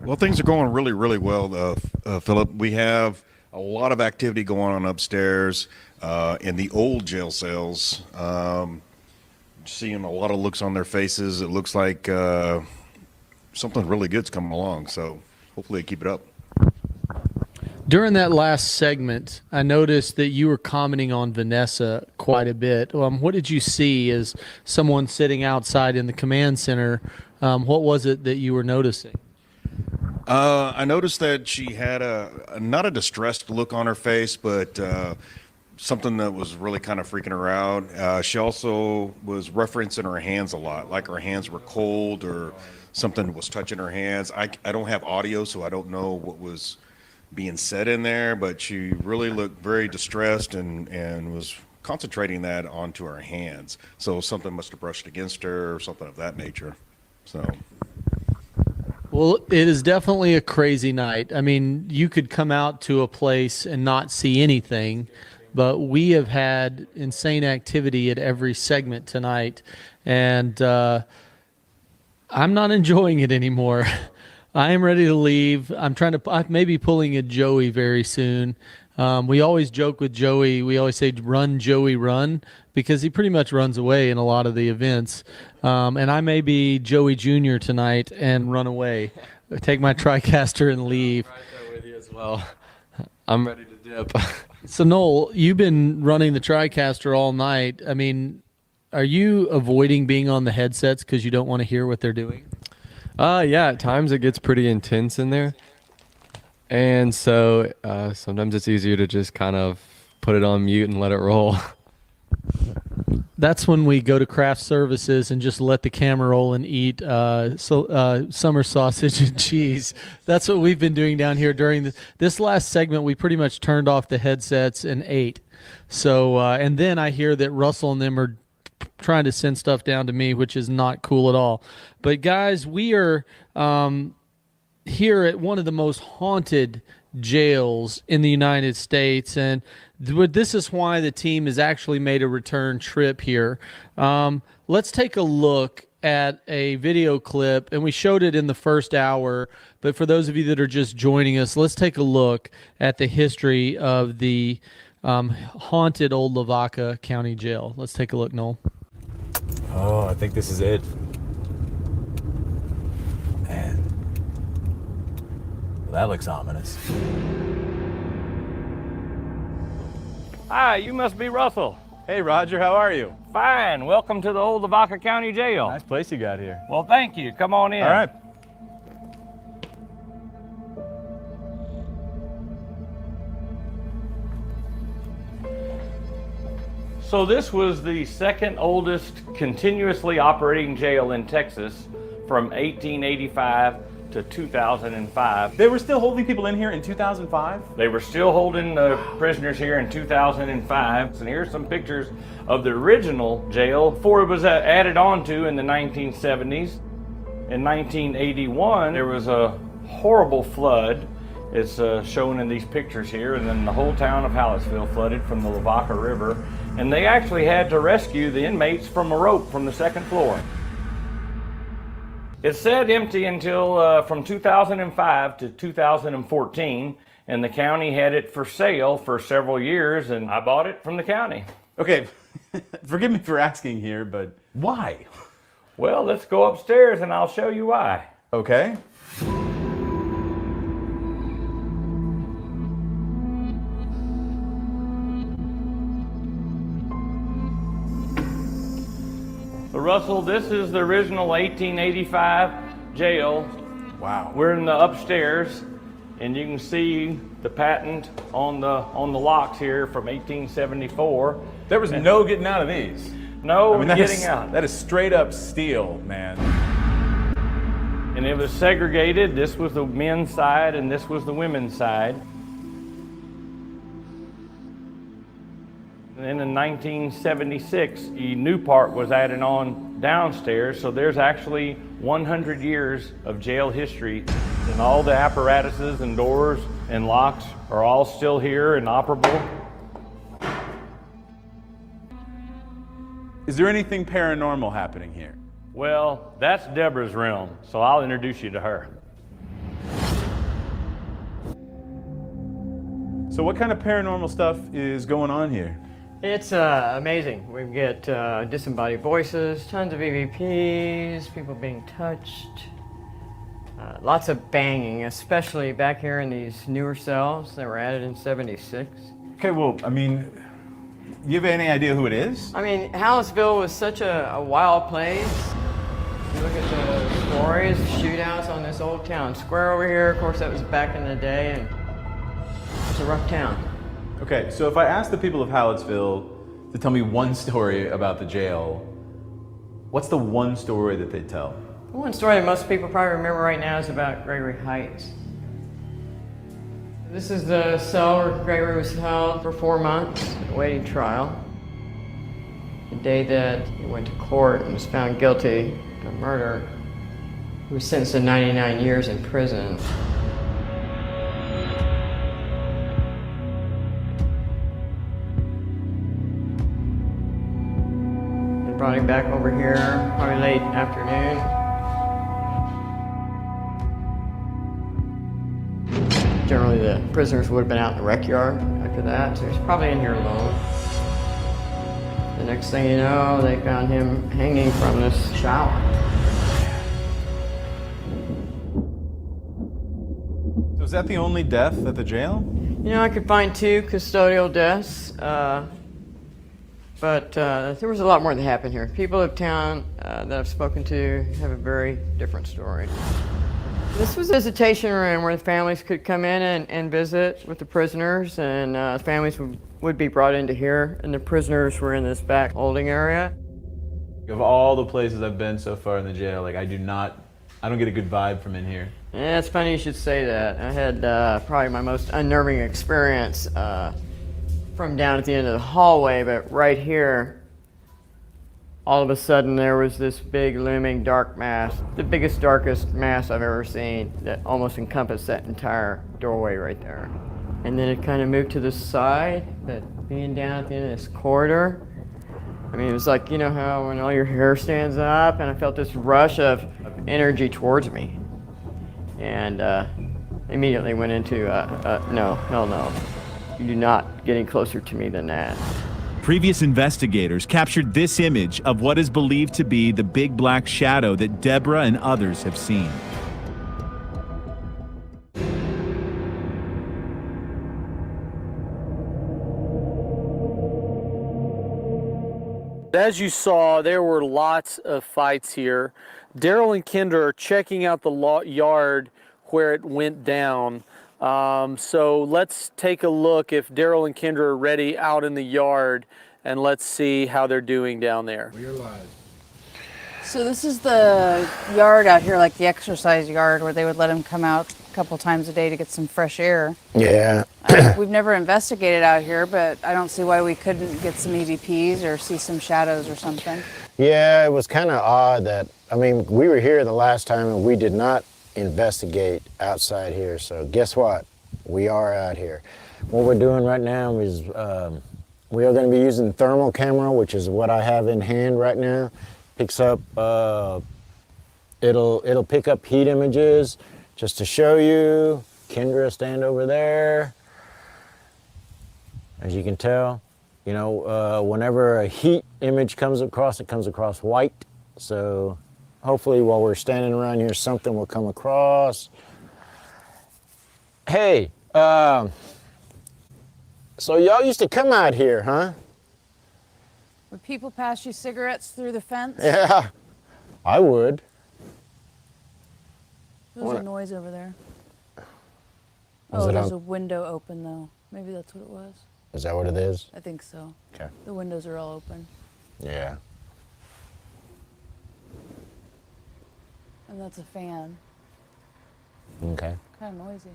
Well, things are going really, really well, Philip. We have a lot of activity going on upstairs in the old jail cells. Seeing a lot of looks on their faces. It looks like something really good's coming along, so hopefully they keep it up. During that last segment, I noticed that you were commenting on Vanessa quite a bit. What did you see as someone sitting outside in the command center? What was it that you were noticing? I noticed that she had not a distressed look on her face, but something that was really kind of freaking her out. She also was referencing her hands a lot, like her hands were cold or something was touching her hands. I don't have audio, so I don't know what was being said in there, but she really looked very distressed and was concentrating that onto her hands. So something must have brushed against her or something of that nature. So. Well, it is definitely a crazy night. I mean, you could come out to a place and not see anything, but we have had insane activity at every segment tonight, and I'm not enjoying it anymore. I am ready to leave. I'm maybe pulling a Joey very soon. We always joke with Joey. We always say, run, Joey, run, because he pretty much runs away in a lot of the events. And I may be Joey Jr. tonight and run away, take my TriCaster and leave. I'm right there with you as well. I'm ready to dip. So, Noel, you've been running the TriCaster all night. I mean, are you avoiding being on the headsets because you don't want to hear what they're doing? Yeah, at times it gets pretty intense in there. And so sometimes it's easier to just kind of put it on mute and let it roll. That's when we go to craft services and just let the camera roll and eat summer sausage and cheese. That's what we've been doing down here during this last segment. We pretty much turned off the headsets and ate. So, and then I hear that Russell and them are trying to send stuff down to me, which is not cool at all. But guys, we are here at one of the most haunted jails in the United States, and this is why the team has actually made a return trip here. Let's take a look at a video clip, and we showed it in the first hour, but for those of you that are just joining us, let's take a look at the history of the haunted old Lavaca County Jail. Let's take a look, Noel. Oh, I think this is it. Man. Well, that looks ominous. Hi, you must be Russell. Hey, Roger, how are you? Fine. Welcome to the old Lavaca County Jail. Nice place you got here. Well, thank you. Come on in. All right. So this was the second oldest continuously operating jail in Texas from 1885 to 2005. They were still holding people in here in 2005? They were still holding prisoners here in 2005. And here's some pictures of the original jail before it was added on to in the 1970s. In 1981, there was a horrible flood. It's shown in these pictures here, and then the whole town of Halletsville flooded from the Lavaca River, and they actually had to rescue the inmates from a rope from the second floor. It sat empty until from 2005 to 2014, and the county had it for sale for several years, and I bought it from the county. Okay, forgive me for asking here, but why? Well, let's go upstairs and I'll show you why. Okay. Russell, this is the original 1885 jail. Wow. We're in the upstairs, and you can see the patent on the locks here from 1874. There was no getting out of these. No getting is, out. That is straight up steel, man. And it was segregated. This was the men's side, and this was the women's side. And then in 1976, the new part was added on downstairs, so there's actually 100 years of jail history, and all the apparatuses and doors and locks are all still here and operable. Is there anything paranormal happening here? Well, that's Deborah's realm, so I'll introduce you to her. So what kind of paranormal stuff is going on here? It's amazing. We get disembodied voices, tons of EVPs, people being touched, lots of banging, especially back here in these newer cells that were added in '76. Okay, well, I mean, you have any idea who it is? I mean, Halletsville was such a wild place. You look at the stories, shootouts on this old town square over here. Of course, that was back in the day, and it's a rough town. Okay, so if I ask the people of Halletsville to tell me one story about the jail, what's the one story that they tell? The one story that most people probably remember right now is about Gregory Heights. This is the cell where Gregory was held for 4 months, awaiting trial. The day that he went to court and was found guilty of murder, he was sentenced to 99 years in prison. They brought him back over here, probably late afternoon. Generally, the prisoners would have been out in the rec yard after that, so he's probably in here alone. The next thing you know, they found him hanging from this shower. So is that the only death at the jail? You know, I could find 2 custodial deaths, but there was a lot more that happened here. People of town that I've spoken to have a very different story. This was a visitation room where the families could come in and visit with the prisoners, and families would be brought into here, and the prisoners were in this back holding area. Of all the places I've been so far in the jail, like I don't get a good vibe from in here. Yeah, it's funny you should say that. I had probably my most unnerving experience from down at the end of the hallway, but right here, all of a sudden there was this big looming dark mass, the biggest, darkest mass I've ever seen that almost encompassed that entire doorway right there. And then it kind of moved to the side, but being down at the end of this corridor, I mean, it was like, you know how when all your hair stands up, and I felt this rush of energy towards me. And immediately went into, no, hell no. You do not get any closer to me than that. Previous investigators captured this image of what is believed to be the big black shadow that Deborah and others have seen. As you saw, there were lots of fights here. Daryl and Kendra are checking out the yard where it went down. So let's take a look if Daryl and Kendra are ready out in the yard, and let's see how they're doing down there. We're live. So this is the yard out here, like the exercise yard, where they would let him come out a couple times a day to get some fresh air. Yeah. We've never investigated out here, but I don't see why we couldn't get some EVPs or see some shadows or something. Yeah, it was kind of odd that, I mean, we were here the last time and we did not investigate outside here. So guess what? We are out here. What we're doing right now is we are going to be using thermal camera, which is what I have in hand right now. Picks up, it'll pick up heat images just to show you. Kendra, stand over there. As you can tell, you know, whenever a heat image comes across, it comes across white. So hopefully while we're standing around here, something will come across. Hey, so y'all used to come out here, huh? Would people pass you cigarettes through the fence? Yeah, I would. There's a noise over there. Was Oh, it there's on- a window open though. Maybe that's what it was. Is that what it is? I think so. Okay. The windows are all open. Yeah. And that's a fan. Okay. Kind of noisy.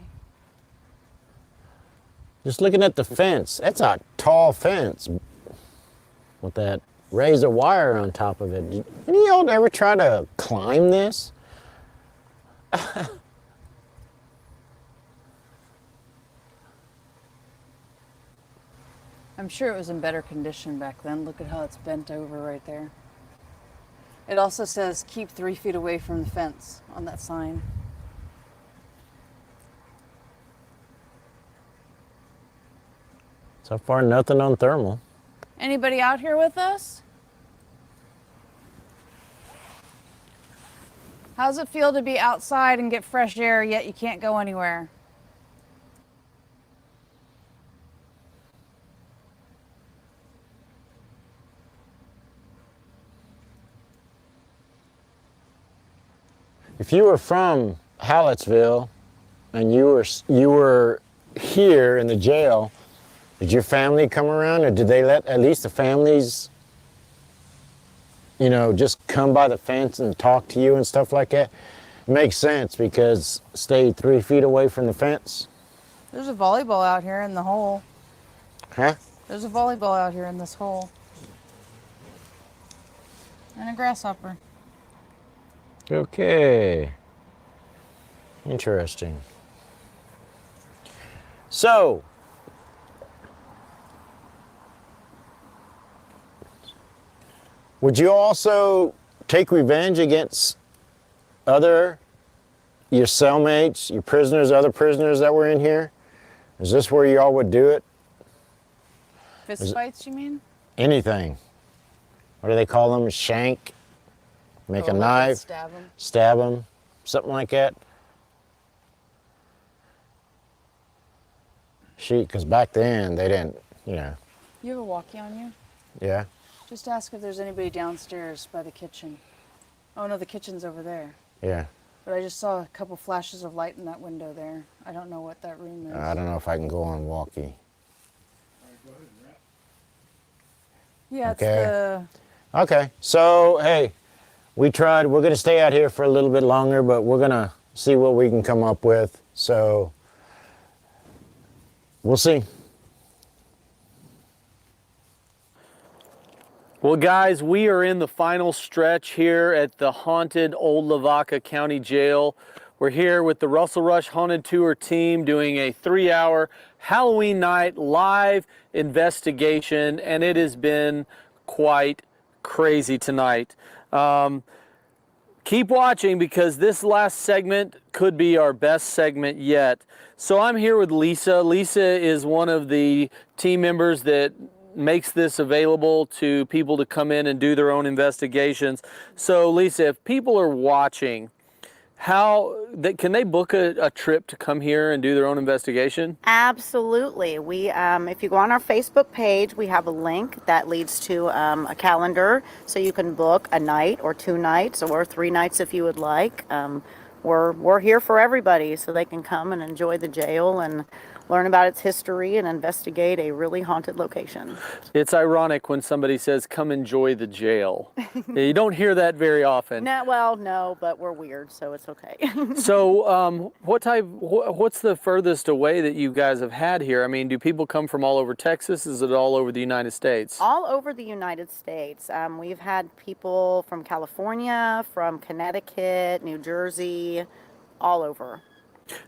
Just looking at the fence, that's a tall fence with that razor wire on top of it. Did any of y'all ever try to climb this? I'm sure it was in better condition back then. Look at how it's bent over right there. It also says keep 3 feet away from the fence on that sign. So far, nothing on thermal. Anybody out here with us? How's it feel to be outside and get fresh air, yet you can't go anywhere? If you were from Halletsville and you were here in the jail, did your family come around, or did they let at least the families, you know, just come by the fence and talk to you and stuff like that? It makes sense because stay 3 feet away from the fence. There's a volleyball out here in the hole. Huh? There's a volleyball out here in this hole. And a grasshopper. Okay. Interesting. So, would you also take revenge against your cellmates, your prisoners, other prisoners that were in here? Is this where y'all would do it? Fist fights, you mean? Anything. What do they call them? Shank? Make a Oh, like knife? stab 'em. Stab them? Something like that? Because back then, they didn't, you know. You have a walkie on you? Yeah? Just ask if there's anybody downstairs by the kitchen. Oh no, the kitchen's over there. Yeah. But I just saw a couple flashes of light in that window there. I don't know what that room is. I don't know if I can go on walkie. Yeah, it's Okay. the... Okay, so hey, we tried. We're gonna stay out here for a little bit longer, but we're gonna see what we can come up with. So we'll see. Well, guys, we are in the final stretch here at the haunted Old Lavaca County Jail. We're here with the Russell Rush Haunted Tour team doing a 3-hour Halloween night live investigation, and it has been quite crazy tonight. Keep watching because this last segment could be our best segment yet. So I'm here with Lisa. Lisa is one of the team members that makes this available to people to come in and do their own investigations. So Lisa, if people are watching, can they book a trip to come here and do their own investigation? Absolutely. We, if you go on our Facebook page, we have a link that leads to a calendar, so you can book a night or 2 nights or 3 nights if you would like. We're here for everybody, so they can come and enjoy the jail and learn about its history and investigate a really haunted location. It's ironic when somebody says, come enjoy the jail. You don't hear that very often. No, but we're weird, so it's okay. So what's the furthest away that you guys have had here? I mean, do people come from all over Texas? Is it all over the United States? All over the United States. We've had people from California, from Connecticut, New Jersey, all over.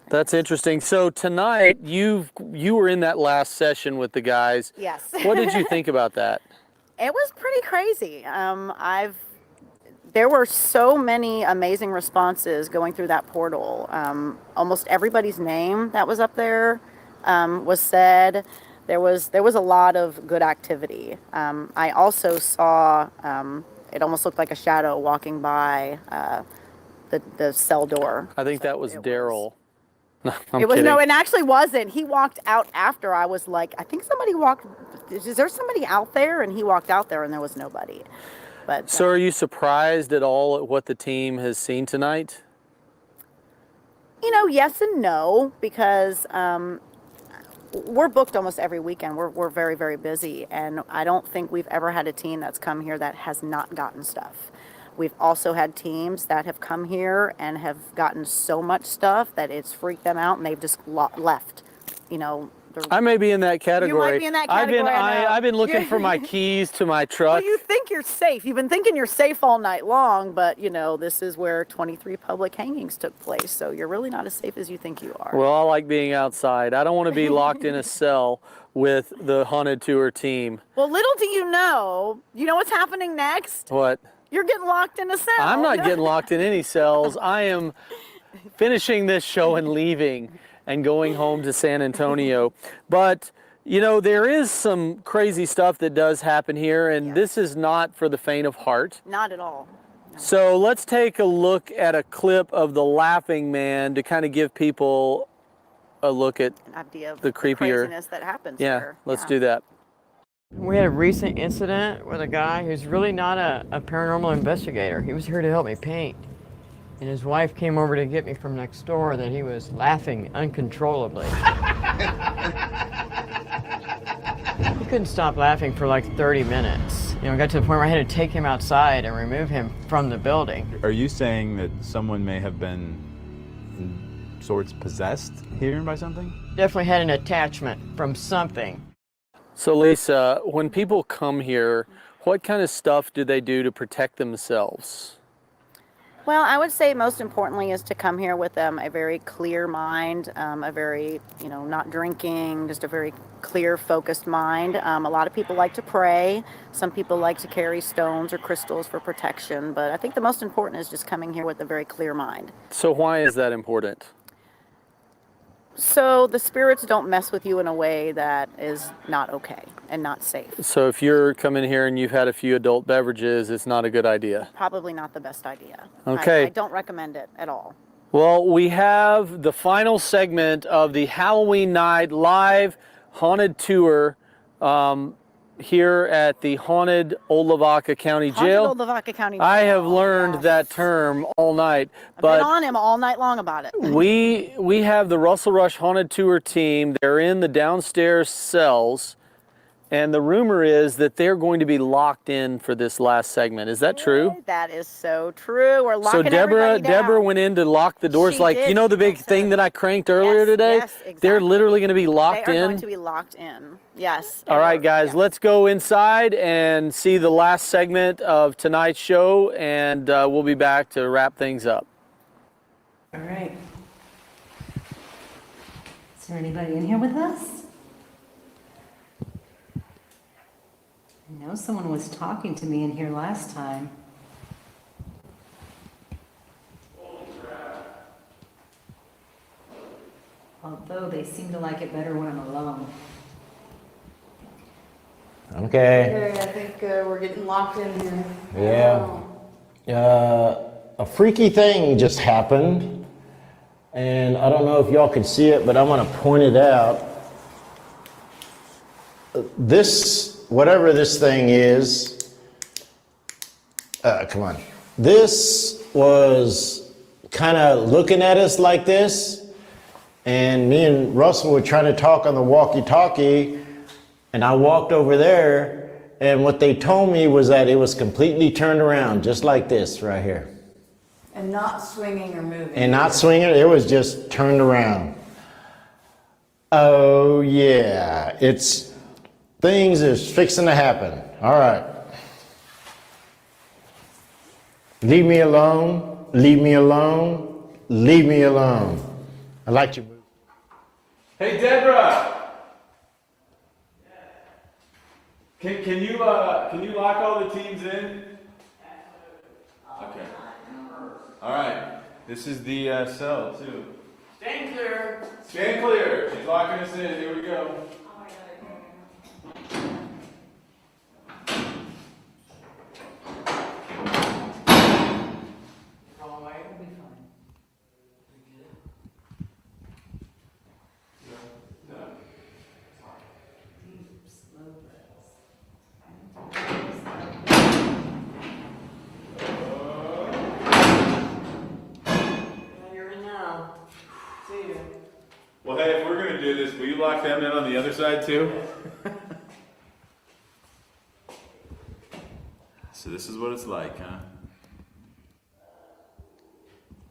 That's interesting. So tonight you were in that last session with the guys. Yes. What did you think about that? It was pretty crazy. There were so many amazing responses going through that portal. Almost everybody's name that was up there was said. There was a lot of good activity. I also saw it almost looked like a shadow walking by the cell door. I think that was Daryl. No, I'm It was kidding. no, it actually wasn't. He walked out after. I was like, I think somebody walked. Is there somebody out there? And he walked out there, and there was nobody. But So are you surprised at all at what the team has seen tonight? yes and no, because we're booked almost every weekend. We're very, very busy, and I don't think we've ever had a team that's come here that has not gotten stuff. We've also had teams that have come here and have gotten so much stuff that it's freaked them out, and they've just left. I may be in that category. You might be in that category. I've been looking for my keys to my truck. Well, you think you're safe. You've been thinking you're safe all night long, but this is where 23 public hangings took place, so you're really not as safe as you think you are. Well, I like being outside. I don't want to be locked in a cell with the haunted tour team. Well, little do you know what's happening next? What? You're getting locked in a cell. I'm not getting locked in any cells. I am finishing this show and leaving and going home to San Antonio. But, there is some crazy stuff that does happen here, and this is not for the faint of heart. Not at all. No. So let's take a look at a clip of the Laughing Man to kind of give people a look at An idea of the creepier craziness that happens Yeah, here. let's do that. We had a recent incident with a guy who's really not a paranormal investigator. He was here to help me paint. And his wife came over to get me from next door that he was laughing uncontrollably. He couldn't stop laughing for like 30 minutes. It got to the point where I had to take him outside and remove him from the building. Are you saying that someone may have been in sorts possessed here by something? Definitely had an attachment from something. So Lisa, when people come here, what kind of stuff do they do to protect themselves? Well, I would say most importantly is to come here with a very clear mind, a very, not drinking, just a very clear, focused mind. A lot of people like to pray. Some people like to carry stones or crystals for protection. But I think the most important is just coming here with a very clear mind. So why is that important? So the spirits don't mess with you in a way that is not okay and not safe. So if you're coming here and you've had a few adult beverages, it's not a good idea. Probably not the best idea. Okay. I don't recommend it at all. Well, we have the final segment of the Halloween night live haunted tour here at the haunted Old Lavaca County Jail. Haunted Old Lavaca County Jail. I have learned that term all night. I've But been on him all night long about it. we have the Russell Rush Haunted Tour team. They're in the downstairs cells. And the rumor is that they're going to be locked in for this last segment. Is that true? That is so true. We're locking So Deborah everybody down. went in to lock the doors, She like, did. you know the big thing that I cranked earlier today? Yes, exactly. They're literally going to be locked They are in. going to be locked in. Yes. All right, guys, let's go inside and see the last segment of tonight's show, and we'll be back to wrap things up. All right. Is there anybody in here with us? I know someone was talking to me in here last time. Although they seem to like it better when I'm alone. Okay. Okay, I think we're getting locked in here. Yeah. A freaky thing just happened. And I don't know if y'all can see it, but I'm going to point it out. This, whatever this thing is, come on. This was kind of looking at us like this. And me and Russell were trying to talk on the walkie-talkie. And I walked over there. And what they told me was that it was completely turned around, just like this right here. And not swinging or moving. And not swinging, it was just turned around. Oh yeah, things is fixing to happen. All right. Leave me alone, leave me alone, leave me alone. I like your move. Hey, Deborah! Can you lock all the teams in? Okay. All right. This is the cell, too. Stand clear. Stand clear. She's locking us in. Here we go. Wrong way, it'll be fine. You're in now. See you. Well, hey, if we're going to do this, will you lock them in on the other side, too? So this is what it's like, huh?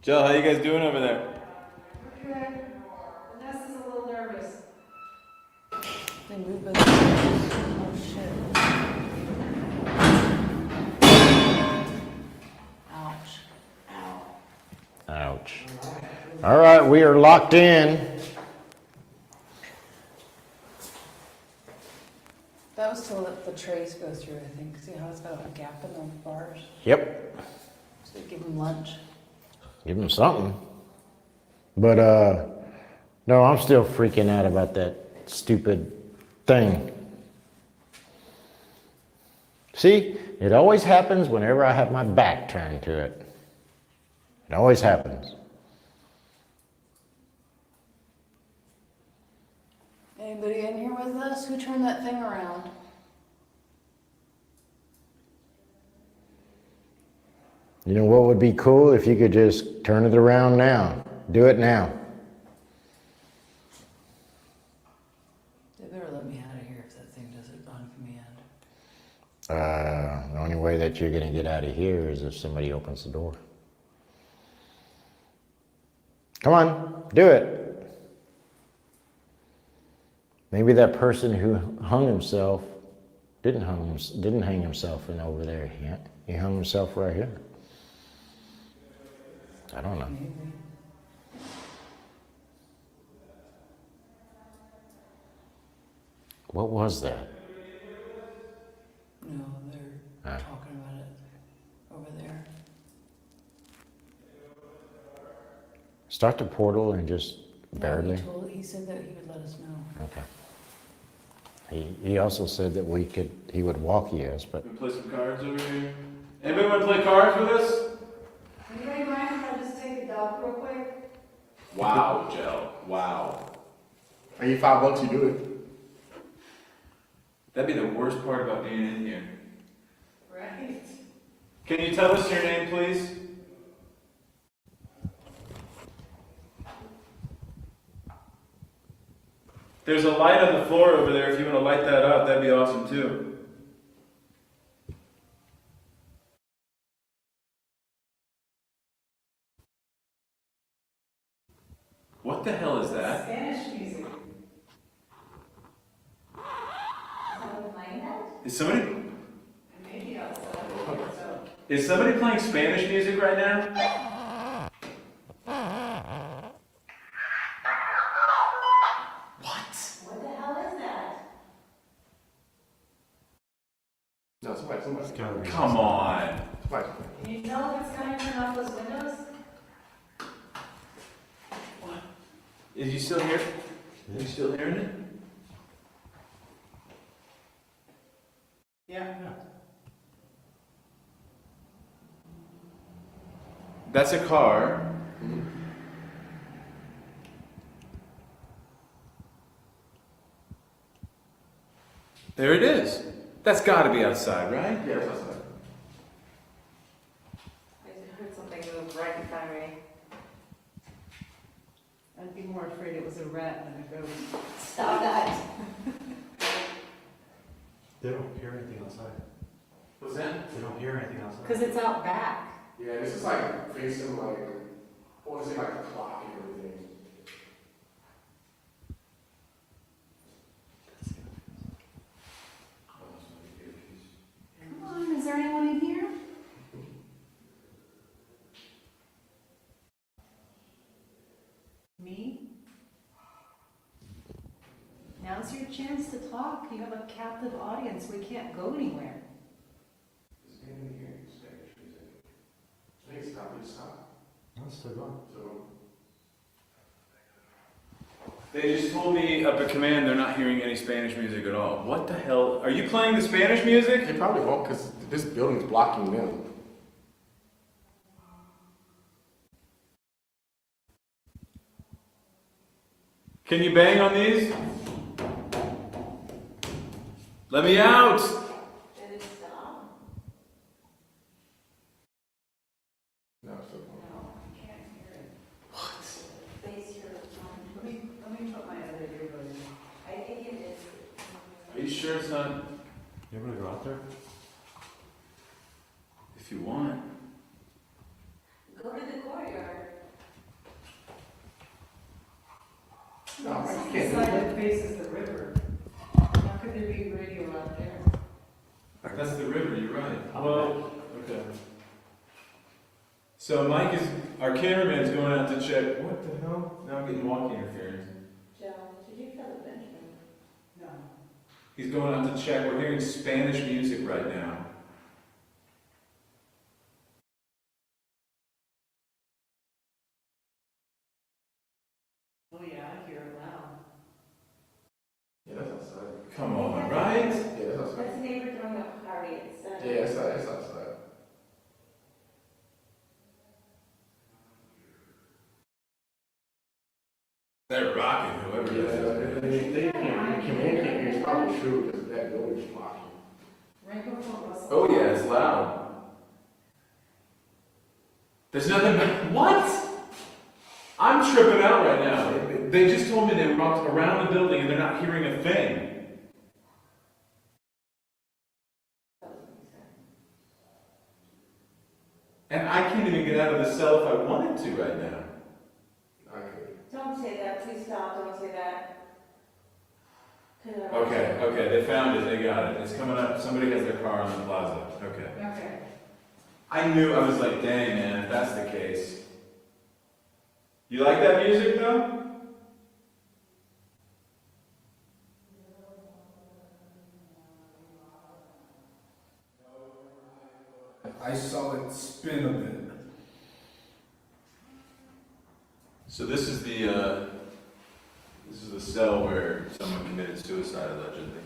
Jill, how you guys doing over there? Okay. Vanessa's a little nervous. They move both. Oh shit. Ouch. Ow. Ouch. All right, we are locked in. That was to let the trays go through, I think. See how it's got a gap in the bars? Yep. So they give them lunch. Give them something. But, no, I'm still freaking out about that stupid thing. See, it always happens whenever I have my back turned to it. It always happens. Anybody in here with us? Who turned that thing around? You know what would be cool if you could just turn it around now. Do it now. They better let me out of here if that thing does it on command. The only way that you're going to get out of here is if somebody opens the door. Come on, do it. Maybe that person who hung himself didn't hang himself in over there. He hung himself right here. I don't know. What was that? No, they're talking about it over there. Start the portal and just barely. He said that he would let us know. Okay. He also said that he would walkie us, but. Can we play some cards over here? Anybody want to play cards with us? Anybody mind if I just take a dog real quick? Wow, Jill. Wow. $85, you do it. That'd be the worst part about being in here. Right. Can you tell us your name, please? There's a light on the floor over there. If you want to light that up, that'd be awesome too. What the hell is that? Spanish music. Is somebody Maybe outside. is somebody playing Spanish music right now? What the hell is that? No, somebody's counting. Come on. Can you tell if it's coming from off those windows? Is you still here? Are you still hearing it? Yeah. That's a car. There it is. That's got to be outside, right? Yeah, it's outside. I heard something move right in front of me. I'd be more afraid it was a rat than a ghost. Stop that. They don't hear anything outside. What's that? They don't hear anything outside. Because it's out back. Yeah, this is like facing like, I want to say like the clock and everything. Come on, is there anyone in here? Me? Now's your chance to talk. You have a captive audience. We can't go anywhere. Is anything here in Spanish music? I think it's probably stop. No, it's still going. They just told me up at command they're not hearing any Spanish music at all. What the hell? Are you playing the Spanish music? They probably won't because this building's blocking them. Can you bang on these? Let me out! Did it stop? No, it's still going. No, I can't hear it. What? Face your Let me put my other earbud in. I think it is. Are you sure it's not? You ever go out there? If you want. Go to the courtyard. No, I It's can't. the side that faces the river. How could there be radio out there? That's the river, you're right. Well, okay. So Mike is, our cameraman's going out to check. What the hell? Now I'm getting walking interference. Joe, did you feel the Benjamin? No. He's going out to check. We're hearing Spanish music right now. Oh yeah, I hear it loud. Yeah, that's outside. Come on, right? Yeah, that's outside. That's a neighbor throwing a party. It's Yeah, it's outside. They're rocking, whoever it is. They can't communicate. It's probably true because that building's blocking. Rainbow phone Russell. Oh yeah, it's loud. There's nothing but, what? I'm tripping out right now. They just told me they walked around the building and they're not hearing a thing. And I can't even get out of the cell if I wanted to right now. Don't say that. Please stop. Don't say that. Okay, they found it, they got it. It's coming up, somebody has their car on the plaza. Okay. Okay. I knew, I was like, dang man, if that's the case. You like that music though? I saw it spin a bit. So this is the cell where someone committed suicide allegedly.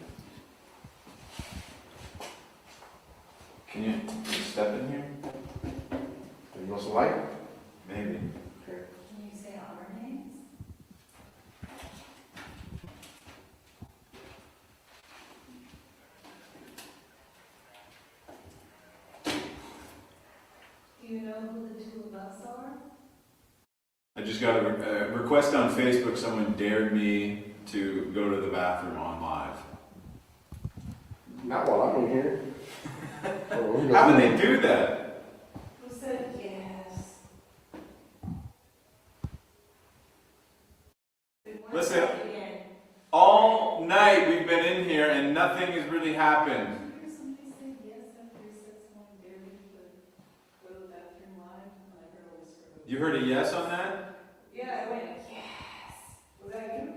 Can you step in here? You want some light? Maybe. Can you say our names? Do you know who the two of us are? I just got a request on Facebook. Someone dared me to go to the bathroom on live. Not while I'm in here. How would they do that? Who said yes? Listen, all night we've been in here and nothing has really happened. Somebody said yes after you said someone dared me to go to the bathroom live, and I heard a whisper. You heard a yes on that? Yeah, I went, yes. Was that you?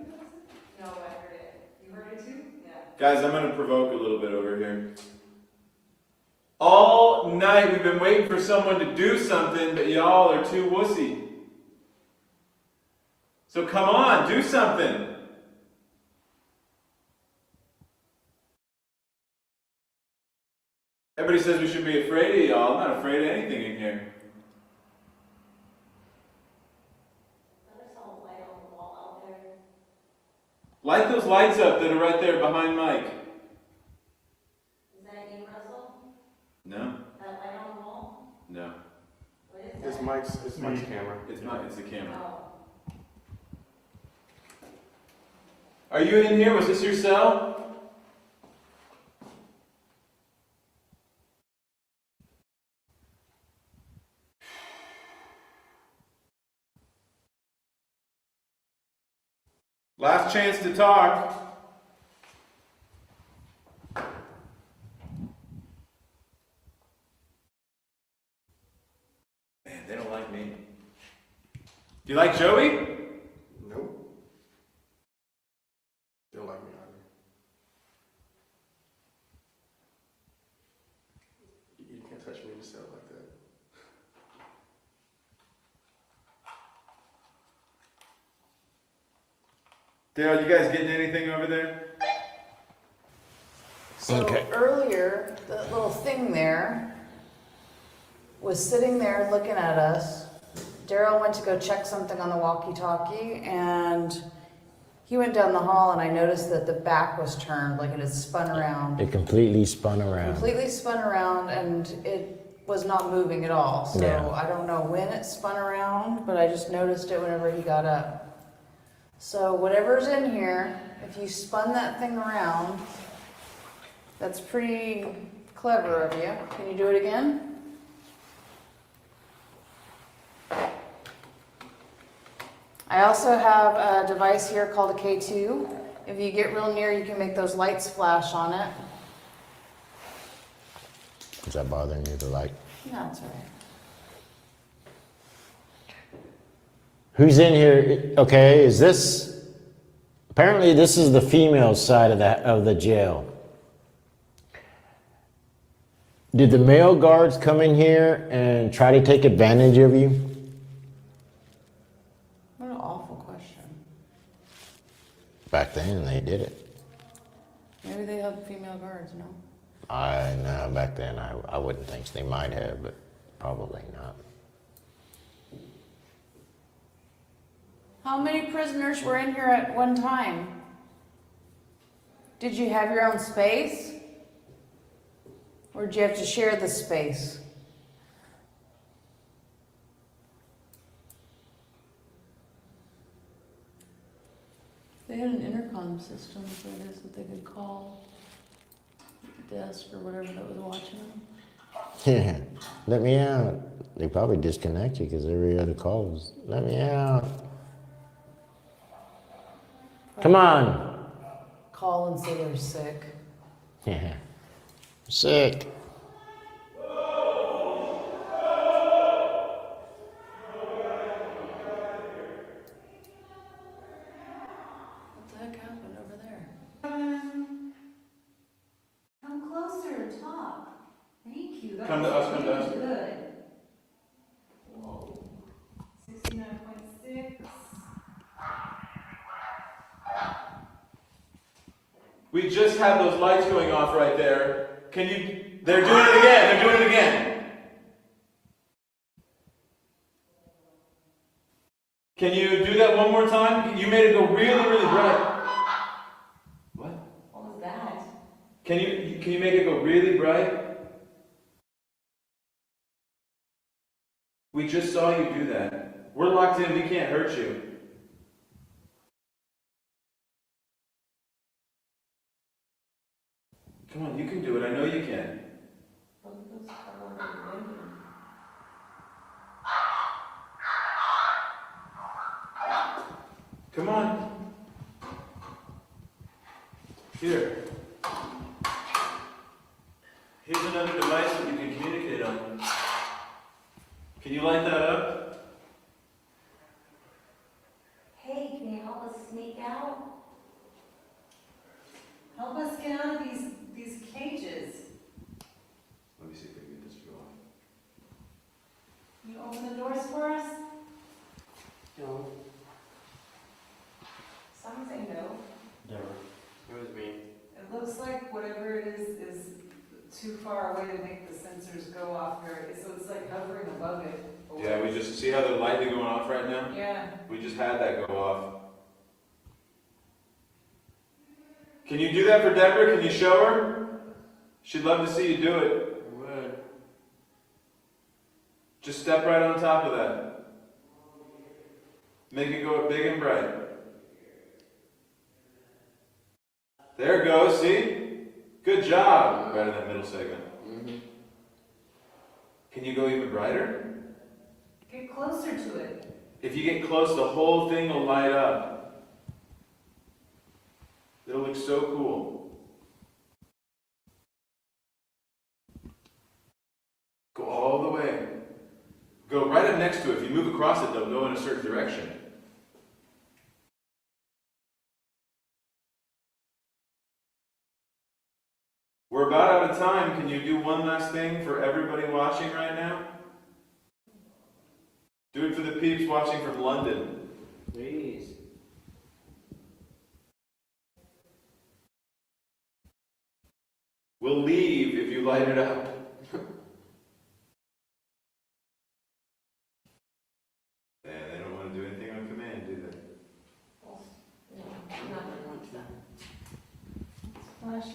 No, I heard it. You heard it too? Yeah. Guys, I'm going to provoke a little bit over here. All night we've been waiting for someone to do something, but y'all are too wussy. So come on, do something. Everybody says we should be afraid of y'all. I'm not afraid of anything in here. Light those lights up that are right there behind Mike. Is that you, Russell? No? That light on the wall? No. What is It's Mike's camera. It's the camera. Oh. Are you in here? Was this your cell? Last chance to talk. Man, they don't like me. Do you like Joey? Nope. They don't like me either. You can't touch me in the cell like that. Dale, you guys getting anything over there? So earlier, the little thing there was sitting there looking at us. Daryl went to go check something on the walkie-talkie, and he went down the hall, and I noticed that the back was turned, like it had spun around. It completely spun around. Completely spun around, and it was not moving at all. So Yeah. I don't know when it spun around, but I just noticed it whenever he got up. So whatever's in here, if you spun that thing around, that's pretty clever of you. Can you do it again? I also have a device here called a K2. If you get real near, you can make those lights flash on it. Is that bothering you, the light? No, it's all right. Who's in here? Okay, is this? Apparently, this is the female side of the jail. Did the male guards come in here and try to take advantage of you? What an awful question. Back then, they did it. Maybe they have female guards, no? No, back then I wouldn't think so. They might have, but probably not. How many prisoners were in here at one time? Did you have your own space? Or did you have to share the space? They had an intercom system, so I guess that they could call the desk or whatever that was watching them. Yeah, let me out. They probably disconnect you because every other call was, let me out. Come on. Call and say they're sick. Yeah. Sick. What the heck happened over there? Come closer and talk. Thank you. That Come to was us, come to us. Good. Whoa. 69.6. We just had those lights going off right there. Can you? They're doing it again. They're doing it again. Can you do that one more time? You made it go really, really bright. What? What was that? Can you make it go really bright? We just saw you do that. We're locked in, we can't hurt you. Come on, you can do it, I know you can. Come on. Here. Here's another device that you can communicate on. Can you light that up? Hey, can you help us sneak out? Help us get out of these cages. Let me see if I can get this to go on. You open the doors for us? No. Some say no. Never. It was me. It looks like whatever it is too far away to make the sensors go off very, so it's like hovering above it. Yeah, we just see how the light is going off right now? Yeah. We just had that go off. Can you do that for Deborah? Can you show her? She'd love to see you do it. I would. Just step right on top of that. Make it go up big and bright. There it goes, see? Good job. Right in that middle segment. Mm-hmm. Can you go even brighter? Get closer to it. If you get close, the whole thing will light up. It'll look so cool. Go all the way. Go right up next to it. If you move across it, they'll go in a certain direction. We're about out of time. Can you do one last thing for everybody watching right now? Do it for the peeps watching from London. Please. We'll leave if you light it up. They don't want to do anything on command, do they?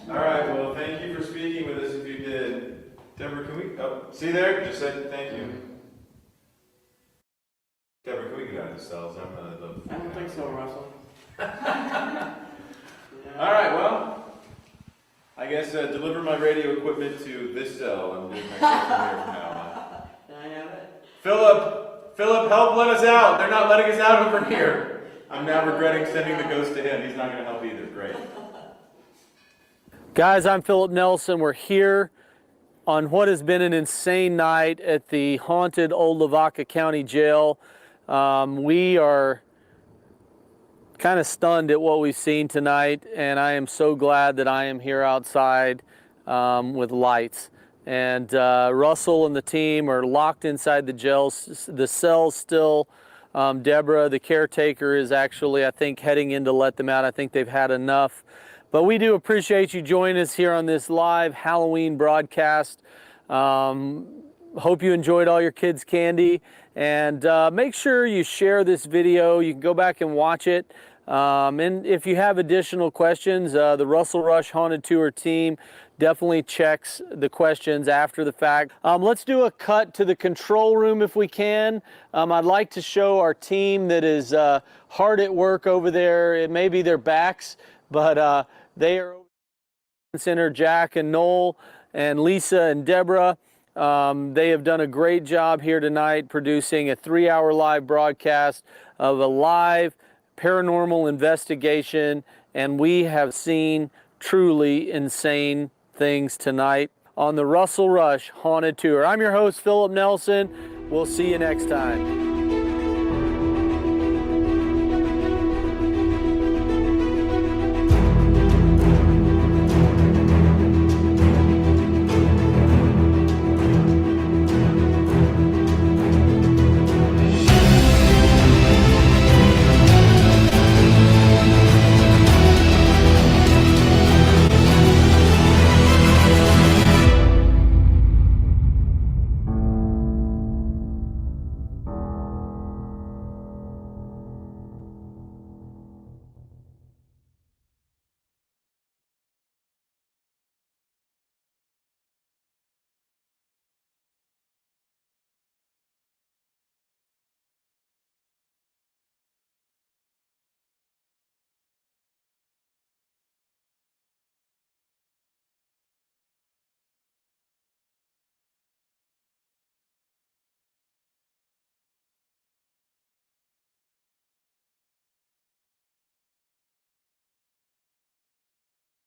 Alright, well, thank you for speaking with us if you did. Deborah, can we, oh, see there? Just said thank you. Deborah, can we get out of the cells? I don't think so, Russell. Alright, well, I guess deliver my radio equipment to this cell. I'm doing my stuff from here from now on. Can I have it? Philip, help let us out. They're not letting us out over here. I'm now regretting sending the ghost to him. He's not going to help either. Great. Guys, I'm Philip Nelson. We're here on what has been an insane night at the haunted old Lavaca County Jail. We are kind of stunned at what we've seen tonight, and I am so glad that I am here outside with lights. And Russell and the team are locked inside the jail, the cells still. Deborah, the caretaker, is actually, I think, heading in to let them out. I think they've had enough. But we do appreciate you joining us here on this live Halloween broadcast. Hope you enjoyed all your kids' candy. And make sure you share this video. You can go back and watch it. And if you have additional questions, the Russell Rush Haunted Tour team definitely checks the questions after the fact. Let's do a cut to the control room if we can. I'd like to show our team that is hard at work over there. It may be their backs, but they are over in the center, Jack and Noel and Lisa and Deborah. They have done a great job here tonight producing a 3-hour live broadcast of a live paranormal investigation, and we have seen truly insane things tonight on the Russell Rush Haunted Tour. I'm your host, Philip Nelson. We'll see you next time.